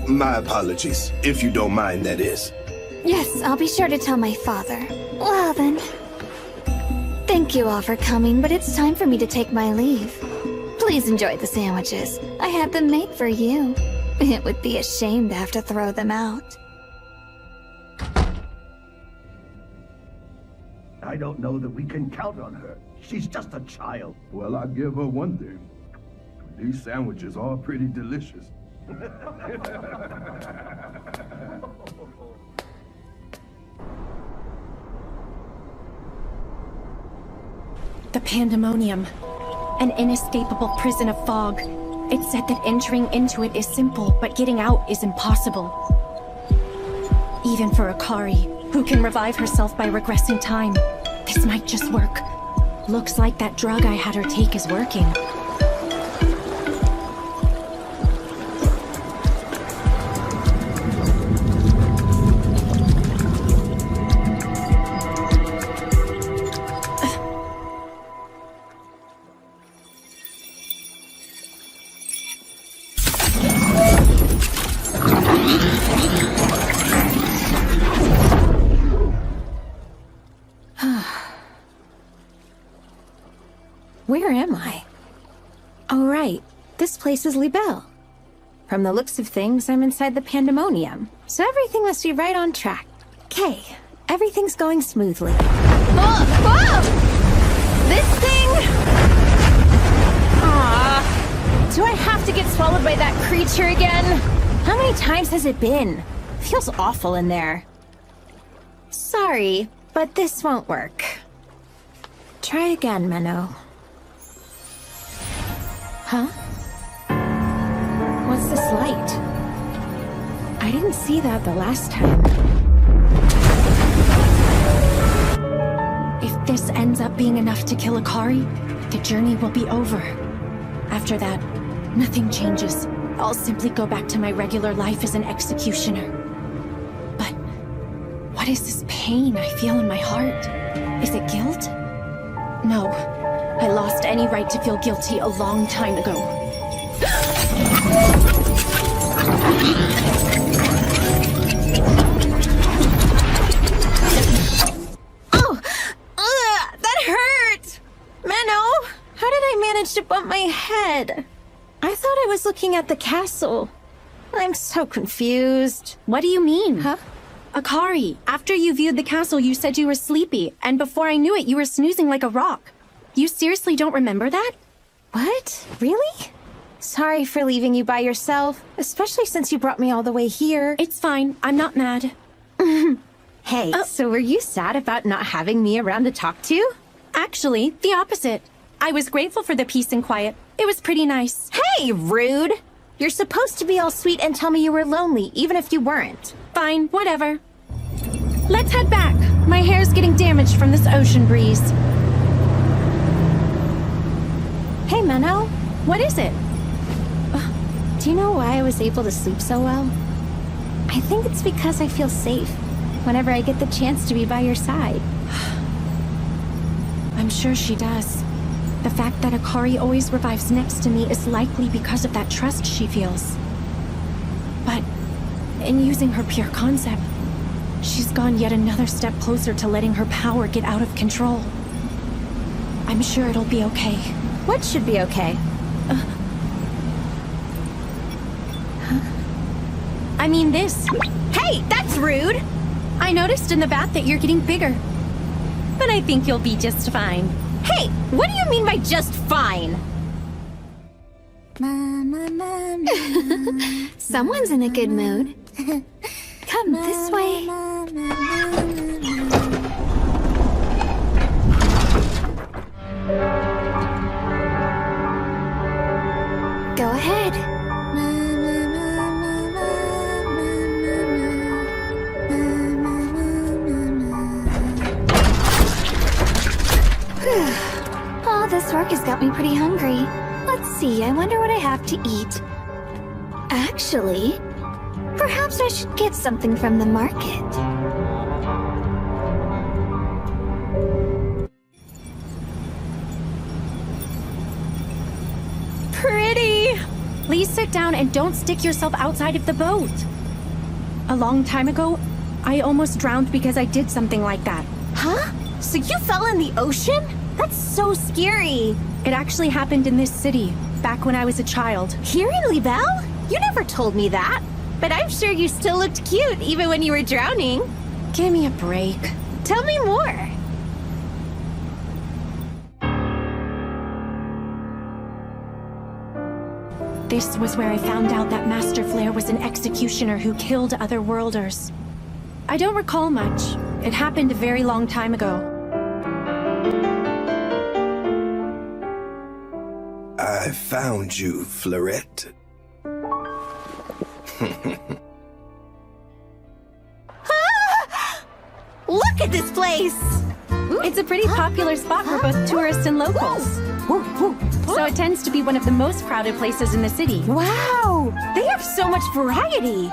My apologies, if you don't mind, that is. Yes, I'll be sure to tell my father. Well then. Thank you all for coming, but it's time for me to take my leave. Please enjoy the sandwiches. I had them made for you. It would be a shame to have to throw them out. I don't know that we can count on her. She's just a child. Well, I'll give her one thing. These sandwiches are pretty delicious. The Pandemonium. An inescapable prison of fog. It's said that entering into it is simple, but getting out is impossible. Even for Akari, who can revive herself by regressing time. This might just work. Looks like that drug I had her take is working. Where am I? Oh, right. This place is Libelle. From the looks of things, I'm inside the Pandemonium, so everything must be right on track. Okay, everything's going smoothly. Whoa! This thing! Ah, do I have to get swallowed by that creature again? How many times has it been? Feels awful in there. Sorry, but this won't work. Try again, Menno. Huh? What's this light? I didn't see that the last time. If this ends up being enough to kill Akari, the journey will be over. After that, nothing changes. I'll simply go back to my regular life as an executioner. But what is this pain I feel in my heart? Is it guilt? No. I lost any right to feel guilty a long time ago. Oh! That hurt! Menno, how did I manage to bump my head? I thought I was looking at the castle. I'm so confused. What do you mean? Huh? Akari, after you viewed the castle, you said you were sleepy, and before I knew it, you were snoozing like a rock. You seriously don't remember that? What? Really? Sorry for leaving you by yourself, especially since you brought me all the way here. It's fine. I'm not mad. Hey, so were you sad about not having me around to talk to? Actually, the opposite. I was grateful for the peace and quiet. It was pretty nice. Hey, rude! You're supposed to be all sweet and tell me you were lonely, even if you weren't. Fine, whatever. Let's head back. My hair's getting damaged from this ocean breeze. Hey, Menno. What is it? Do you know why I was able to sleep so well? I think it's because I feel safe whenever I get the chance to be by your side. I'm sure she does. The fact that Akari always revives next to me is likely because of that trust she feels. But in using her pure concept, she's gone yet another step closer to letting her power get out of control. I'm sure it'll be okay. What should be okay? I mean this. Hey, that's rude! I noticed in the bath that you're getting bigger. But I think you'll be just fine. Hey, what do you mean by just fine? Someone's in a good mood. Come this way. Go ahead. Oh, this work has got me pretty hungry. Let's see, I wonder what I have to eat. Actually, perhaps I should get something from the market. Pretty! Please sit down and don't stick yourself outside of the boat. A long time ago, I almost drowned because I did something like that. Huh? So you fell in the ocean? That's so scary. It actually happened in this city, back when I was a child. Here in Libelle? You never told me that. But I'm sure you still looked cute even when you were drowning. Give me a break. Tell me more. This was where I found out that Master Flare was an executioner who killed other worlders. I don't recall much. It happened a very long time ago. I found you, Fleurette. Look at this place! It's a pretty popular spot for both tourists and locals. So it tends to be one of the most crowded places in the city. Wow! They have so much variety!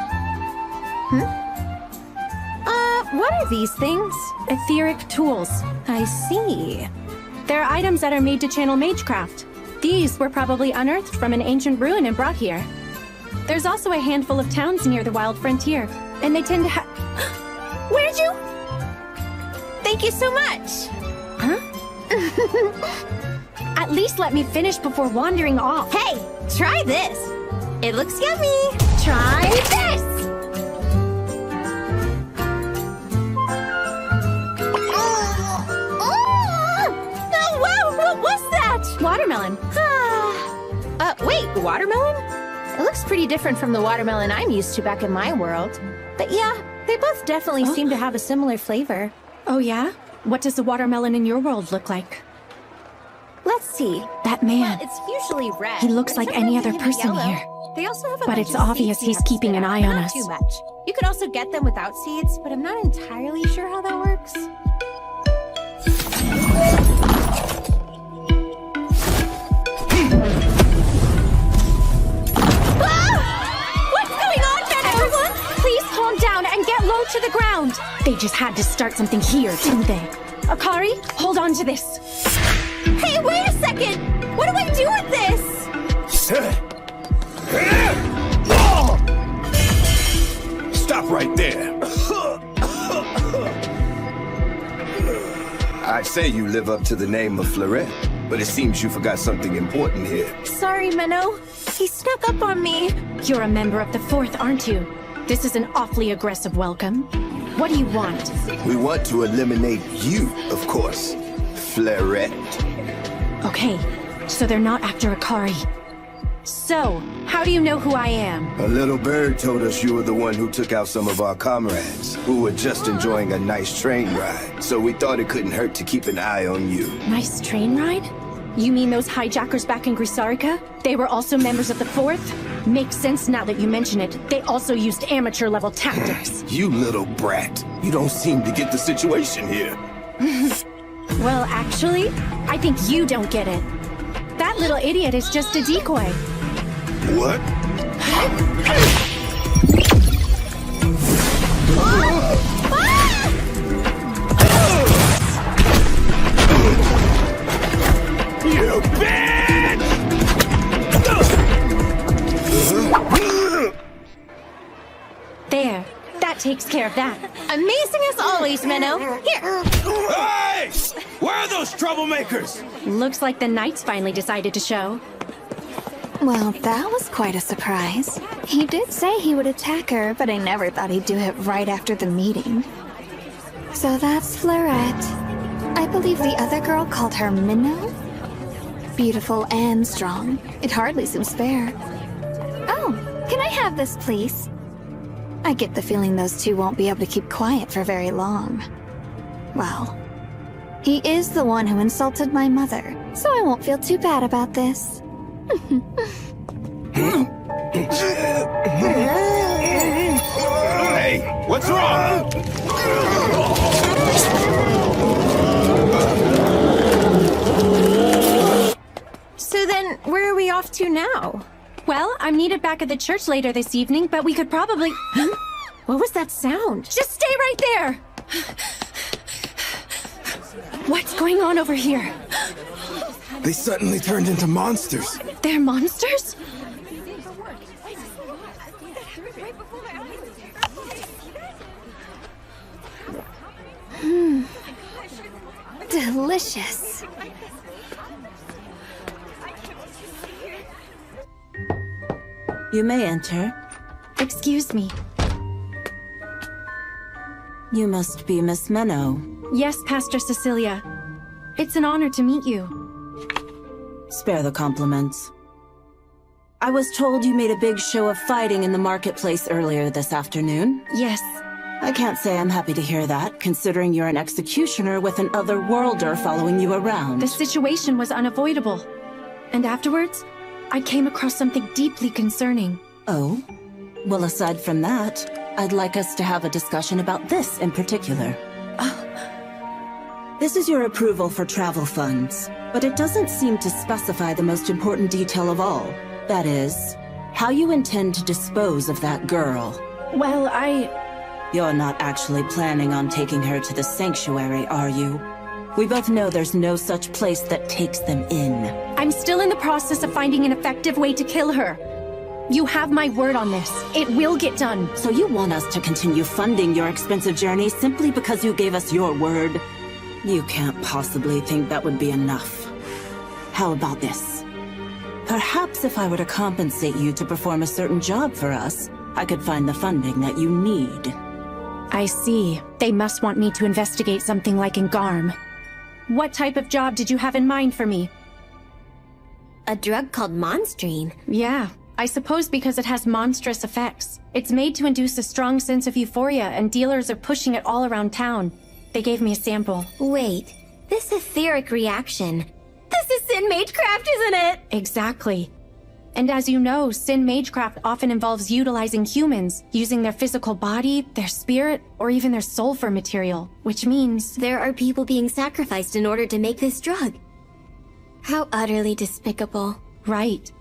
What are these things? Etheric tools. I see. They're items that are made to channel magecraft. These were probably unearthed from an ancient ruin and brought here. There's also a handful of towns near the Wild Frontier, and they tend to have... Where'd you... Thank you so much! Huh? At least let me finish before wandering off. Hey, try this! It looks yummy! Try this! Watermelon. Wait, watermelon? It looks pretty different from the watermelon I'm used to back in my world. But yeah, they both definitely seem to have a similar flavor. Oh yeah? What does the watermelon in your world look like? Let's see. That man. Well, it's usually red. He looks like any other person here. They also have a but bunch it's of obvious seeds he's keeping an eye on not us. Too much. You could also get them without seeds, but I'm not entirely sure how that works. To the ground! They just had to start something here, didn't they? Akari, hold on to this. Hey, wait a second! What do I do with this? Stop right there. I say you live up to the name of Fleurette, but it seems you forgot something important here. Sorry, Minnow. He snuck up on me. You're a member of the Fourth, aren't you? This is an awfully aggressive welcome. What do you want? We want to eliminate you, of course, Fleurette. Okay, so they're not after Akari. So, how do you know who I am? A little bird told us you were the one who took out some of our comrades, who were just enjoying a nice train ride. So we thought it couldn't hurt to keep an eye on you. Nice train ride? You mean those hijackers back in Grisarica? They were also members of the Fourth? Makes sense now that you mention it. They also used amateur-level tactics. You little brat. You don't seem to get the situation here. Well, actually, I think you don't get it. That little idiot is just a decoy. What? You bitch! There. That takes care of that. Amazing as always, Minnow. Here. Hey! Where are those troublemakers? Looks like the Knights finally decided to show. Well, that was quite a surprise. He did say he would attack her, but I never thought he'd do it right after the meeting. So that's Fleurette. I believe the other girl called her Minnow? Beautiful and strong. It hardly seems fair. Oh, can I have this, please? I get the feeling those two won't be able to keep quiet for very long. Well, he is the one who insulted my mother, so I won't feel too bad about this. Hey, what's wrong? So then, where are we off to now? Well, I'm needed back at the church later this evening, but we could probably... What was that sound? Just stay right there! What's going on over here? They suddenly turned into monsters. They're monsters? Delicious. You may enter. Excuse me. You must be Miss Minnow. Yes, Pastor Cecilia. It's an honor to meet you. Spare the compliments. I was told you made a big show of fighting in the marketplace earlier this afternoon. Yes. I can't say I'm happy to hear that, considering you're an executioner with an otherworlder following you around. The situation was unavoidable. And afterwards, I came across something deeply concerning. Oh? Well, aside from that, I'd like us to have a discussion about this in particular. This is your approval for travel funds, but it doesn't seem to specify the most important detail of all. That is, how you intend to dispose of that girl. Well, You're not actually planning on taking her to the sanctuary, are you? We both know there's no such place that takes them in. I'm still in the process of finding an effective way to kill her. You have my word on this. It will get done. So you want us to continue funding your expensive journey simply because you gave us your word? You can't possibly think that would be enough. How about this? Perhaps if I were to compensate you to perform a certain job for us, I could find the funding that you need. I see. They must want me to investigate something like in Garm. What type of job did you have in mind for me? A drug called Monstrine. Yeah, I suppose because it has monstrous effects. It's made to induce a strong sense of euphoria, and dealers are pushing it all around town. They gave me a sample. Wait, this etheric reaction. This is Sin Magecraft, isn't it? Exactly. And as you know, Sin Magecraft often involves utilizing humans, using their physical body, their spirit, or even their soul for material, which means... There are people being sacrificed in order to make this drug. How utterly despicable. Right.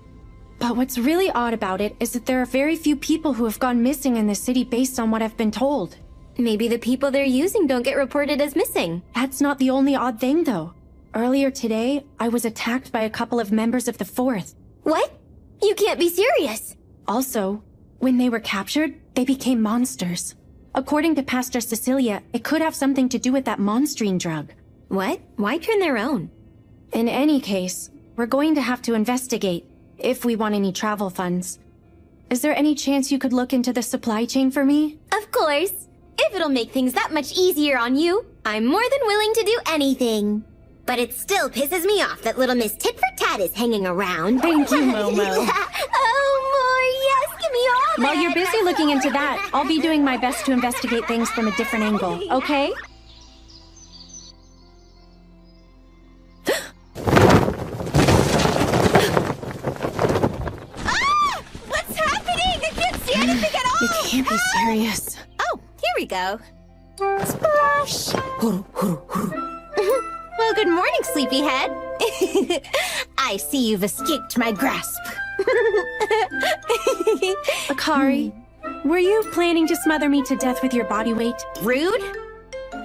But what's really odd about it is that there are very few people who have gone missing in the city based on what I've been told. Maybe the people they're using don't get reported as missing. That's not the only odd thing, though. Earlier today, I was attacked by a couple of members of the Fourth. What? You can't be serious! Also, when they were captured, they became monsters. According to Pastor Cecilia, it could have something to do with that monstrine drug. What? Why turn their own? In any case, we're going to have to investigate, if we want any travel funds. Is there any chance you could look into the supply chain for me? Of course! If it'll make things that much easier on you, I'm more than willing to do anything. But it still pisses me off that little Miss Tit-for-Tat is hanging around. Thank you, Momo. Oh, more, yes, give me all While you're busy looking into that, I'll be doing my best to investigate things from a different angle, okay? What's happening? I can't see anything at all! You can't be serious. Oh, here we go. Splash! Well, good morning, sleepyhead. I see you've escaped my grasp. Akari, were you planning to smother me to death with your body weight? Rude?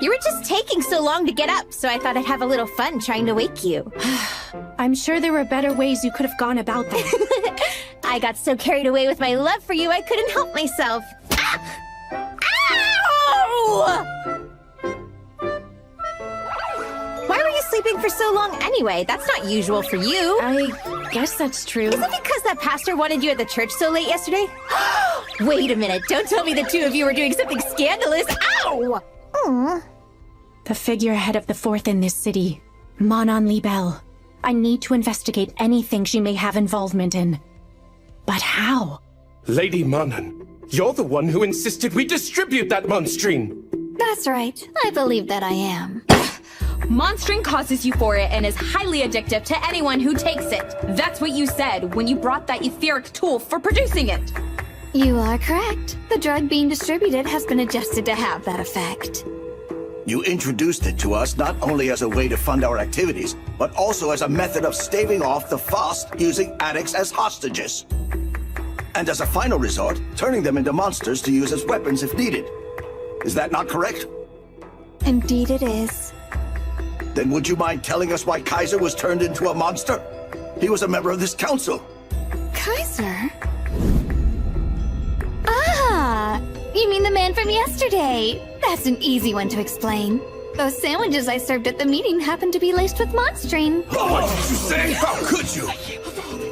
You were just taking so long to get up, so I thought I'd have a little fun trying to wake you. I'm sure there were better ways you could have gone about that. I got so carried away with my love for you, I couldn't help myself. Ow! Why were you sleeping for so long anyway? That's not usual for you. I guess that's true. Is it because that pastor wanted you at the church so late yesterday? Wait a minute, don't tell me the two of you were doing something scandalous. Ow! The figurehead of the Fourth in this city, Manon Libel. I need to investigate anything she may have involvement in. But how? Lady Manon, you're the one who insisted we distribute that monstrine! That's right. I believe that I am. Monstring causes euphoria and is highly addictive to anyone who takes it. That's what you said when you brought that etheric tool for producing it. You are correct. The drug being distributed has been adjusted to have that effect. You introduced it to us not only as a way to fund our activities, but also as a method of staving off the Faust using addicts as hostages. And as a final resort, turning them into monsters to use as weapons if needed. Is that not correct? Indeed it is. Then would you mind telling us why Kaiser was turned into a monster? He was a member of this council. Kaiser? Ah! You mean the man from yesterday? That's an easy one to explain. Those sandwiches I served at the meeting happened to be laced with monstrine. Oh, what did you say? How could you?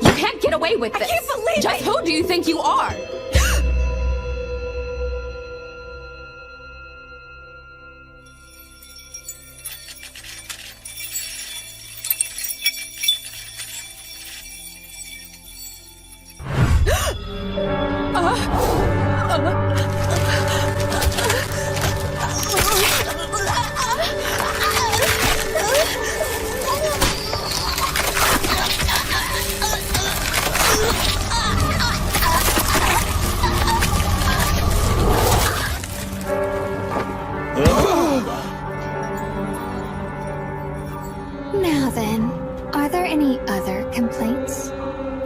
You can't get away with this. I can't believe Just it. who do you think you are? Now then, are there any other complaints?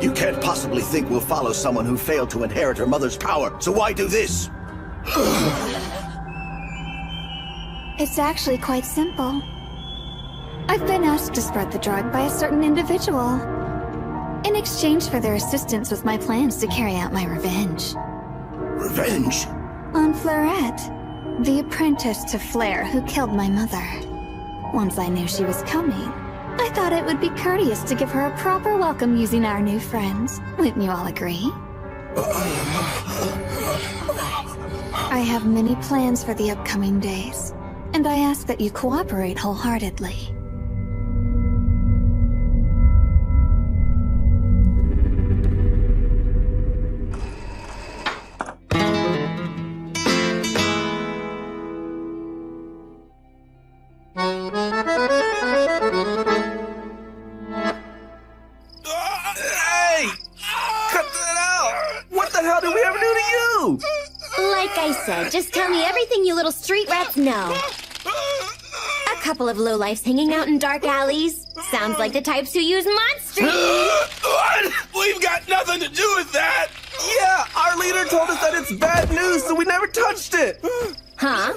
You can't possibly think we'll follow someone who failed to inherit her mother's power, so why do this? It's actually quite simple. I've been asked to spread the drug by a certain individual, in exchange for their assistance with my plans to carry out my revenge. Revenge? On Fleurette, the apprentice to Flare who killed my mother. Once I knew she was coming, I thought it would be courteous to give her a proper welcome using our new friends. Wouldn't you all agree? I have many plans for the upcoming days, and I ask that you cooperate wholeheartedly. Hey! Cut that out! What the hell did we ever do to you? Like I said, just tell me everything you little street rats know. A couple of lowlifes hanging out in dark alleys. Sounds like the types who use monstrine. What? We've got nothing to do with that! Yeah, our leader told us that it's bad news, so we never touched it! Huh?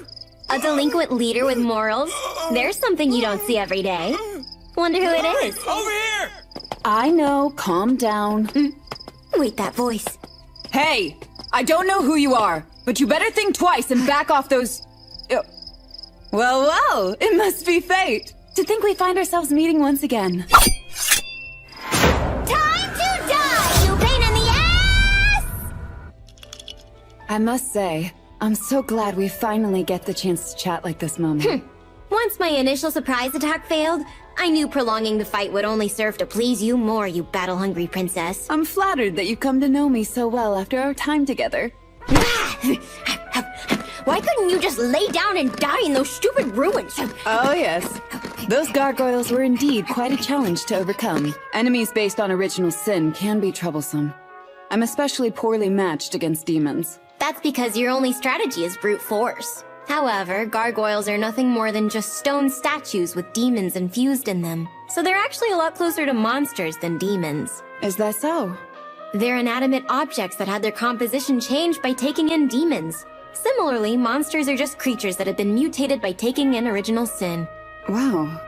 A delinquent leader with morals? There's something you don't see every day. Wonder who it is. Over here! I know, calm down. Wait, that voice. Hey! I don't know who you are, but you better think twice and back off those... Well, it must be fate. To think we find ourselves meeting once again. Time to die, you pain in the ass! I must say, I'm so glad we finally get the chance to chat like this moment. Once my initial surprise attack failed, I knew prolonging the fight would only serve to please you more, you battle-hungry princess. I'm flattered that you've come to know me so well after our time together. Why couldn't you just lay down and die in those stupid ruins? Oh, yes. Those gargoyles were indeed quite a challenge to overcome. Enemies based on original sin can be troublesome. I'm especially poorly matched against demons. That's because your only strategy is brute force. However, gargoyles are nothing more than just stone statues with demons infused in them. So they're actually a lot closer to monsters than demons. Is that so? They're inanimate objects that had their composition changed by taking in demons. Similarly, monsters are just creatures that have been mutated by taking in original sin. Wow.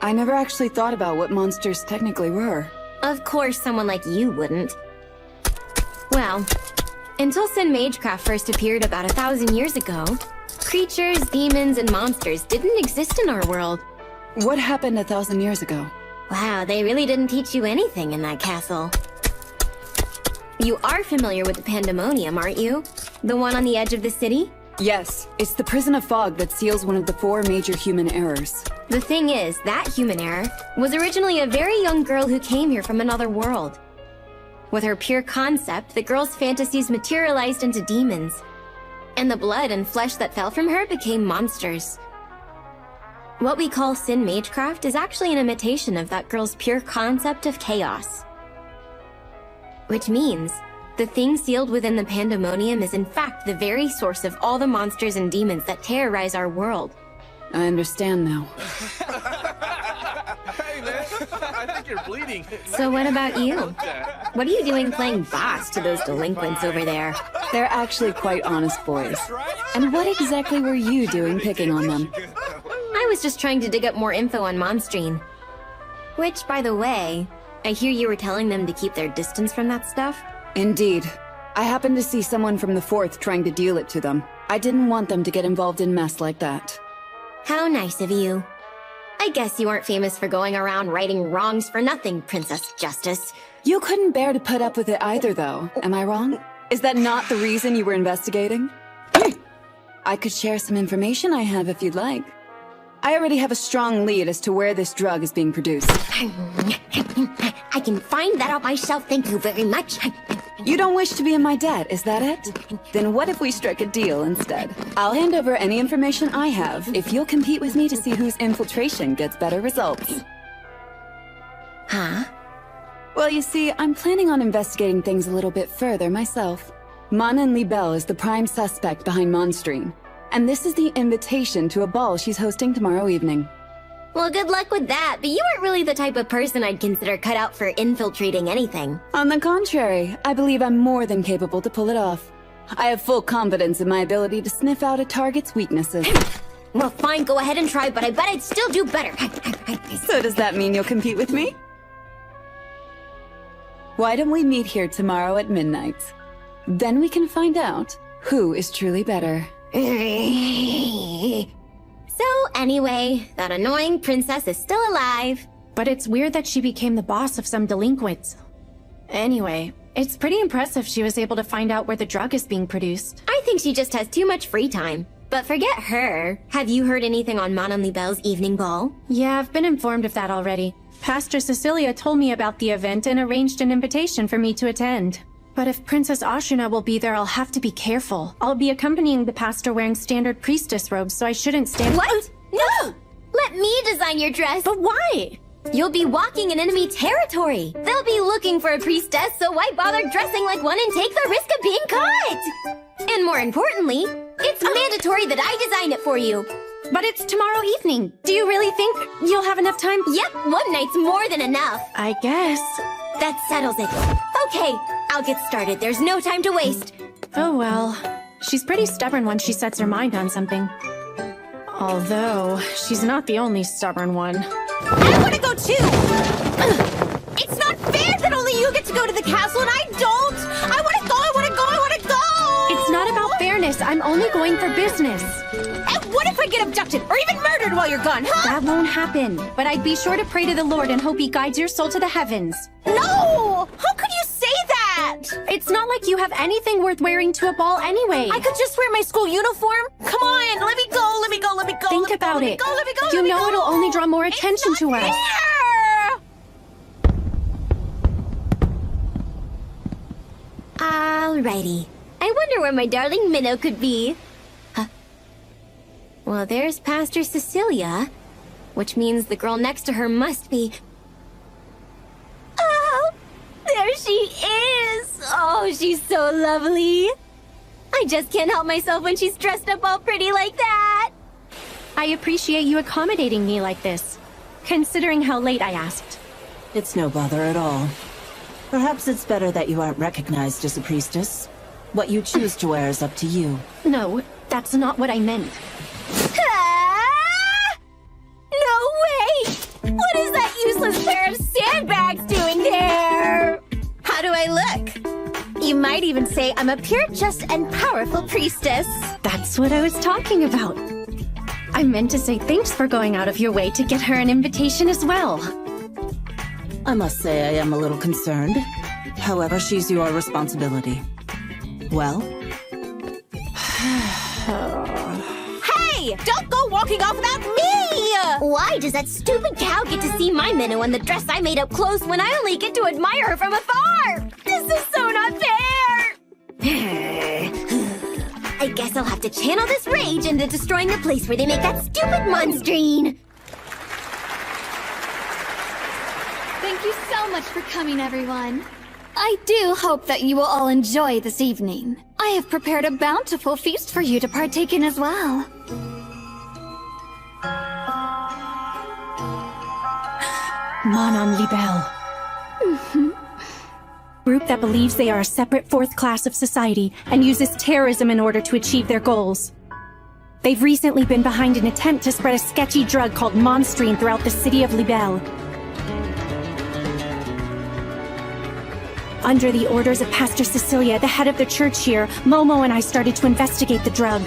I never actually thought about what monsters technically were. Of course someone like you wouldn't. Well, until Sin Magecraft first appeared about 1,000 years ago, creatures, demons, and monsters didn't exist in our world. What happened 1,000 years ago? Wow, they really didn't teach you anything in that castle. You are familiar with the Pandemonium, aren't you? The one on the edge of the city? Yes, it's the Prison of Fog that seals one of the 4 major human errors. The thing is, that human error was originally a very young girl who came here from another world. With her pure concept, the girl's fantasies materialized into demons. And the blood and flesh that fell from her became monsters. What we call Sin Magecraft is actually an imitation of that girl's pure concept of chaos. Which means, the thing sealed within the Pandemonium is in fact the very source of all the monsters and demons that terrorize our world. I understand now. Hey, man, I think you're bleeding. So what about you? What are you doing playing boss to those delinquents over there? They're actually quite honest boys. And what exactly were you doing picking on them? I was just trying to dig up more info on Monstrine. Which, by the way, I hear you were telling them to keep their distance from that stuff? Indeed. I happened to see someone from the 4th trying to deal it to them. I didn't want them to get involved in mess like that. How nice of you. I guess you aren't famous for going around righting wrongs for nothing, Princess Justice. You couldn't bear to put up with it either, though. Am I wrong? Is that not the reason you were investigating? I could share some information I have if you'd like. I already have a strong lead as to where this drug is being produced. I can find that out myself, thank you very much. You don't wish to be in my debt, is that it? Then what if we strike a deal instead? I'll hand over any information I have if you'll compete with me to see whose infiltration gets better results. Huh? Well, you see, I'm planning on investigating things a little bit further myself. Mana Libelle is the prime suspect behind Monstrine, and this is the invitation to a ball she's hosting tomorrow evening. Well, good luck with that, but you aren't really the type of person I'd consider cut out for infiltrating anything. On the contrary, I believe I'm more than capable to pull it off. I have full confidence in my ability to sniff out a target's weaknesses. Well, fine, go ahead and try, but I bet I'd still do better. So does that mean you'll compete with me? Why don't we meet here tomorrow at midnight? Then we can find out who is truly better. So, anyway, that annoying princess is still alive. But it's weird that she became the boss of some delinquents. Anyway, it's pretty impressive she was able to find out where the drug is being produced. I think she just has too much free time. But forget her. Have you heard anything on Mana Libelle's evening ball? Yeah, I've been informed of that already. Pastor Cecilia told me about the event and arranged an invitation for me to attend. But if Princess Ashuna will be there, I'll have to be careful. I'll be accompanying the pastor wearing standard priestess robes, so I shouldn't stand— What? No! Let me design your dress! But why? You'll be walking in enemy territory. They'll be looking for a priestess, so why bother dressing like one and take the risk of being caught? And more importantly, it's mandatory that I design it for you. But it's tomorrow evening. Do you really think you'll have enough time? Yep, one night's more than enough. I guess. That settles it. Okay, I'll get started. There's no time to waste. Oh well. She's pretty stubborn when she sets her mind on something. Although, she's not the only stubborn one. I want to go too! It's not fair that only you get to go to the castle and I don't! I want to go, I want to go, I want to go! It's not about fairness. I'm only going for business. And what if I get abducted or even murdered while you're gone, huh? That won't happen. But I'd be sure to pray to the Lord and hope he guides your soul to the heavens. No! How could you say that? It's not like you have anything worth wearing to a ball anyway. I could just wear my school uniform. Come on, let me go, let me go, let me go. Think about it. You know it'll only draw more attention to us. Alrighty. I wonder where my darling Minnow could be. Huh? Well, there's Pastor Cecilia, which means the girl next to her must be... Oh, there she is! Oh, she's so lovely. I just can't help myself when she's dressed up all pretty like that. I appreciate you accommodating me like this, considering how late I asked. It's no bother at all. Perhaps it's better that you aren't recognized as a priestess. What you choose to wear is up to you. No, that's not what I meant. Ah! No way! What is that useless pair of sandbags doing there? How do I look? You might even say I'm a pure, just, and powerful priestess. That's what I was talking about. I meant to say thanks for going out of your way to get her an invitation as well. I must say I am a little concerned. However, she's your responsibility. Well? Don't go walking off without me! Why does that stupid cow get to see my Minnow in the dress I made up close when I only get to admire her from afar? This is so not fair! I guess I'll have to channel this rage into destroying the place where they make that stupid monstrine. Thank you so much for coming, everyone. I do hope that you will all enjoy this evening. I have prepared a bountiful feast for you to partake in as well. Manon Libelle. Group that believes they are a separate fourth class of society and uses terrorism in order to achieve their goals. They've recently been behind an attempt to spread a sketchy drug called Monstrine throughout the city of Libelle. Under the orders of Pastor Cecilia, the head of the church here, Momo and I started to investigate the drug.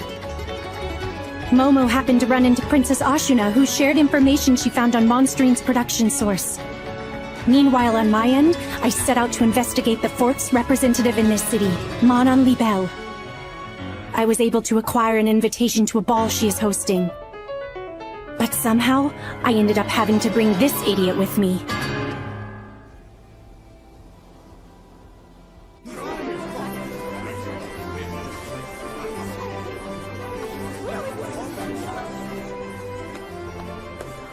Momo happened to run into Princess Ashuna, who shared information she found on Monstrine's production source. Meanwhile, on my end, I set out to investigate the fourth's representative in this city, Manon Libelle. I was able to acquire an invitation to a ball she is hosting. But somehow, I ended up having to bring this idiot with me.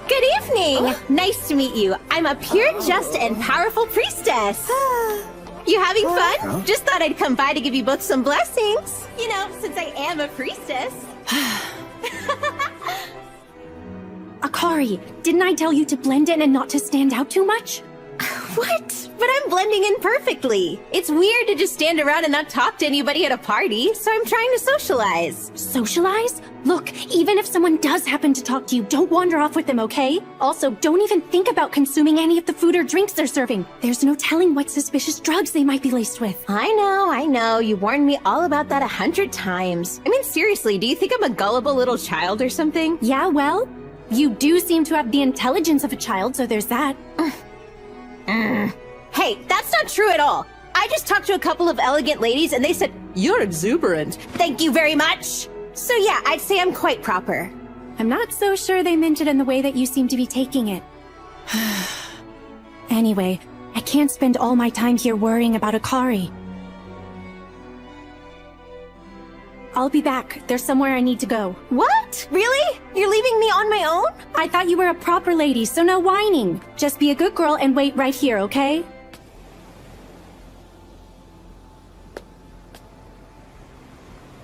Good evening! Nice to meet you. I'm a pure, just, and powerful priestess. You having fun? Just thought I'd come by to give you both some blessings. You know, since I am a priestess. Akari, didn't I tell you to blend in and not to stand out too much? What? But I'm blending in perfectly. It's weird to just stand around and not talk to anybody at a party, so I'm trying to socialize. Socialize? Look, even if someone does happen to talk to you, don't wander off with them, okay? Also, don't even think about consuming any of the food or drinks they're serving. There's no telling what suspicious drugs they might be laced with. I know. You warned me all about that 100 times. I mean, seriously, do you think I'm a gullible little child or something? Yeah, well, you do seem to have the intelligence of a child, so there's that. Hey, that's not true at all. I just talked to a couple of elegant ladies and they said, "You're exuberant." Thank you very much. So yeah, I'd say I'm quite proper. I'm not so sure they meant it in the way that you seem to be taking it. Anyway, I can't spend all my time here worrying about Akari. I'll be back. There's somewhere I need to go. What? Really? You're leaving me on my own? I thought you were a proper lady, so no whining. Just be a good girl and wait right here, okay?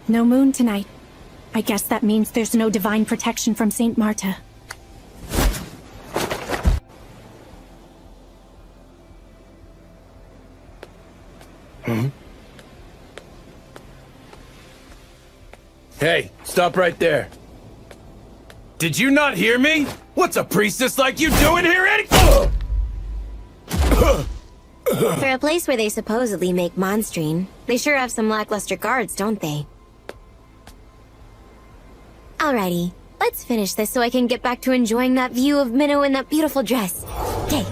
No moon tonight. I guess that means there's no divine protection from Saint Marta. Hey, stop right there. Did you not hear me? What's a priestess like you doing here, Eddie? For a place where they supposedly make Monstrine, they sure have some lackluster guards, don't they? Alrighty, let's finish this so I can get back to enjoying that view of Minnow in that beautiful dress. Okay.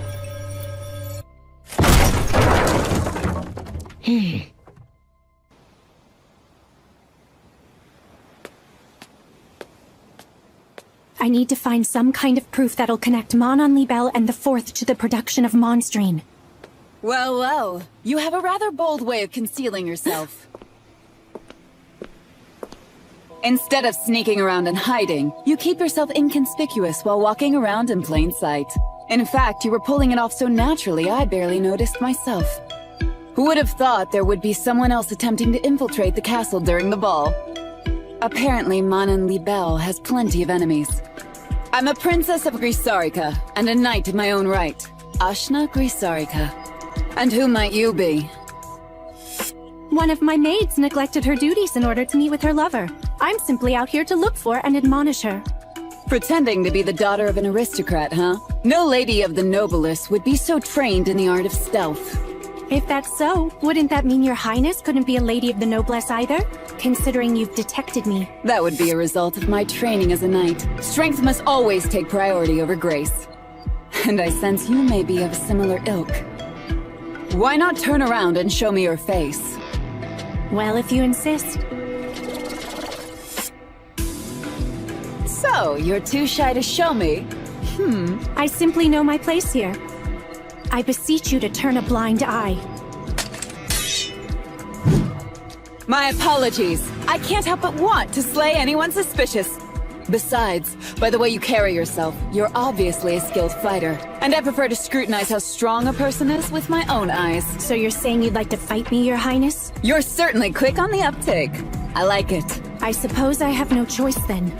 I need to find some kind of proof that'll connect Manon Libelle and the Fourth to the production of Monstrine. Well, you have a rather bold way of concealing yourself. Instead of sneaking around and hiding, you keep yourself inconspicuous while walking around in plain sight. In fact, you were pulling it off so naturally I barely noticed myself. Who would have thought there would be someone else attempting to infiltrate the castle during the ball? Apparently, Manon Libelle has plenty of enemies. I'm a princess of Grisarica, and a knight in my own right. Ashna Grisarica. And who might you be? One of my maids neglected her duties in order to meet with her lover. I'm simply out here to look for and admonish her. Pretending to be the daughter of an aristocrat, huh? No lady of the noblesse would be so trained in the art of stealth. If that's so, wouldn't that mean your highness couldn't be a lady of the noblesse either? Considering you've detected me. That would be a result of my training as a knight. Strength must always take priority over grace. And I sense you may be of a similar ilk. Why not turn around and show me your face? Well, if you insist. So, you're too shy to show me? I simply know my place here. I beseech you to turn a blind eye. My apologies. I can't help but want to slay anyone suspicious. Besides, by the way you carry yourself, you're obviously a skilled fighter. And I prefer to scrutinize how strong a person is with my own eyes. So you're saying you'd like to fight me, Your Highness? You're certainly quick on the uptake. I like it. I suppose I have no choice then.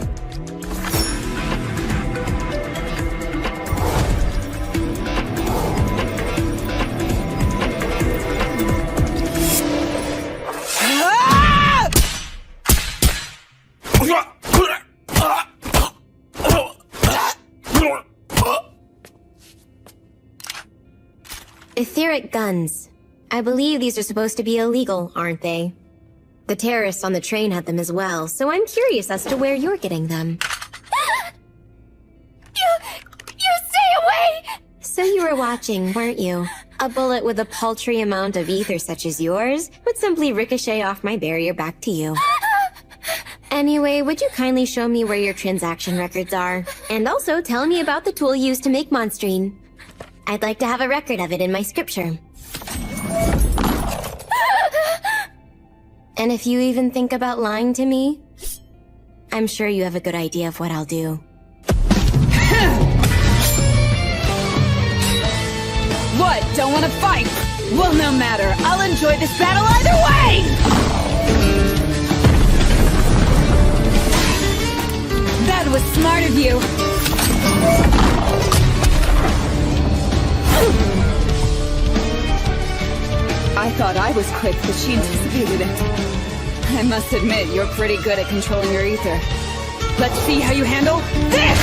Etheric guns. I believe these are supposed to be illegal, aren't they? The terrorists on the train had them as well, so I'm curious as to where you're getting them. You stay away! So you were watching, weren't you? A bullet with a paltry amount of ether such as yours would simply ricochet off my barrier back to you. Anyway, would you kindly show me where your transaction records are? And also tell me about the tool used to make Monstrine. I'd like to have a record of it in my scripture. And if you even think about lying to me, I'm sure you have a good idea of what I'll do. What? Don't want to fight? Well, no matter. I'll enjoy this battle either way! That was smart of you. I thought I was quick, but she anticipated it. I must admit, you're pretty good at controlling your ether. Let's see how you handle this!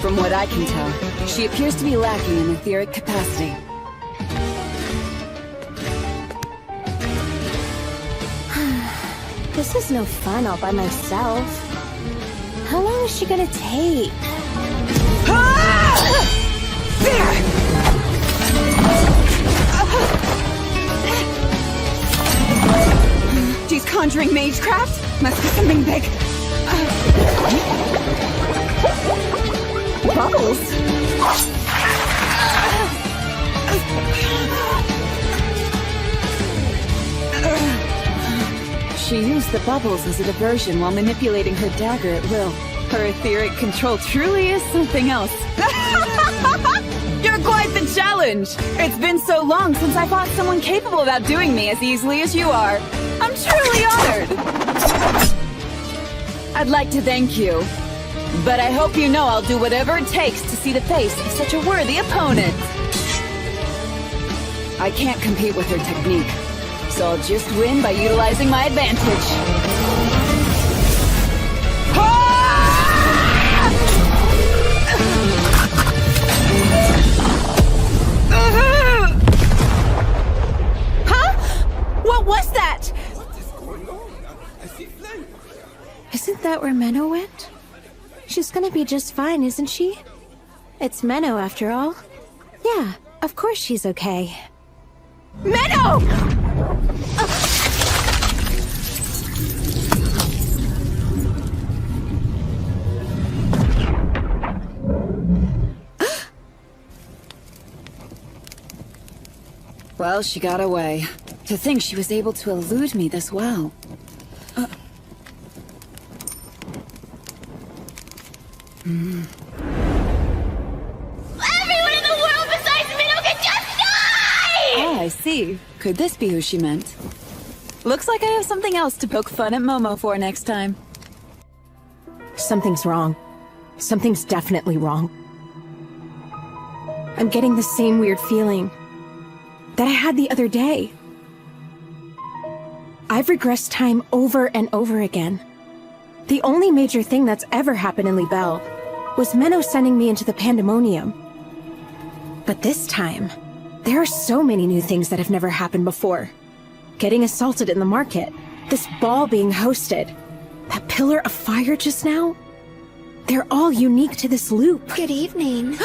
From what I can tell, she appears to be lacking in etheric capacity. This is no fun all by myself. How long is she gonna take? There! She's conjuring magecraft? Must be something big. Bubbles? She used the bubbles as a diversion while manipulating her dagger at will. Her etheric control truly is something else. You're quite the challenge! It's been so long since I fought someone capable of outdoing me as easily as you are. I'm truly honored! I'd like to thank you, but I hope you know I'll do whatever it takes to see the face of such a worthy opponent. I can't compete with her technique, so I'll just win by utilizing my advantage. What was that? Isn't that where Menno went? She's gonna be just fine, isn't she? It's Menno, after all. Yeah, of course she's okay. Menno! Well, she got away. To think she was able to elude me this well. Everyone in the world besides Minnow can just die! Oh, I see. Could this be who she meant? Looks like I have something else to poke fun at Momo for next time. Something's wrong. Something's definitely wrong. I'm getting the same weird feeling that I had the other day. I've regressed time over and over again. The only major thing that's ever happened in Libelle was Menno sending me into the Pandemonium. But this time, there are so many new things that have never happened before. Getting assaulted in the market, this ball being hosted, that pillar of fire just now. They're all unique to this loop. Good evening.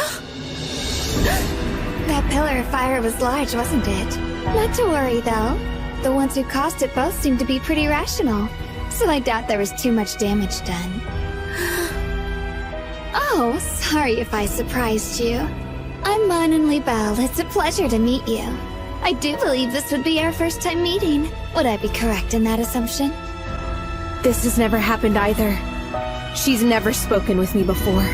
That pillar of fire was large, wasn't it? Not to worry, though. The ones who caused it both seem to be pretty rational, so I doubt there was too much damage done. Oh, sorry if I surprised you. I'm Mon and Li Belle. It's a pleasure to meet you. I do believe this would be our first time meeting. Would I be correct in that assumption? This has never happened either. She's never spoken with me before.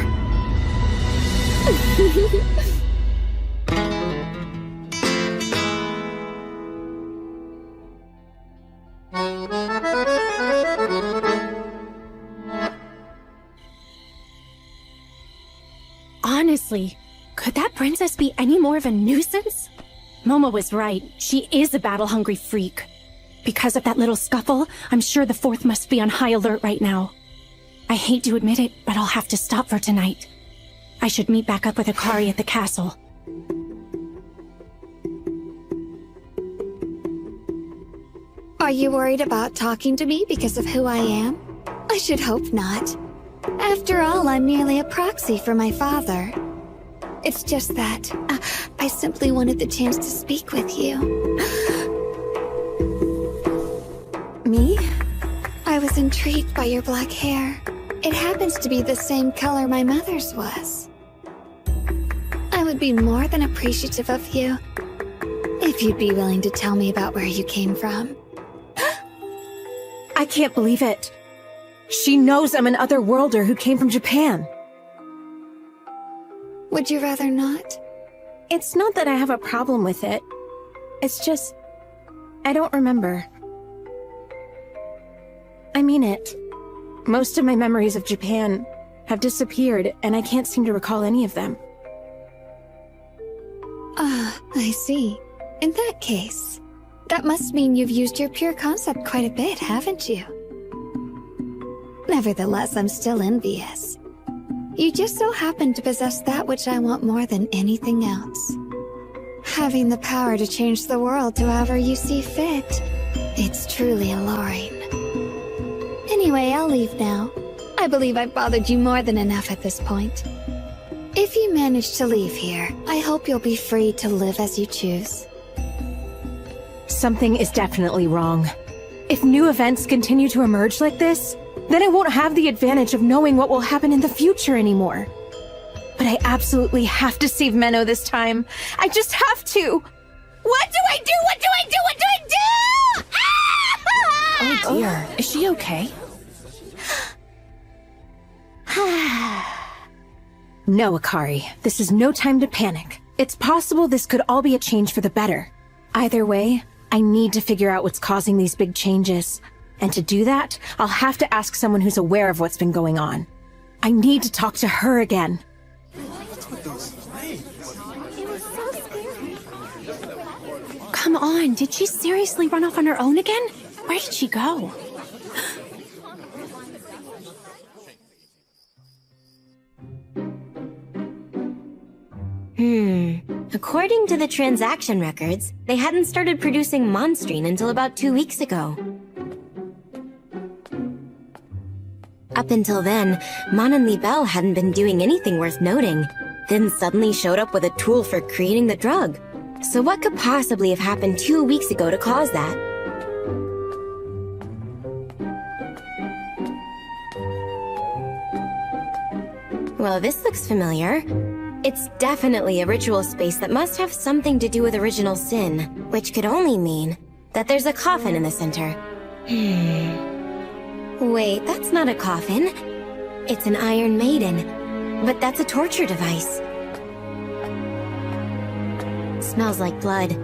Honestly, could that princess be any more of a nuisance? Momo was right. She is a battle-hungry freak. Because of that little scuffle, I'm sure the Fourth must be on high alert right now. I hate to admit it, but I'll have to stop for tonight. I should meet back up with Akari at the castle. Are you worried about talking to me because of who I am? I should hope not. After all, I'm merely a proxy for my father. It's just that I simply wanted the chance to speak with you. Me? I was intrigued by your black hair. It happens to be the same color my mother's was. I would be more than appreciative of you if you'd be willing to tell me about where you came from. I can't believe it. She knows I'm an otherworlder who came from Japan. Would you rather not? It's not that I have a problem with it. It's just... I don't remember. I mean it. Most of my memories of Japan have disappeared, and I can't seem to recall any of them. Ah, I see. In that case, that must mean you've used your pure concept quite a bit, haven't you? Nevertheless, I'm still envious. You just so happen to possess that which I want more than anything else. Having the power to change the world to however you see fit. It's truly alluring. Anyway, I'll leave now. I believe I've bothered you more than enough at this point. If you manage to leave here, I hope you'll be free to live as you choose. Something is definitely wrong. If new events continue to emerge like this, then I won't have the advantage of knowing what will happen in the future anymore. But I absolutely have to save Menno this time. I just have to! What do I do? What do I do? What do I do? Ah! Oh dear, is she okay? No, Akari. This is no time to panic. It's possible this could all be a change for the better. Either way, I need to figure out what's causing these big changes. And to do that, I'll have to ask someone who's aware of what's been going on. I need to talk to her again. Come on, did she seriously run off on her own again? Where did she go? According to the transaction records, they hadn't started producing Monstrine until about 2 weeks ago. Up until then, Mon and Li Belle hadn't been doing anything worth noting, then suddenly showed up with a tool for creating the drug. So what could possibly have happened 2 weeks ago to cause that? Well, this looks familiar. It's definitely a ritual space that must have something to do with Original Sin, which could only mean that there's a coffin in the center. Wait, that's not a coffin. It's an Iron Maiden, but that's a torture device. Smells like blood.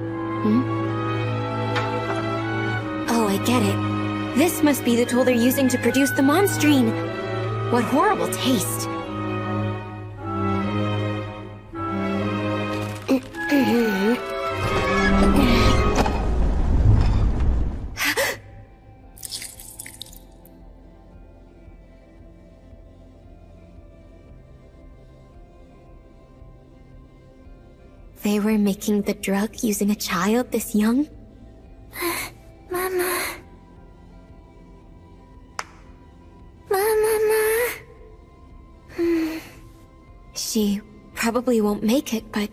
Oh, I get it. This must be the tool they're using to produce the Monstrine. What horrible taste. They were making the drug using a child this young? Mama. Mama. She probably won't make it, but...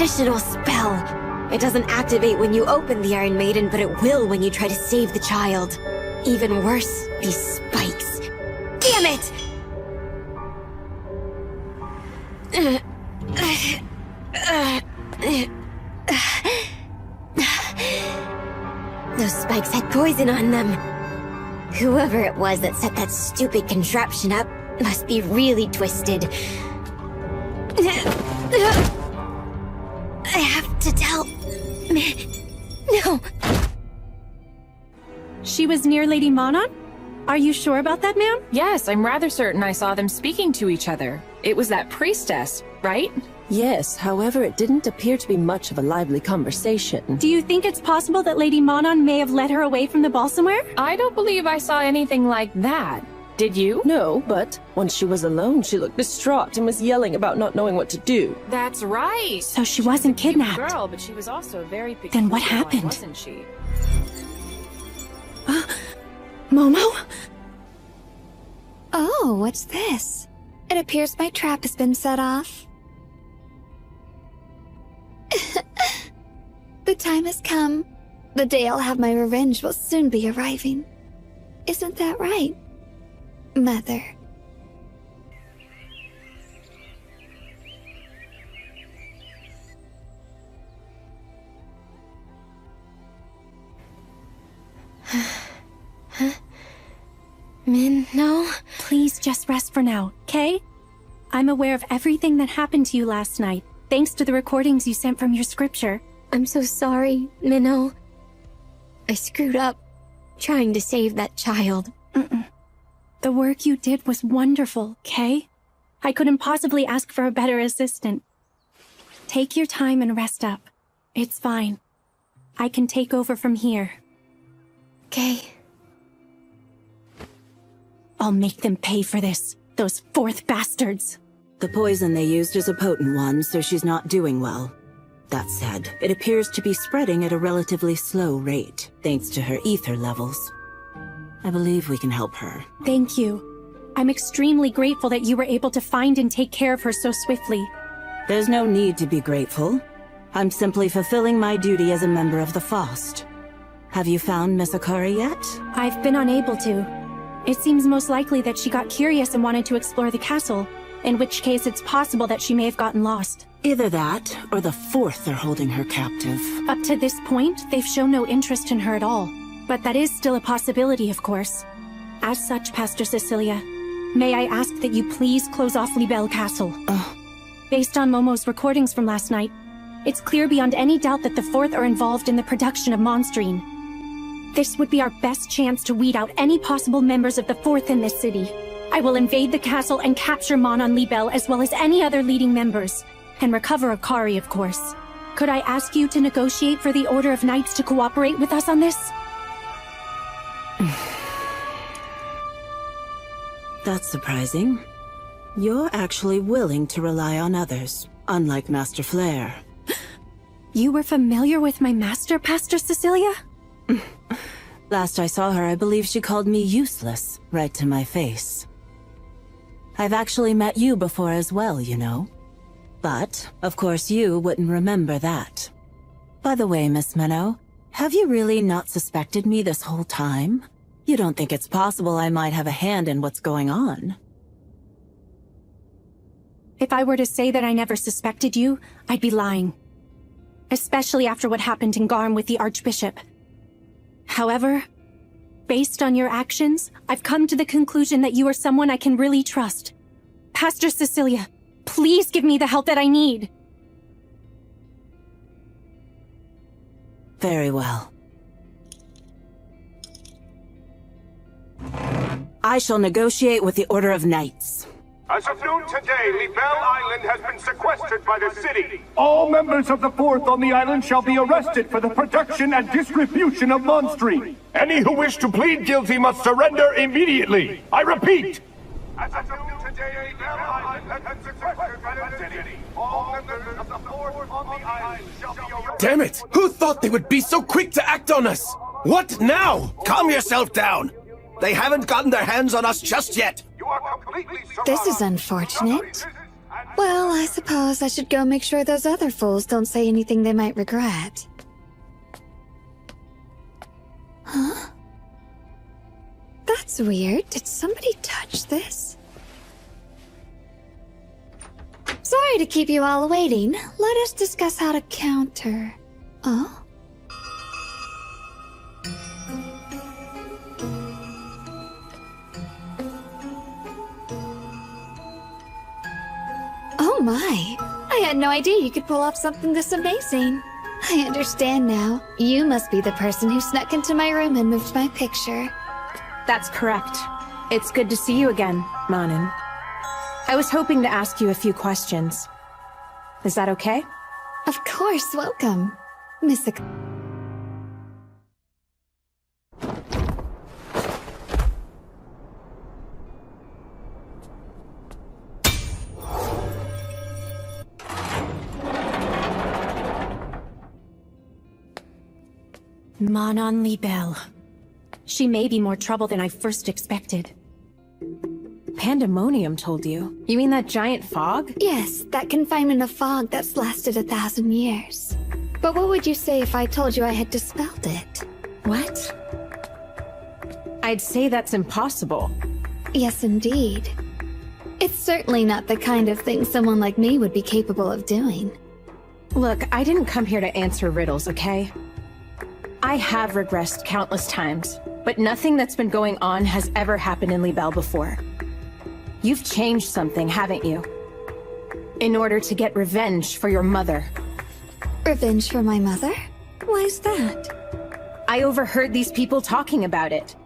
additional spell. It doesn't activate when you open the Iron Maiden, but it will when you try to save the child. Even worse, these spikes. Damn it! Those spikes had poison on them. Whoever it was that set that stupid contraption up must be really twisted. I have to tell... No. She was near Lady Manon? Are you sure about that, ma'am? Yes, I'm rather certain I saw them speaking to each other. It was that priestess, right? Yes, however, it didn't appear to be much of a lively conversation. Do you think it's possible that Lady Manon may have led her away from the ball somewhere? I don't believe I saw anything like that. Did you? No, but once she was alone, she looked distraught and was yelling about not knowing what to do. That's right. So she wasn't kidnapped. Girl, but she was also a very Then what happened? Wasn't she? Momo? Oh, what's this? It appears my trap has been set off. The time has come. The day I'll have my revenge will soon be arriving. Isn't that right, Mother? Minnow? Please just rest for now, okay? I'm aware of everything that happened to you last night, thanks to the recordings you sent from your scripture. I'm so sorry, Minnow. I screwed up, trying to save that child. The work you did was wonderful, okay? I couldn't possibly ask for a better assistant. Take your time and rest up. It's fine. I can take over from here. Okay. I'll make them pay for this. Those fourth bastards. The poison they used is a potent one, so she's not doing well. That said, it appears to be spreading at a relatively slow rate, thanks to her ether levels. I believe we can help her. Thank you. I'm extremely grateful that you were able to find and take care of her so swiftly. There's no need to be grateful. I'm simply fulfilling my duty as a member of the FOST. Have you found Miss Akari yet? I've been unable to. It seems most likely that she got curious and wanted to explore the castle, in which case it's possible that she may have gotten lost. Either that, or the Fourth are holding her captive. Up to this point, they've shown no interest in her at all. But that is still a possibility, of course. As such, Pastor Cecilia, may I ask that you please close off Libelle Castle? Based on Momo's recordings from last night, it's clear beyond any doubt that the Fourth are involved in the production of Monstrine. This would be our best chance to weed out any possible members of the Fourth in this city. I will invade the castle and capture Manon Libelle as well as any other leading members. And recover Akari, of course. Could I ask you to negotiate for the Order of Knights to cooperate with us on this? That's surprising. You're actually willing to rely on others, unlike Master Flare. You were familiar with my master, Pastor Cecilia? Last I saw her, I believe she called me useless, right to my face. I've actually met you before as well, you know. But, of course, you wouldn't remember that. By the way, Miss Minnow, have you really not suspected me this whole time? You don't think it's possible I might have a hand in what's going on? If I were to say that I never suspected you, I'd be lying. Especially after what happened in Garm with the Archbishop. However, based on your actions, I've come to the conclusion that you are someone I can really trust. Pastor Cecilia, please give me the help that I need. Very well. I shall negotiate with the Order of Knights. As of noon today, Libelle Island has been sequestered by the city. All members of the Fourth on the island shall be arrested for the production and distribution of Monstrine. Any who wish to plead guilty must surrender immediately. I repeat. As of noon today, Libelle Island has been sequestered by the city. All members of the Fourth on the island shall be arrested. Damn it! Who thought they would be so quick to act on us? What now? Calm yourself down. They haven't gotten their hands on us just yet. This is unfortunate. Well, I suppose I should go make sure those other fools don't say anything they might regret. Huh? That's weird. Did somebody touch this? Sorry to keep you all waiting. Let us discuss how to counter. Oh? Oh my! I had no idea you could pull off something this amazing. I understand now. You must be the person who snuck into my room and moved my picture. That's correct. It's good to see you again, Manan. I was hoping to ask you a few questions. Is that okay? Of course, welcome, Miss Manan Libelle. She may be more trouble than I first expected. Pandemonium told you? You mean that giant fog? Yes, that confinement of fog that's lasted 1,000 years. But what would you say if I told you I had dispelled it? What? I'd say that's impossible. Yes, indeed. It's certainly not the kind of thing someone like me would be capable of doing. Look, I didn't come here to answer riddles, okay? I have regressed countless times, but nothing that's been going on has ever happened in Libelle before. You've changed something, haven't you? In order to get revenge for your mother. Revenge for my mother? Why is that? I overheard these people talking about it.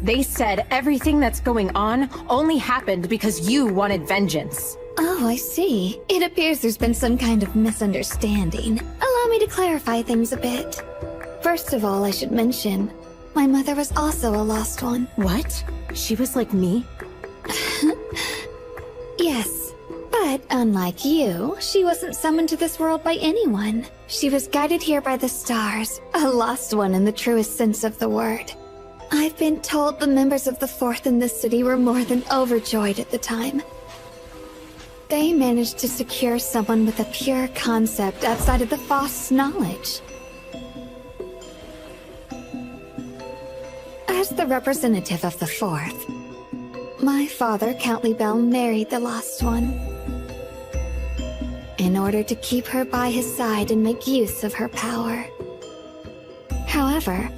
They said everything that's going on only happened because you wanted vengeance. Oh, I see. It appears there's been some kind of misunderstanding. Allow me to clarify things a bit. First of all, I should mention, my mother was also a lost one. What? She was like me? Yes, but unlike you, she wasn't summoned to this world by anyone. She was guided here by the stars, a lost one in the truest sense of the word. I've been told the members of the Fourth in this city were more than overjoyed at the time. They managed to secure someone with a pure concept outside of the Fost's knowledge. As the representative of the Fourth, my father, Count Libelle, married the Lost One in order to keep her by his side and make use of her power. However,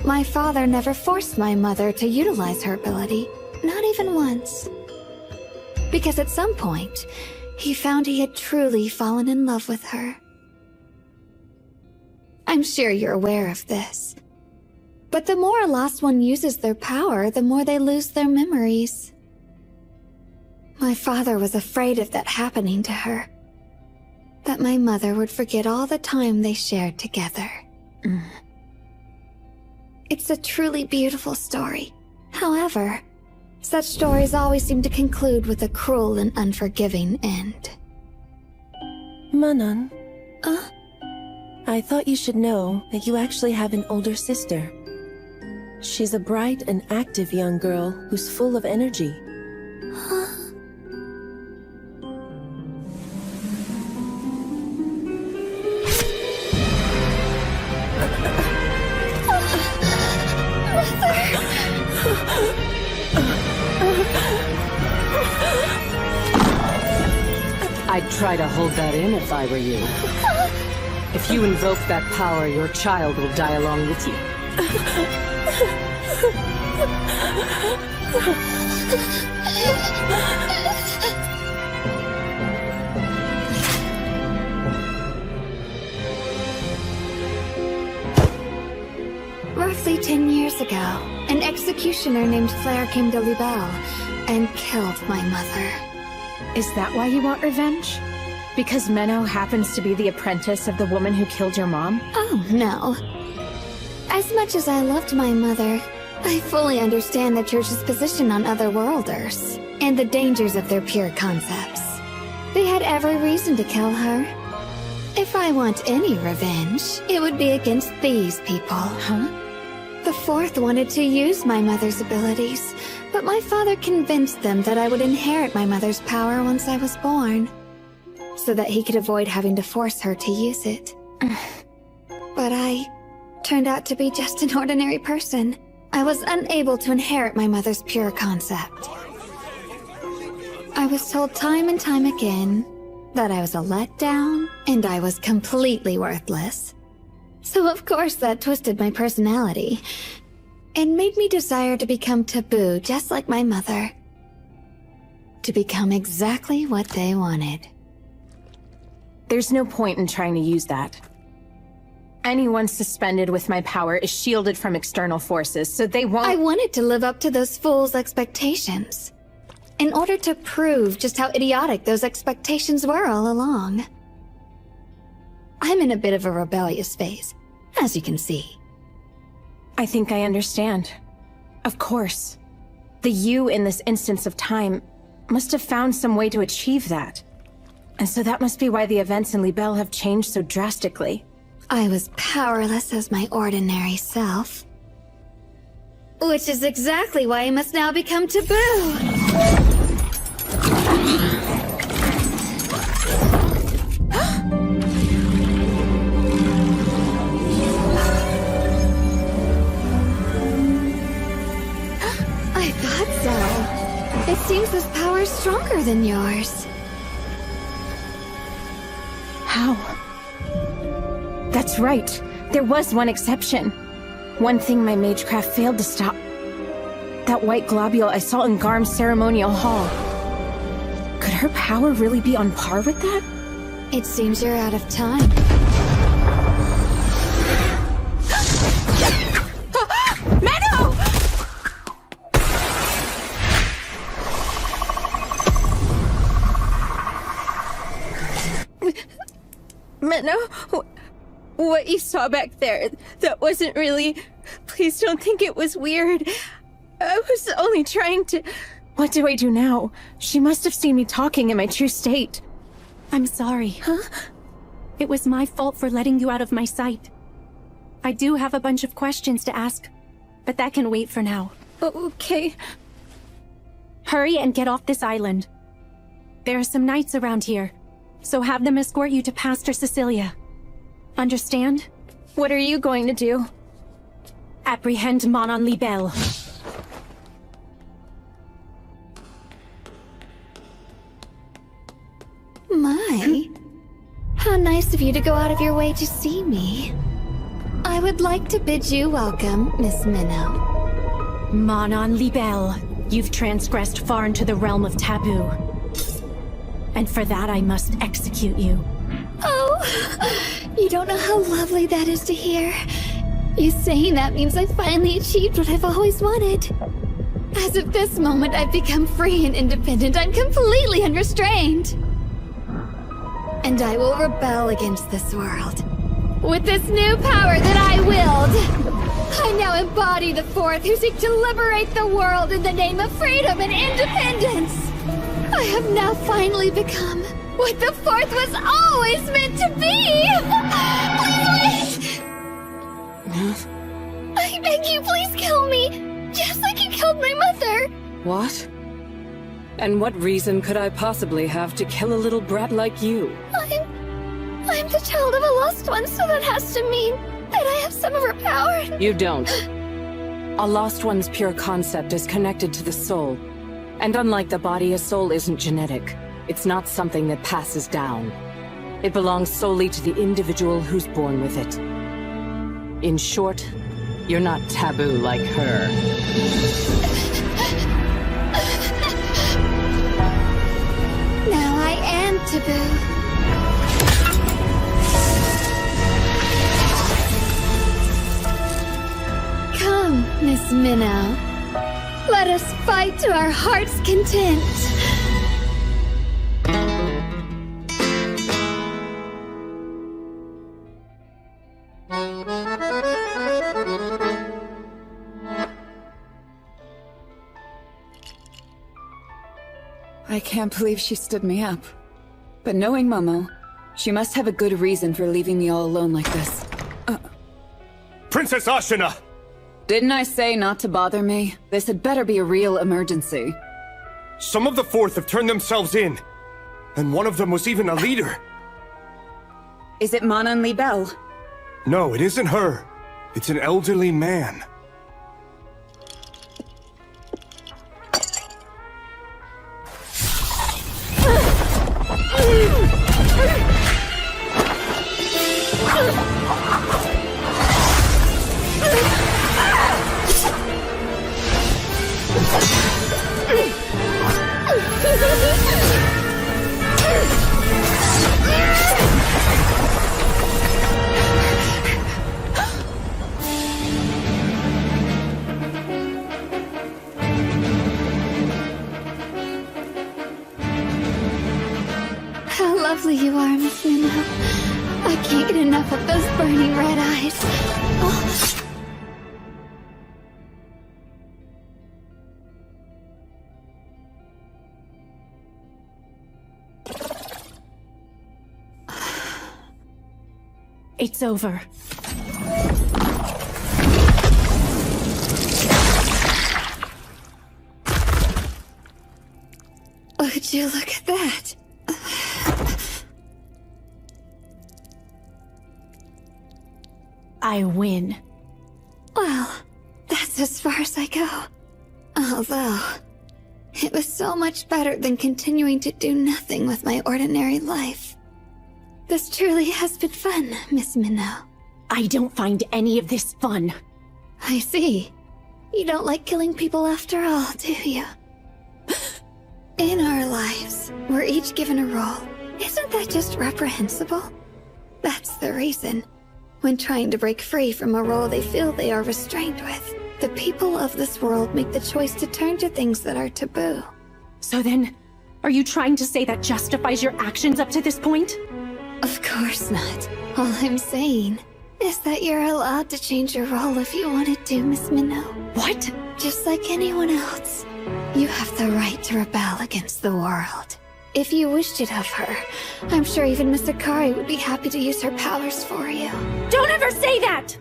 my father never forced my mother to utilize her ability, not even once. Because at some point, he found he had truly fallen in love with her. I'm sure you're aware of this. But the more a Lost One uses their power, the more they lose their memories. My father was afraid of that happening to her. That my mother would forget all the time they shared together. It's a truly beautiful story. However, such stories always seem to conclude with a cruel and unforgiving end. Manan. I thought you should know that you actually have an older sister. She's a bright and active young girl who's full of energy. I'd try to hold that in if I were you. If you invoke that power, your child will die along with you. Roughly 10 years ago, an executioner named Flair came to Libelle and killed my mother. Is that why you want revenge? Because Menno happens to be the apprentice of the woman who killed your mom? Oh, no. As much as I loved my mother, I fully understand the Church's position on otherworlders, and the dangers of their pure concepts. They had every reason to kill her. If I want any revenge, it would be against these people. Huh? The Fourth wanted to use my mother's abilities, but my father convinced them that I would inherit my mother's power once I was born. so that he could avoid having to force her to use it. But I turned out to be just an ordinary person. I was unable to inherit my mother's pure concept. I was told time and time again that I was a letdown and I was completely worthless. So of course that twisted my personality and made me desire to become taboo just like my mother. To become exactly what they wanted. There's no point in trying to use that. Anyone suspended with my power is shielded from external forces, so they won't— I wanted to live up to those fools' expectations. In order to prove just how idiotic those expectations were all along. I'm in a bit of a rebellious phase, as you can see. I think I understand. Of course. The you in this instance of time must have found some way to achieve that. And so that must be why the events in Libelle have changed so drastically. I was powerless as my ordinary self. Which is exactly why I must now become taboo. I thought so. It seems this power is stronger than yours. How? That's right. There was one exception. One thing my magecraft failed to stop. That white globule I saw in Garm's ceremonial hall. Could her power really be on par with that? It seems you're out of time. Meadow! Meadow? What you saw back there, that wasn't really... Please don't think it was weird. I was only trying to... What do I do now? She must have seen me talking in my true state. I'm sorry. Huh? It was my fault for letting you out of my sight. I do have a bunch of questions to ask, but that can wait for now. Okay. Hurry and get off this island. There are some knights around here, so have them escort you to Pastor Cecilia. Understand? What are you going to do? Apprehend Manon Libelle. My, how nice of you to go out of your way to see me. I would like to bid you welcome, Miss Minnow. Manon Libelle, you've transgressed far into the realm of taboo. And for that I must execute you. Oh, you don't know how lovely that is to hear. You saying that means I finally achieved what I've always wanted. As of this moment, I've become free and independent. I'm completely unrestrained. And I will rebel against this world. With this new power that I willed. I now embody the Fourth who seek to liberate the world in the name of freedom and independence. I have now finally become what the Fourth was always meant to be! Please wait! I beg you, please kill me! Just like you killed my mother! What? And what reason could I possibly have to kill a little brat like you? I'm the child of a lost one, so that has to mean that I have some of her power. You don't. A lost one's pure concept is connected to the soul. And unlike the body, a soul isn't genetic. It's not something that passes down. It belongs solely to the individual who's born with it. In short, you're not taboo like her. Now I am taboo. Come, Miss Minnow. Let us fight to our heart's content. I can't believe she stood me up. But knowing Momo, she must have a good reason for leaving me all alone like this. Princess Ashina! Didn't I say not to bother me? This had better be a real emergency. Some of the Fourth have turned themselves in. And one of them was even a leader. Is it Manan Li Bell? No, it isn't her. It's an elderly man. How lovely you are, Miss Minnow. I can't get enough of those burning red eyes. Oh. It's over. Would you look at that? I win. Well, that's as far as I go. Although, it was so much better than continuing to do nothing with my ordinary life. This truly has been fun, Miss Minnow. I don't find any of this fun. I see. You don't like killing people after all, do you? In our lives, we're each given a role. Isn't that just reprehensible? That's the reason. When trying to break free from a role they feel they are restrained with, the people of this world make the choice to turn to things that are taboo. So then, are you trying to say that justifies your actions up to this point? Of course not. All I'm saying is that you're allowed to change your role if you wanted to, Miss Minnow. What? Just like anyone else. You have the right to rebel against the world. If you wished it of her, I'm sure even Miss Akari would be happy to use her powers for you. Don't ever say that!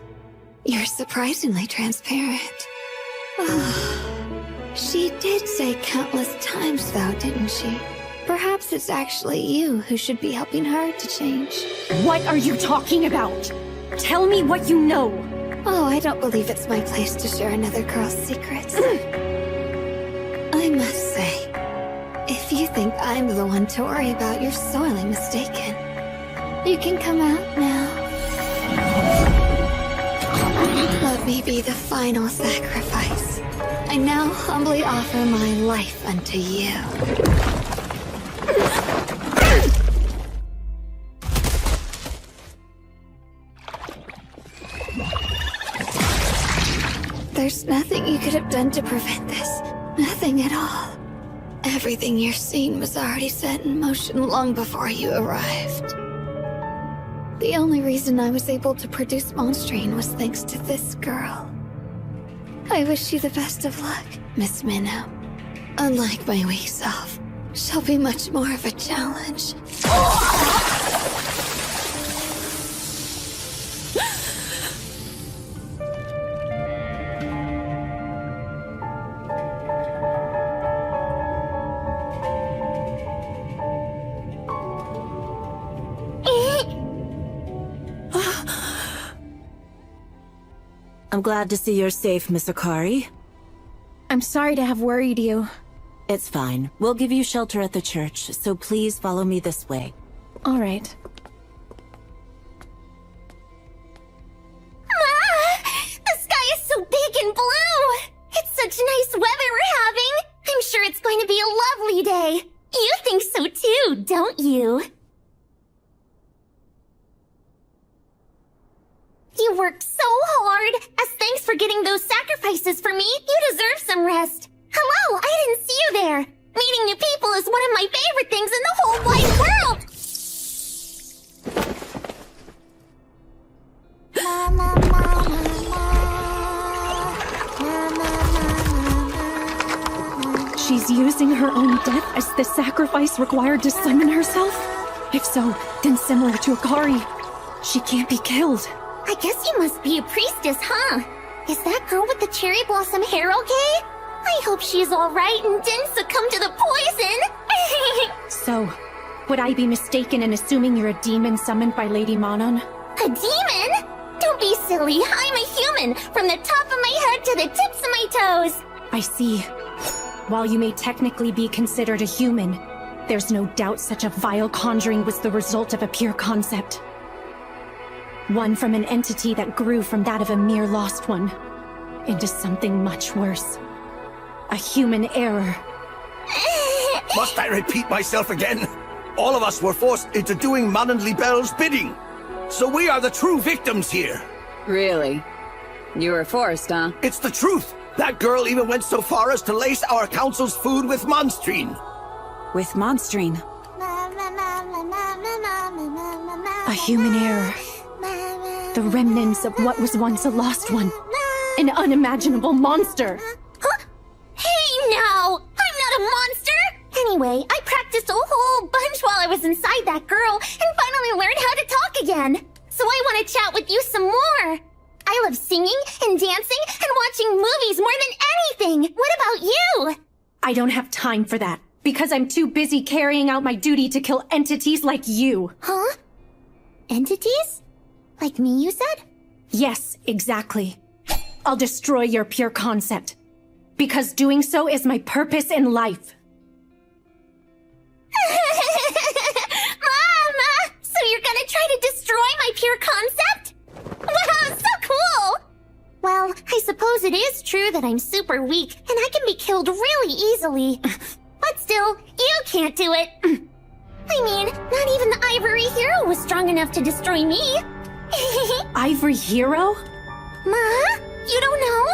You're surprisingly transparent. She did say countless times, though, didn't she? Perhaps it's actually you who should be helping her to change. What are you talking about? Tell me what you know! Oh, I don't believe it's my place to share another girl's secrets. I must say, if you think I'm the one to worry about, you're sorely mistaken. You can come out now. Let me be the final sacrifice. I now humbly offer my life unto you. There's nothing you could have done to prevent this. Nothing at all. Everything you're seeing was already set in motion long before you arrived. The only reason I was able to produce Monstrine was thanks to this girl. I wish you the best of luck, Miss Minnow. Unlike my weak self, she'll be much more of a challenge. I'm glad to see you're safe, Miss Akari. I'm sorry to have worried you. It's fine. We'll give you shelter at the church, so please follow me this way. All right. Ma! The sky is so big and blue! It's such nice weather we're having! I'm sure it's going to be a lovely day! You think so too, don't you? You worked so hard! As thanks for getting those sacrifices for me, you deserve some rest! Hello, I didn't see you there! Meeting new people is one of my favorite things in the whole wide world! She's using her own death as the sacrifice required to summon herself? If so, then similar to Akari, she can't be killed. I guess you must be a priestess, huh? Is that girl with the cherry blossom hair okay? I hope she's alright and didn't succumb to the poison! So, Would I be mistaken in assuming you're a demon summoned by Lady Manon? A demon? Don't be silly. I'm a human, from the top of my head to the tips of my toes. I see. While you may technically be considered a human, there's no doubt such a vile conjuring was the result of a pure concept. One from an entity that grew from that of a mere lost one, into something much worse. A human error. Must I repeat myself again? All of us were forced into doing Manon Libelle's bidding. So we are the true victims here. Really? You were forced, huh? It's the truth. That girl even went so far as to lace our council's food with monstrine. With monstrine? A human error. The remnants of what was once a lost one. An unimaginable monster. Huh? Hey, no! I'm not a monster! Anyway, I practiced a whole bunch while I was inside that girl, and finally learned how to talk again. So I want to chat with you some more. I love singing and dancing and watching movies more than anything. What about you? I don't have time for that, because I'm too busy carrying out my duty to kill entities like you. Huh? Entities? Like me, you said? Yes, exactly. I'll destroy your pure concept, because doing so is my purpose in life. Mama! So you're gonna try to destroy my pure concept? Wow, so cool! Well, I suppose it is true that I'm super weak, and I can be killed really easily. But still, you can't do it. I mean, not even the Ivory Hero was strong enough to destroy me. Ivory Hero? Ma? You don't know?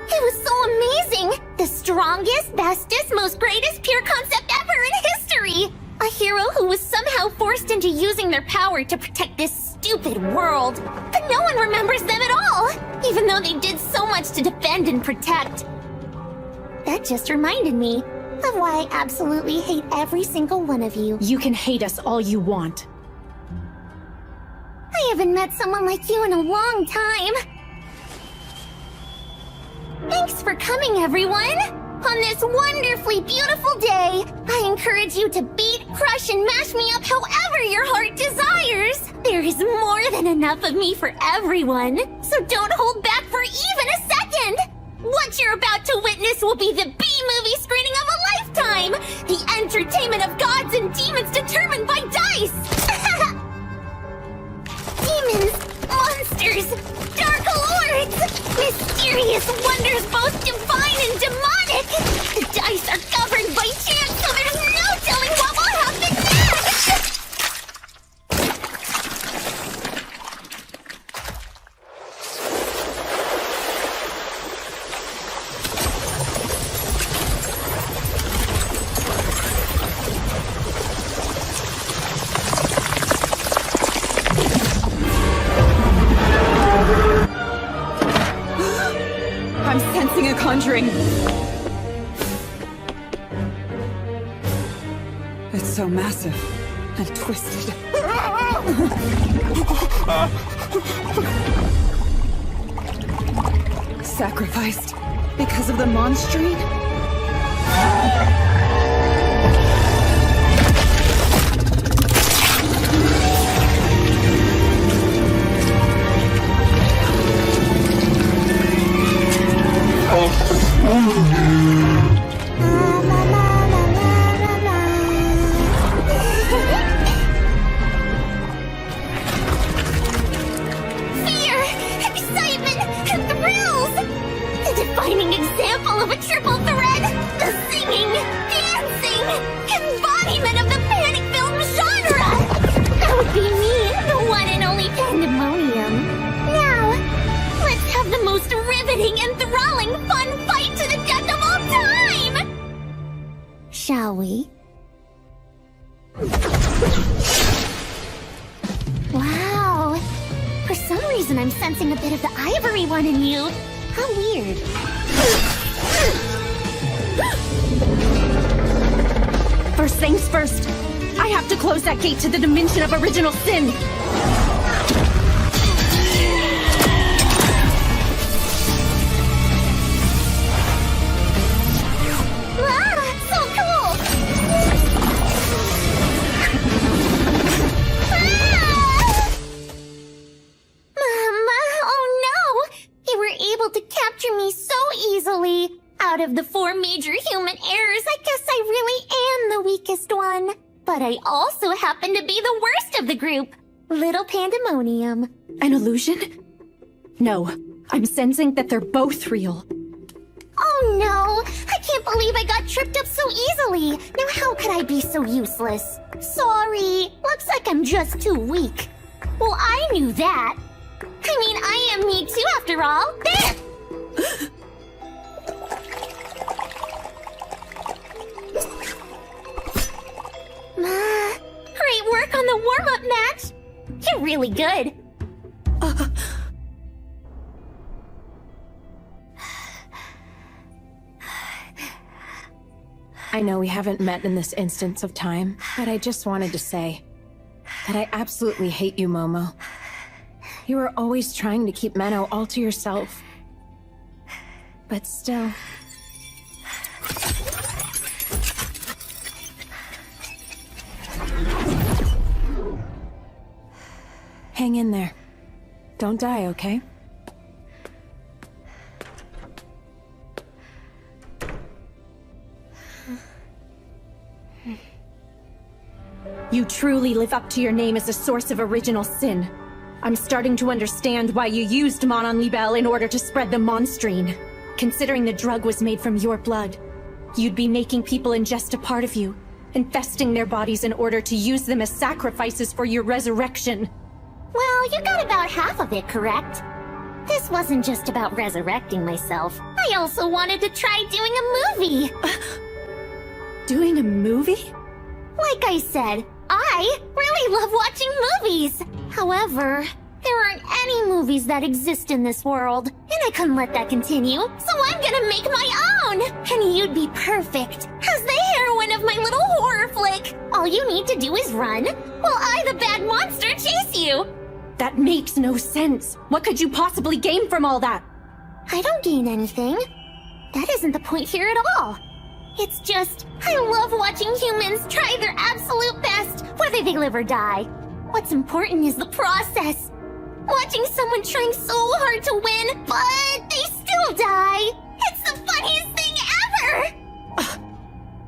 It was so amazing! The strongest, bestest, most greatest pure concept ever in history! A hero who was somehow forced into using their power to protect this stupid world. But no one remembers them at all, even though they did so much to defend and protect. That just reminded me of why I absolutely hate every single one of you. You can hate us all you want. I haven't met someone like you in a long time. Thanks for coming, everyone! On this wonderfully beautiful day, I encourage you to beat, crush, and mash me up however your heart desires! There is more than enough of me for everyone, so don't hold back for even a second! What you're about to witness will be the B-movie screening of a lifetime! The entertainment of gods and demons determined by dice! Demons, monsters, dark lords, mysterious wonders both divine and demonic! The dice are governed by chance, so there's no telling what will happen next! I'm sensing a conjuring. It's so massive and twisted. Sacrificed because of the monstrine? Fear, excitement, and thrills! The defining example of a triple thread! The singing, dancing, embodiment of the panic film genre! That would be me, the one and only Pandemonium. Now, let's have the most riveting and thrilling fun fight to the death of all time! Shall we? Wow. For some reason, I'm sensing a bit of the Ivory one in you. How weird. First things first, I have to close that gate to the dimension of original sin. Ah, so cool! But I also happen to be the worst of the group. Little Pandemonium. An illusion? No. I'm sensing that they're both real. Oh no! I can't believe I got tripped up so easily! Now how could I be so useless? Sorry. Looks like I'm just too weak. Well, I knew that. I mean, I am me too, after all. There! Great work on the warm-up match! You're really good. I know we haven't met in this instance of time, but I just wanted to say that I absolutely hate you, Momo. You were always trying to keep Menno all to yourself. But still... Hang in there. Don't die, okay? You truly live up to your name as a source of original sin. I'm starting to understand why you used Manon Libelle in order to spread the monstrine. Considering the drug was made from your blood, you'd be making people ingest a part of you, infesting their bodies in order to use them as sacrifices for your resurrection. Well, you got about half of it correct. This wasn't just about resurrecting myself. I also wanted to try doing a movie. Doing a movie? Like I said, I really love watching movies. However, there aren't any movies that exist in this world, and I couldn't let that continue, so I'm gonna make my own! And you'd be perfect as the heroine of my little horror flick. All you need to do is run, while I, the bad monster, chase you. That makes no sense. What could you possibly gain from all that? I don't gain anything. That isn't the point here at all. It's just, I love watching humans try their absolute best, whether they live or die. What's important is the process. Watching someone trying so hard to win, but they still die. It's the funniest thing ever!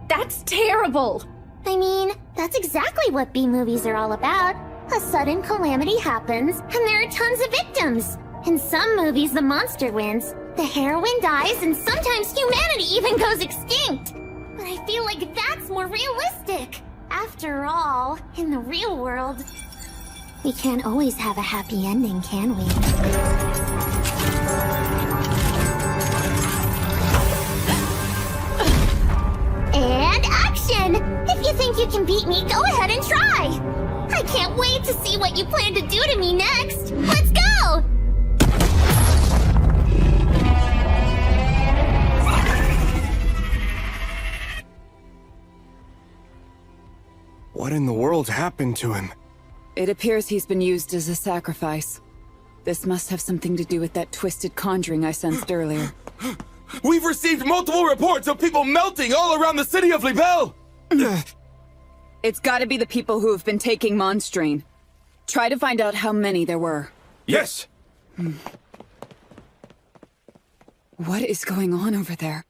That's terrible! I mean, that's exactly what B-movies are all about. A sudden calamity happens, and there are tons of victims. In some movies, the monster wins, the heroine dies, and sometimes humanity even goes extinct. But I feel like that's more realistic. After all, in the real world, we can't always have a happy ending, can we? And action! If you think you can beat me, go ahead and try! I can't wait to see what you plan to do to me next! Let's go! What in the world happened to him? It appears he's been used as a sacrifice. This must have something to do with that twisted conjuring I sensed earlier. We've received multiple reports of people melting all around the city of Libelle! It's gotta be the people who have been taking Monstrine. Try to find out how many there were. Yes! What is going on over there?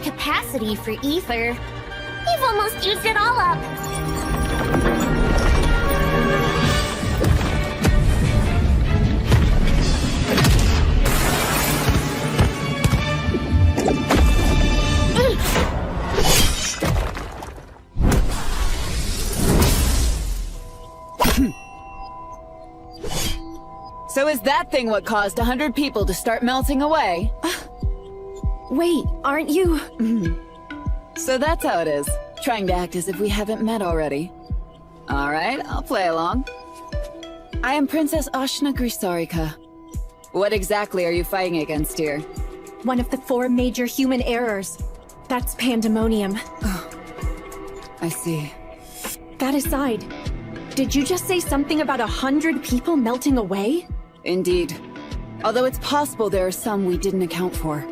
Capacity for ether. You've almost used it all up. So is that thing what caused 100 people to start melting away? Wait, aren't you? So that's how it is. Trying to act as if we haven't met already. Alright, I'll play along. I am Princess Ashina Grisarika. What exactly are you fighting against here? One of the 4 major human errors. That's pandemonium. I see. That aside, did you just say something about 100 people melting away? Indeed. Although it's possible there are some we didn't account for.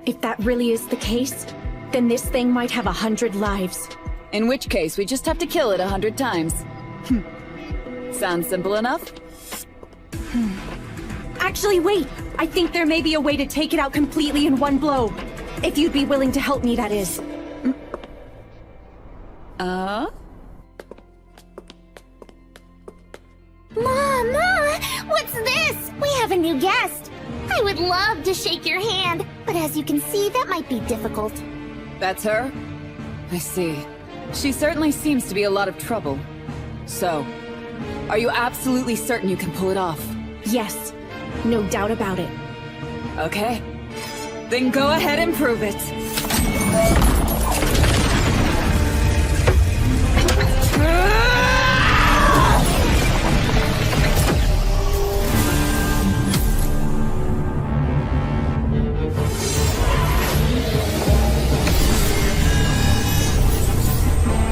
If that really is the case, then this thing might have 100 lives. In which case, we just have to kill it 100 times. Sounds simple enough? Actually, wait! I think there may be a way to take it out completely in one blow. If you'd be willing to help me, that is. Mama! What's this? We have a new guest. I would love to shake your hand, but as you can see, that might be difficult. That's her? I see. She certainly seems to be a lot of trouble. So, are you absolutely certain you can pull it off? Yes. No doubt about it. Okay. Then go ahead and prove it.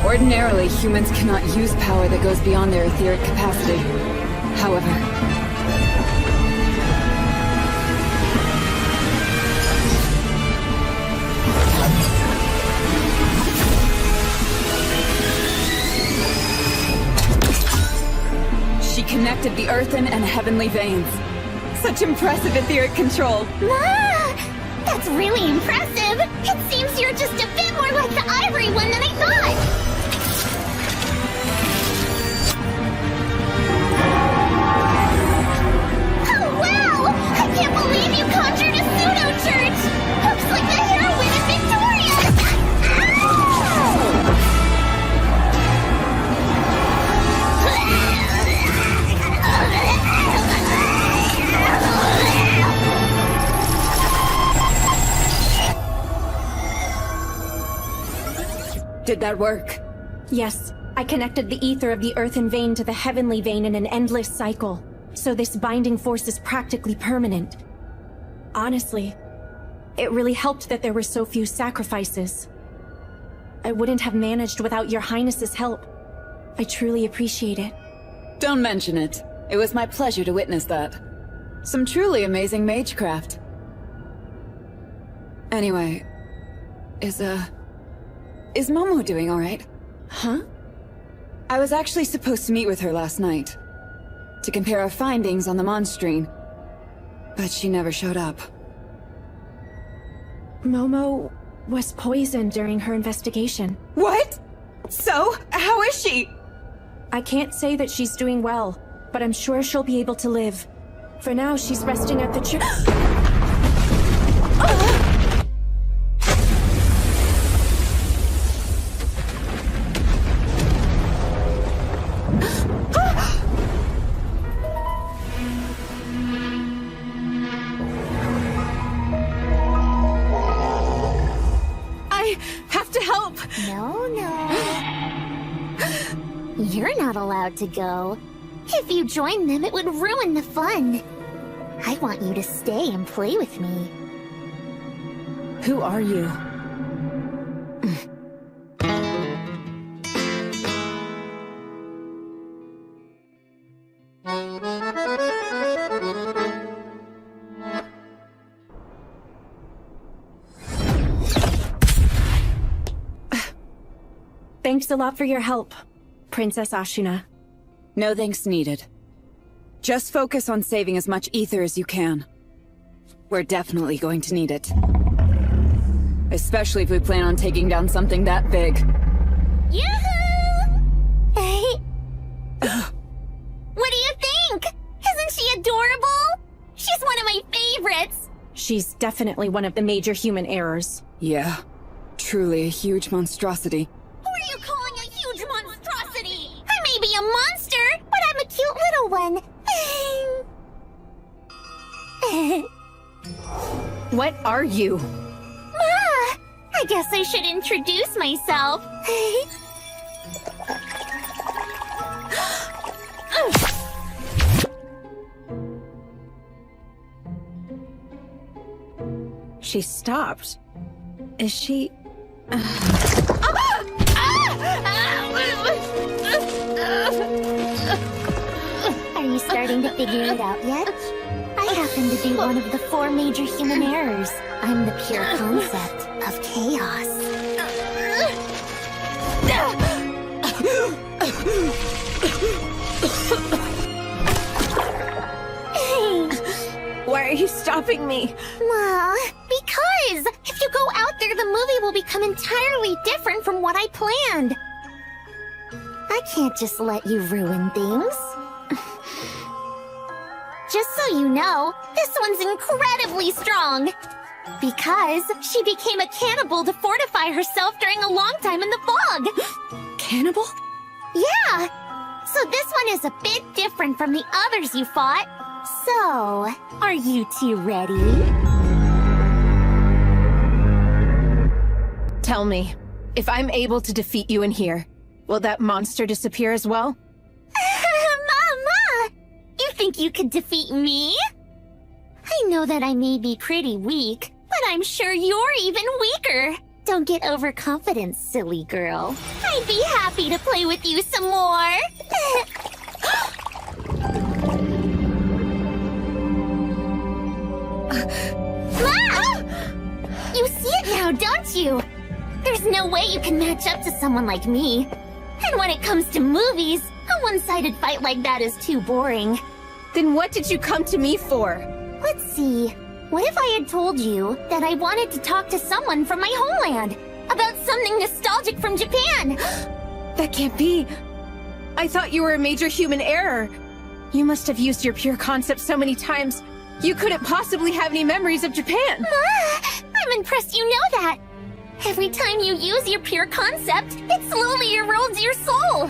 Ordinarily, humans cannot use power that goes beyond their etheric capacity. However, she connected the earthen and heavenly veins. Such impressive etheric control. Ma! That's really impressive! It seems you're just a bit more like the ivory one than I thought! Oh wow! I can't believe you conjured a pseudo-church! Looks like the heroine is victorious! Did that work? Yes. I connected the ether of the earthen vein to the heavenly vein in an endless cycle. So this binding force is practically permanent. Honestly, it really helped that there were so few sacrifices. I wouldn't have managed without your highness's help. I truly appreciate it. Don't mention it. It was my pleasure to witness that. Some truly amazing magecraft. Anyway, is Momo doing alright? Huh? I was actually supposed to meet with her last night. To compare our findings on the Monstrine. But she never showed up. Momo was poisoned during her investigation. What? So, how is she? I can't say that she's doing well, but I'm sure she'll be able to live. For now, she's resting at the church. I have to help! No. You're not allowed to go. If you join them, it would ruin the fun. I want you to stay and play with me. Who are you? Thanks a lot for your help, Princess Ashina. No thanks needed. Just focus on saving as much ether as you can. We're definitely going to need it. Especially if we plan on taking down something that big. Yoo-hoo! What do you think? Isn't she adorable? She's one of my favorites! She's definitely one of the major human errors. Yeah. Truly a huge monstrosity. Who are you calling a huge monstrosity? I may be a monster, but I'm a cute little one. What are you? I guess I should introduce myself. She stopped. Is she... Are you starting to figure it out yet? I happen to be one of the 4 major human errors. I'm the pure concept of chaos. Why are you stopping me? Well, because if you go out there, the movie will become entirely different from what I planned. I can't just let you ruin things. Just so you know, this one's incredibly strong. Because she became a cannibal to fortify herself during a long time in the fog. Cannibal? Yeah. So this one is a bit different from the others you fought. So, are you two ready? Tell me, if I'm able to defeat you in here, will that monster disappear as well? Mama! You think you could defeat me? I know that I may be pretty weak, but I'm sure you're even weaker. Don't get overconfident, silly girl. I'd be happy to play with you some more. Ma! You see it now, don't you? There's no way you can match up to someone like me. And when it comes to movies, a one-sided fight like that is too boring. Then what did you come to me for? Let's see. What if I had told you that I wanted to talk to someone from my homeland about something nostalgic from Japan? That can't be. I thought you were a major human error. You must have used your pure concept so many times. You couldn't possibly have any memories of Japan. I'm impressed you know that. Every time you use your pure concept, it slowly erodes your soul.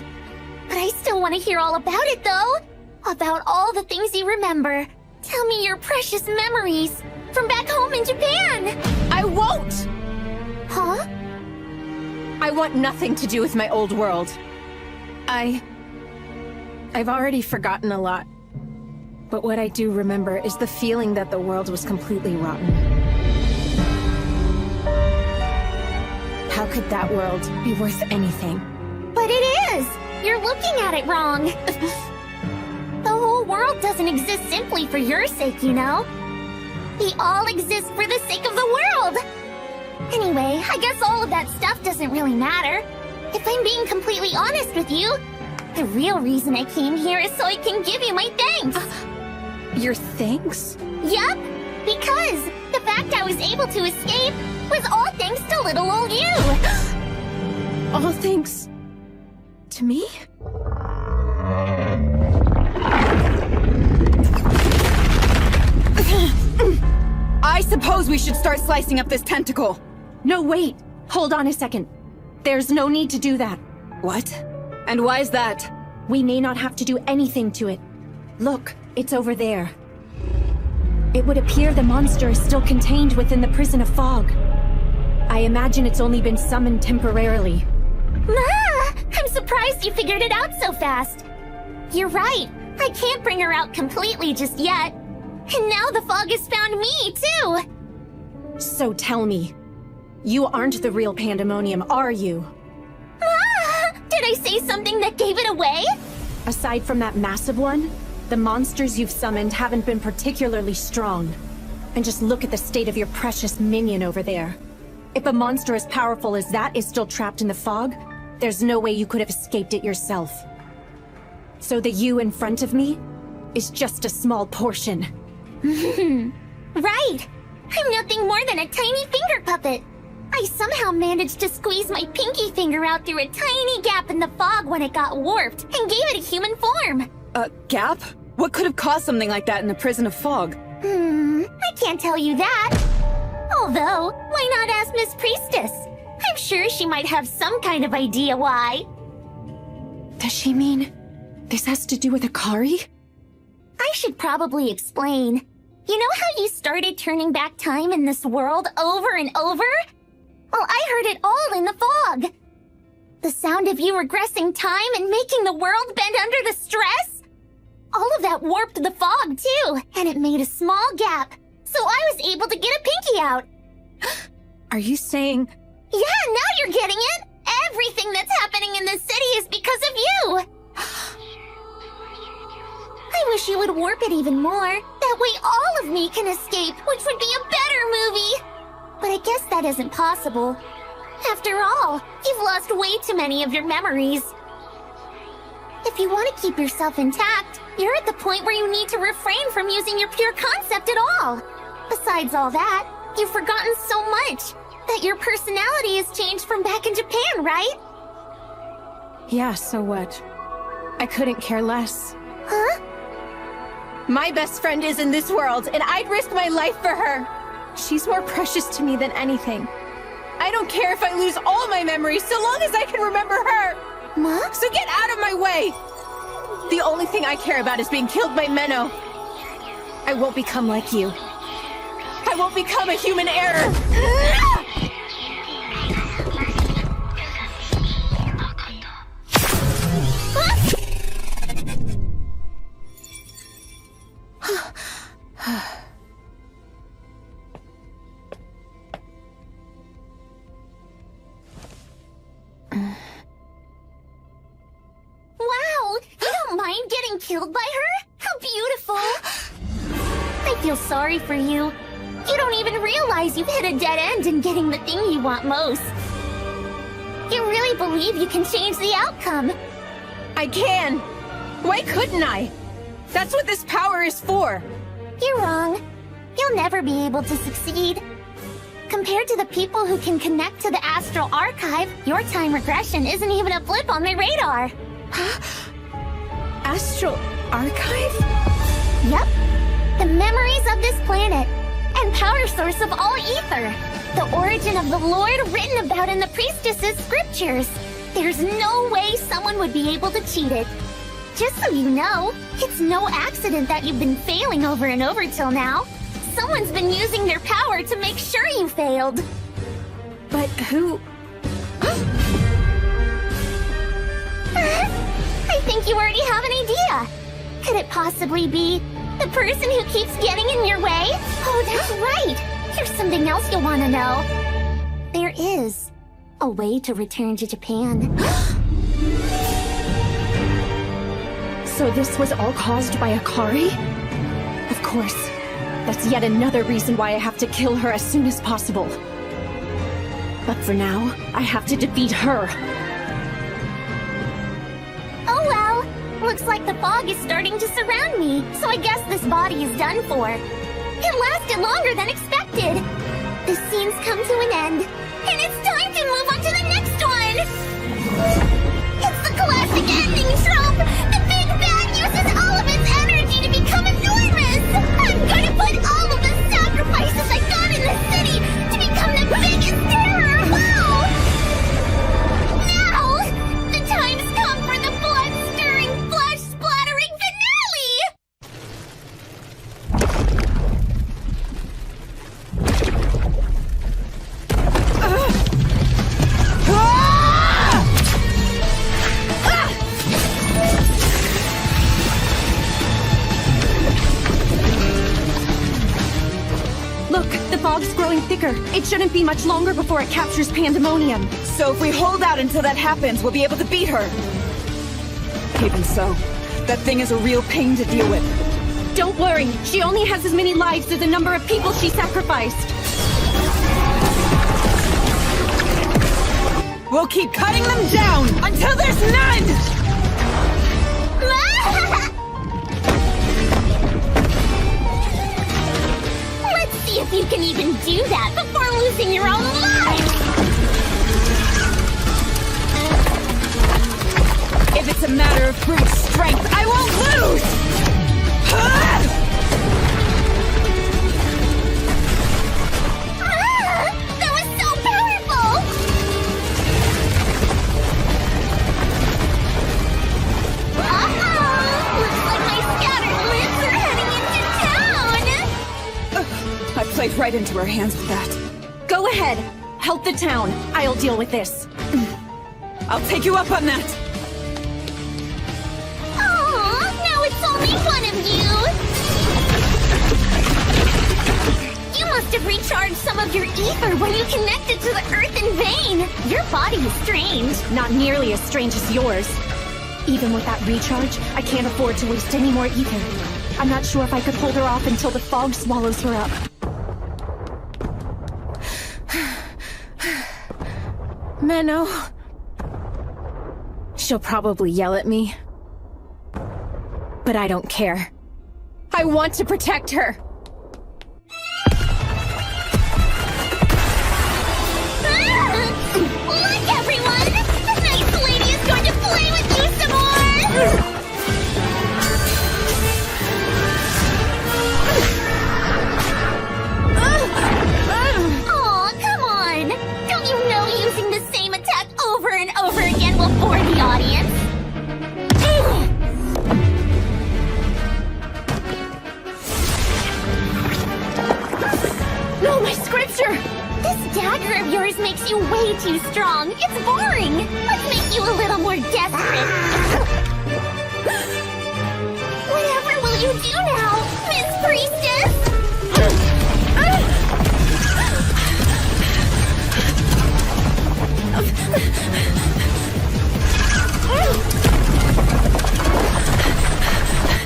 But I still want to hear all about it, though. About all the things you remember. Tell me your precious memories from back home in Japan. I won't! Huh? I want nothing to do with my old world. I've already forgotten a lot. But what I do remember is the feeling that the world was completely rotten. How could that world be worth anything? But it is! You're looking at it wrong. The whole world doesn't exist simply for your sake, you know? We all exist for the sake of the world! Anyway, I guess all of that stuff doesn't really matter. If I'm being completely honest with you, the real reason I came here is so I can give you my thanks! Your thanks? Yup! Because the fact I was able to escape was all thanks to little old you! All thanks... to me? I suppose we should start slicing up this tentacle. No, wait. Hold on a second. There's no need to do that. What? And why is that? We may not have to do anything to it. Look, it's over there. It would appear the monster is still contained within the prison of fog. I imagine it's only been summoned temporarily. Ma! I'm surprised you figured it out so fast. You're right. I can't bring her out completely just yet. And now the fog has found me, too! So tell me, you aren't the real Pandemonium, are you? Ma! Did I say something that gave it away? Aside from that massive one, the monsters you've summoned haven't been particularly strong. And just look at the state of your precious minion over there. If a monster as powerful as that is still trapped in the fog, there's no way you could have escaped it yourself. So the you in front of me is just a small portion. Right! I'm nothing more than a tiny finger puppet. I somehow managed to squeeze my pinky finger out through a tiny gap in the fog when it got warped, and gave it a human form. A gap? What could have caused something like that in the prison of fog? I can't tell you that. Although, why not ask Miss Priestess? I'm sure she might have some kind of idea why. Does she mean this has to do with Akari? I should probably explain. You know how you started turning back time in this world over and over? Well, I heard it all in the fog. The sound of you regressing time and making the world bend under the stress? All of that warped the fog, too, and it made a small gap, so I was able to get a pinky out. Are you saying... Yeah, now you're getting it! Everything that's happening in this city is because of you! I wish you would warp it even more. That way all of me can escape, which would be a better movie! But I guess that isn't possible. After all, you've lost way too many of your memories. If you want to keep yourself intact, you're at the point where you need to refrain from using your pure concept at all. Besides all that, you've forgotten so much. That your personality has changed from back in Japan, right? Yeah, so what? I couldn't care less. Huh? My best friend is in this world, and I'd risk my life for her. She's more precious to me than anything. I don't care if I lose all my memories, so long as I can remember her! Mom? So get out of my way! The only thing I care about is being killed by Menno. I won't become like you. I won't become a human error! Wow! You don't mind getting killed by her? How beautiful! I feel sorry for you. You don't even realize you've hit a dead end in getting the thing you want most. You really believe you can change the outcome? I can! Why couldn't I? That's what this power is for! You're wrong. You'll never be able to succeed. Compared to the people who can connect to the Astral Archive, your time regression isn't even a blip on my radar. Astral Archive? Yep. The memories of this planet. And power source of all ether. The origin of the Lord written about in the priestess's scriptures. There's no way someone would be able to cheat it. Just so you know, it's no accident that you've been failing over and over till now. Someone's been using their power to make sure you failed. But who... I think you already have an idea. Could it possibly be the person who keeps getting in your way? Oh, that's right. Here's something else you'll want to know. There is a way to return to Japan. So this was all caused by Akari? Of course. That's yet another reason why I have to kill her as soon as possible. But for now, I have to defeat her. Oh well, looks like the fog is starting to surround me, so I guess this body is done for. It lasted longer than expected. The scene's come to an end, and it's time to move on to the next one! It's the classic ending trope! The big bad uses all of its energy to become enormous! I'm gonna put all of the sacrifices I got in the city to become the biggest terror of all! Now, the time's come for the blood-stirring, flesh-splattering finale! Look, the fog's growing thicker. It shouldn't be much longer before it captures Pandemonium. So if we hold out until that happens, we'll be able to beat her. Even so, that thing is a real pain to deal with. Don't worry, she only has as many lives as the number of people she sacrificed. We'll keep cutting them down until there's none! Let's see if you can even do that before losing your own life! If it's a matter of brute strength, I won't lose! That was so powerful! played right into her hands with that. Go ahead. Help the town. I'll deal with this. I'll take you up on that. Aww, now it's only one of you. You must have recharged some of your ether when you connected to the earthen vein. Your body is strange. Not nearly as strange as yours. Even with that recharge, I can't afford to waste any more ether. I'm not sure if I could hold her off until the fog swallows her up. Menno. She'll probably yell at me. But I don't care. I want to protect her. Look, everyone! The nice lady is going to play with you some more! Aw, come on! Don't you know using the same attack over and over again will bore the audience? No, my scripture! This dagger of yours makes you way too strong. It's boring. Let's make you a little more desperate. Whatever will you do now, Miss Priestess?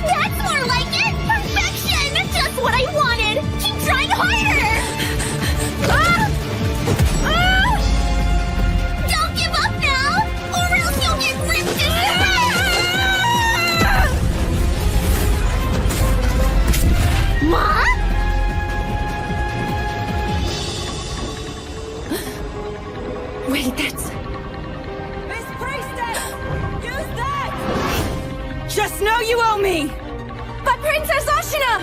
That's more like it! Perfection! Just what I wanted! Keep trying harder! Don't give up now, or else you'll get ripped to shreds! Ma? Wait, that's... Miss Priestess! Use that! Just know you owe me! But Princess Ashina!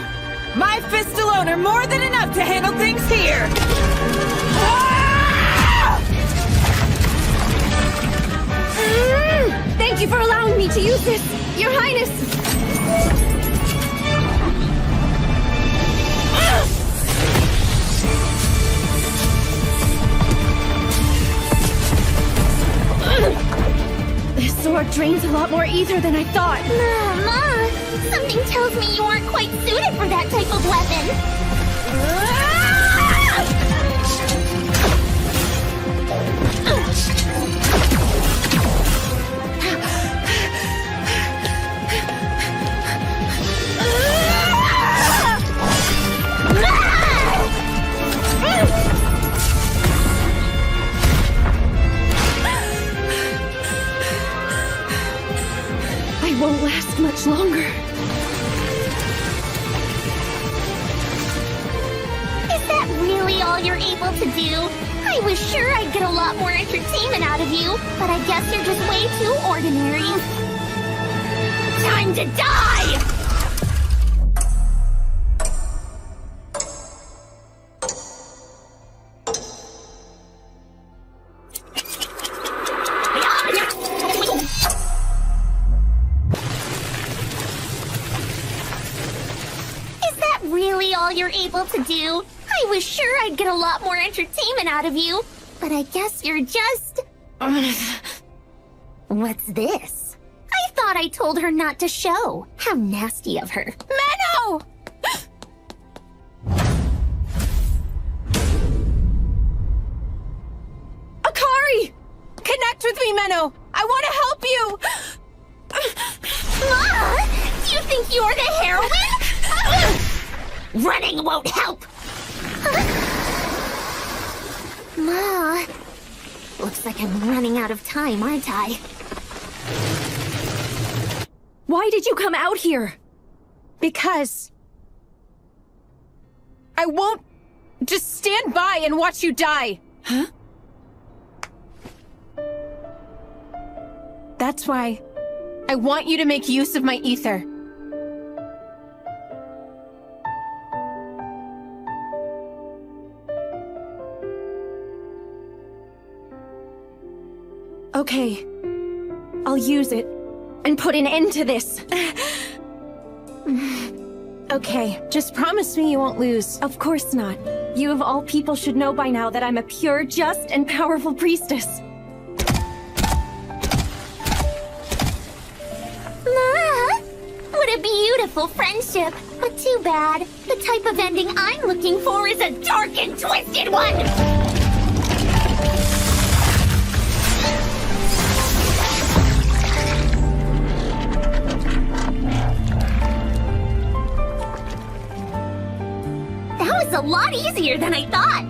My fists alone are more than enough to handle things here! Thank you for allowing me to use this, Your Highness! This sword drains a lot more ether than I thought. Ma, something tells me you aren't quite suited for that type of weapon. I won't last much longer. Is that really all you're able to do? I was sure I'd get a lot more entertainment out of you, but I guess you're just way too ordinary. Time to die! All you're able to do? I was sure I'd get a lot more entertainment out of you, but I guess you're just... What's this? I thought I told her not to show. How nasty of her. Menno! Akari! Connect with me, Menno! I want to help you! Ma! Do you think you're the heroine? Running won't help! Ma... Looks like I'm running out of time, aren't I? Why did you come out here? Because... I won't just stand by and watch you die. Huh? That's why I want you to make use of my ether. Okay, I'll use it and put an end to this. Okay, just promise me you won't lose. Of course not. You of all people should know by now that I'm a pure, just, and powerful priestess. What a beautiful friendship. But too bad. The type of ending I'm looking for is a dark and twisted one! That was a lot easier than I thought.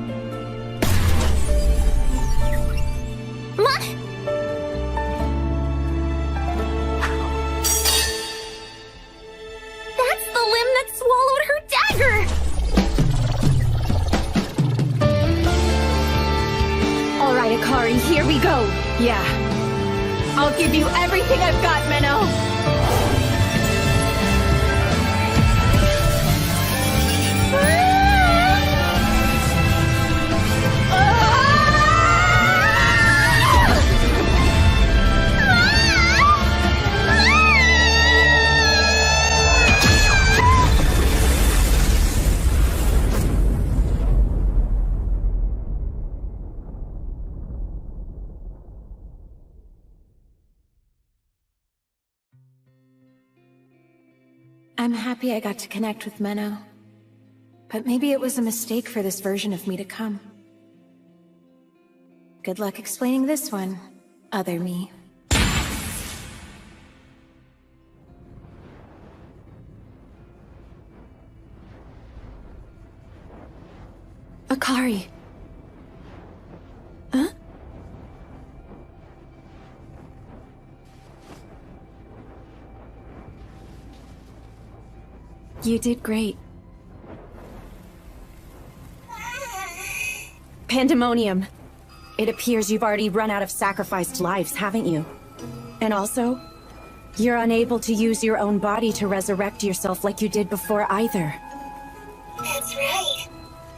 That's the limb that swallowed her dagger! Alright, Akari, here we go. Yeah. I'll give you everything I've got, Menno! I'm happy I got to connect with Menno. But maybe it was a mistake for this version of me to come. Good luck explaining this one, other me. Akari. Huh? You did great. Pandemonium. It appears you've already run out of sacrificed lives, haven't you? And also, you're unable to use your own body to resurrect yourself like you did before either. That's right.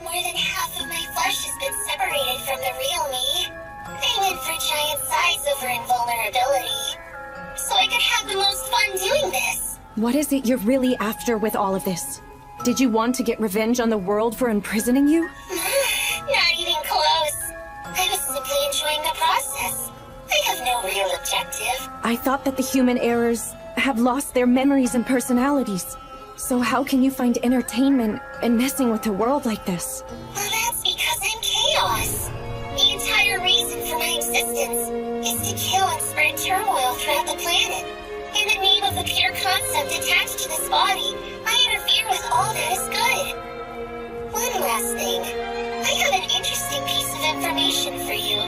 More than half of my flesh has been separated from the real me. I went for giant size over invulnerability, so I could have the most fun doing this. What is it you're really after with all of this? Did you want to get revenge on the world for imprisoning you? Not even close. I was simply enjoying the process. I have no real objective. I thought that the human errors have lost their memories and personalities. So how can you find entertainment in messing with the world like this? Well, that's because I'm chaos. The entire reason for my existence is to kill and spread turmoil throughout the planet. In the name of the pure concept attached to this body, I interfere with all that is good. One last thing. I have an interesting piece of information for you.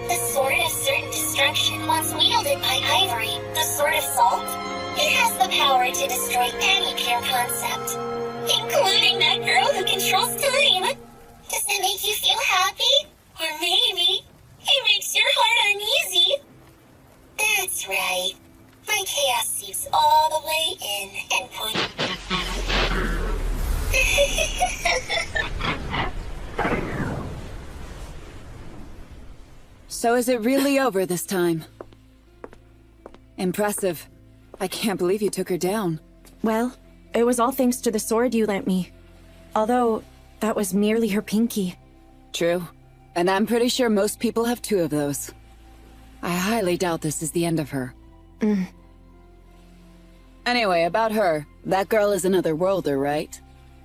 The Sword of Certain Destruction, once wielded by Ivory, the Sword of Salt, it has the power to destroy any pure concept, including that girl who controls time. Does that make you feel happy? Or maybe it makes your heart uneasy? That's right. My chaos seeps all the way in and So is it really over this time? Impressive. I can't believe you took her down. Well, it was all thanks to the sword you lent me. Although, that was merely her pinky. True. And I'm pretty sure most people have two of those. I highly doubt this is the end of her. Anyway, about her. That girl is another worlder, right?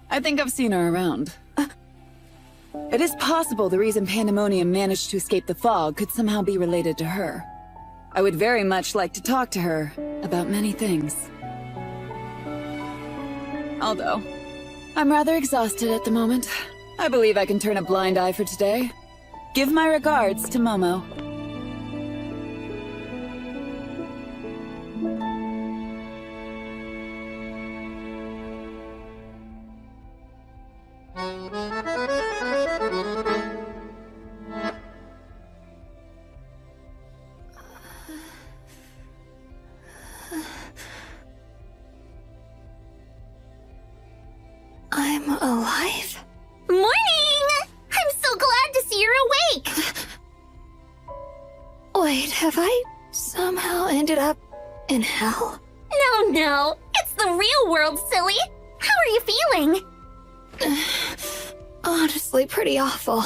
I think I've seen her around. It is possible the reason Pandemonium managed to escape the fog could somehow be related to her. I would very much like to talk to her about many things. Although, I'm rather exhausted at the moment. I believe I can turn a blind eye for today. Give my regards to Momo. I'm alive? Morning! I'm so glad to see you're awake! Wait, have I somehow ended up in hell? No, it's the real world, silly! How are you feeling? Honestly, pretty awful.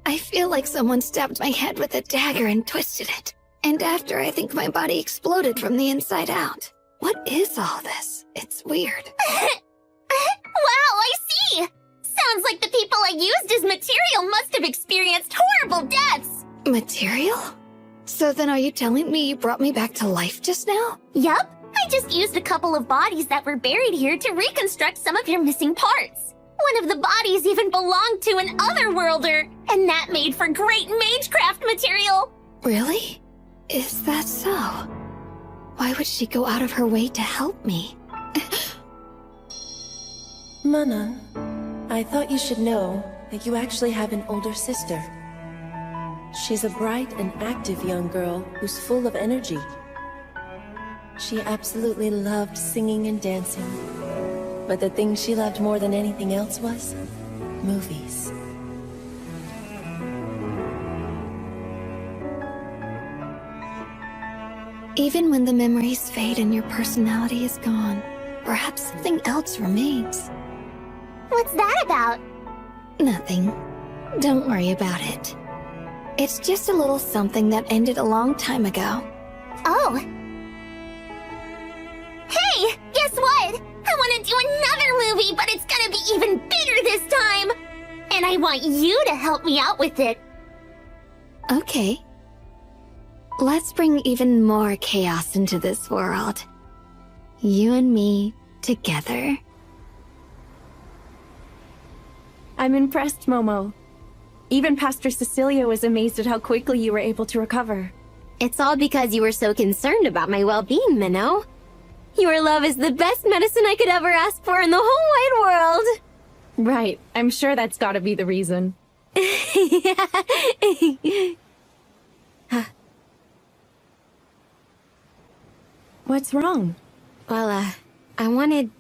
I feel like someone stabbed my head with a dagger and twisted it. And after, I think my body exploded from the inside out. What is all this? It's weird. Wow, I see! Sounds like the people I used as material must have experienced horrible deaths! Material? So then are you telling me you brought me back to life just now? Yup. I just used a couple of bodies that were buried here to reconstruct some of your missing parts. One of the bodies even belonged to an otherworlder, and that made for great magecraft material! Really? Is that so? Why would she go out of her way to help me? Mana, I thought you should know that you actually have an older sister. She's a bright and active young girl who's full of energy. She absolutely loved singing and dancing. But the thing she loved more than anything else was movies. Even when the memories fade and your personality is gone, perhaps something else remains. What's that about? Nothing. Don't worry about it. It's just a little something that ended a long time ago. Oh. Hey, guess what? I want to do another movie, but it's gonna be even bigger this time! And I want you to help me out with it. Okay. Let's bring even more chaos into this world. You and me together. I'm impressed, Momo. Even Pastor Cecilia was amazed at how quickly you were able to recover. It's all because you were so concerned about my well-being, Minnow. Your love is the best medicine I could ever ask for in the whole wide world. Right. I'm sure that's gotta be the reason. What's wrong? Well, I wanted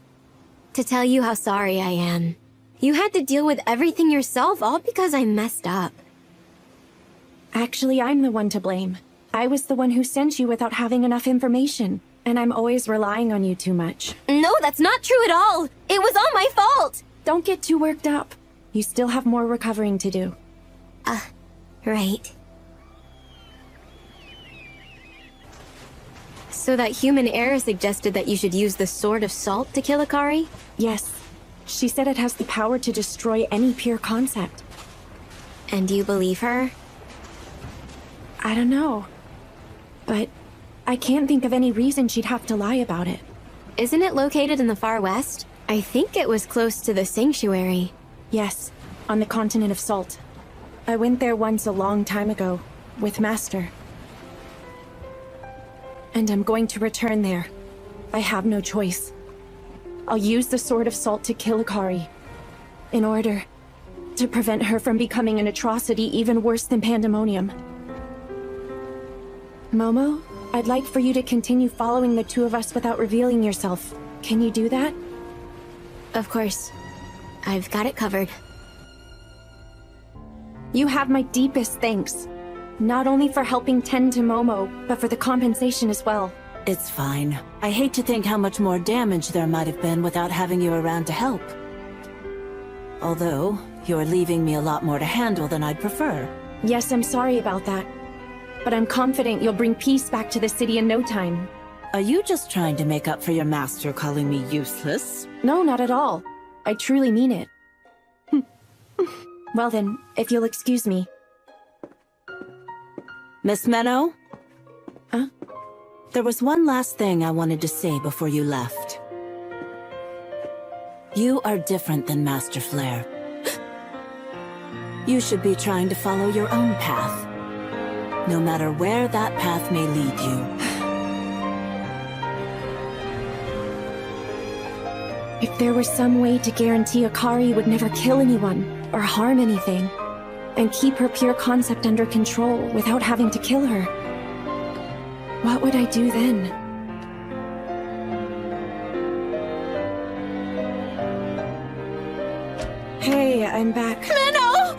to tell you how sorry I am. You had to deal with everything yourself, all because I messed up. Actually, I'm the one to blame. I was the one who sent you without having enough information, and I'm always relying on you too much. No, that's not true at all! It was all my fault! Don't get too worked up. You still have more recovering to do. Right. So that human heir suggested that you should use the Sword of Salt to kill Akari? Yes. She said it has the power to destroy any pure concept. And do you believe her? I don't know. But I can't think of any reason she'd have to lie about it. Isn't it located in the far west? I think it was close to the sanctuary. Yes, on the continent of Salt. I went there once a long time ago, with Master. And I'm going to return there. I have no choice. I'll use the Sword of Salt to kill Akari, in order to prevent her from becoming an atrocity even worse than Pandemonium. Momo, I'd like for you to continue following the two of us without revealing yourself. Can you do that? Of course. I've got it covered. You have my deepest thanks. Not only for helping tend to Momo, but for the compensation as well. It's fine. I hate to think how much more damage there might have been without having you around to help. Although, you're leaving me a lot more to handle than I'd prefer. Yes, I'm sorry about that. But I'm confident you'll bring peace back to the city in no time. Are you just trying to make up for your master calling me useless? No, not at all. I truly mean it. Well then, if you'll excuse me. Miss Menno? Huh? There was one last thing I wanted to say before you left. You are different than Master Flare. You should be trying to follow your own path, no matter where that path may lead you. If there was some way to guarantee Akari would never kill anyone or harm anything, and keep her pure concept under control without having to kill her, what would I do then? Hey, I'm back. Minnow!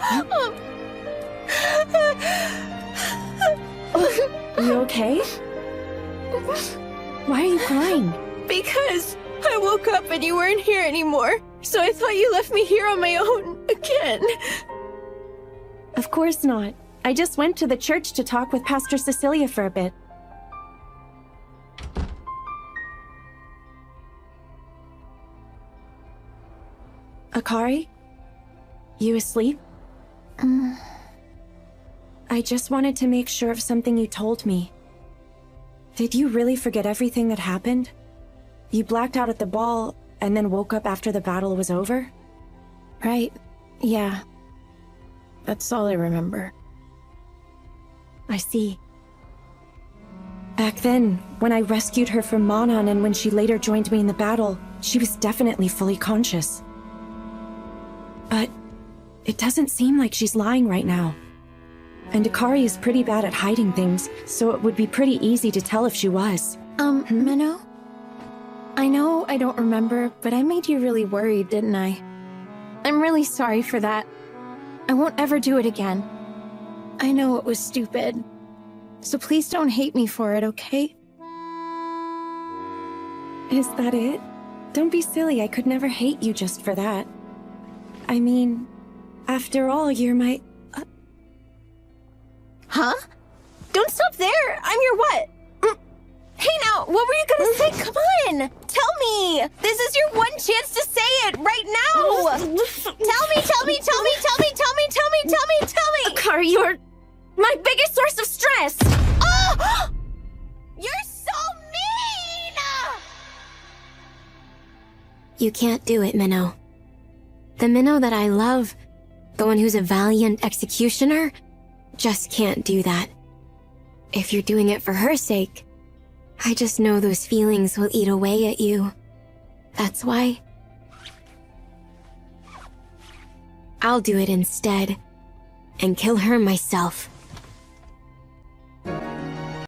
You okay? Why are you crying? Because I I woke up and you weren't here anymore, so I thought you left me here on my own again. Of course not. I just went to the church to talk with Pastor Cecilia for a bit. Akari? You asleep? I just wanted to make sure of something you told me. Did you really forget everything that happened? You blacked out at the ball and then woke up after the battle was over? Right. Yeah. That's all I remember. I see. Back then, when I rescued her from Manan and when she later joined me in the battle, she was definitely fully conscious. But it doesn't seem like she's lying right now. And Akari is pretty bad at hiding things, so it would be pretty easy to tell if she was. Minnow? I know I don't remember, but I made you really worried, didn't I? I'm really sorry for that. I won't ever do it again. I know it was stupid. So please don't hate me for it, okay? Is that it? Don't be silly, I could never hate you just for that. I mean, after all, you're my... Huh? Don't stop there! I'm your what? Hey now, what were you gonna say? Come on! Tell me! This is your one chance to say it right now! Tell me! Akari, you're my biggest source of stress! Oh! You're so mean! You can't do it, Minnow. The Minnow that I love, the one who's a valiant executioner, just can't do that. If you're doing it for her sake, I just know those feelings will eat away at you. That's why I'll do it instead, and kill her myself.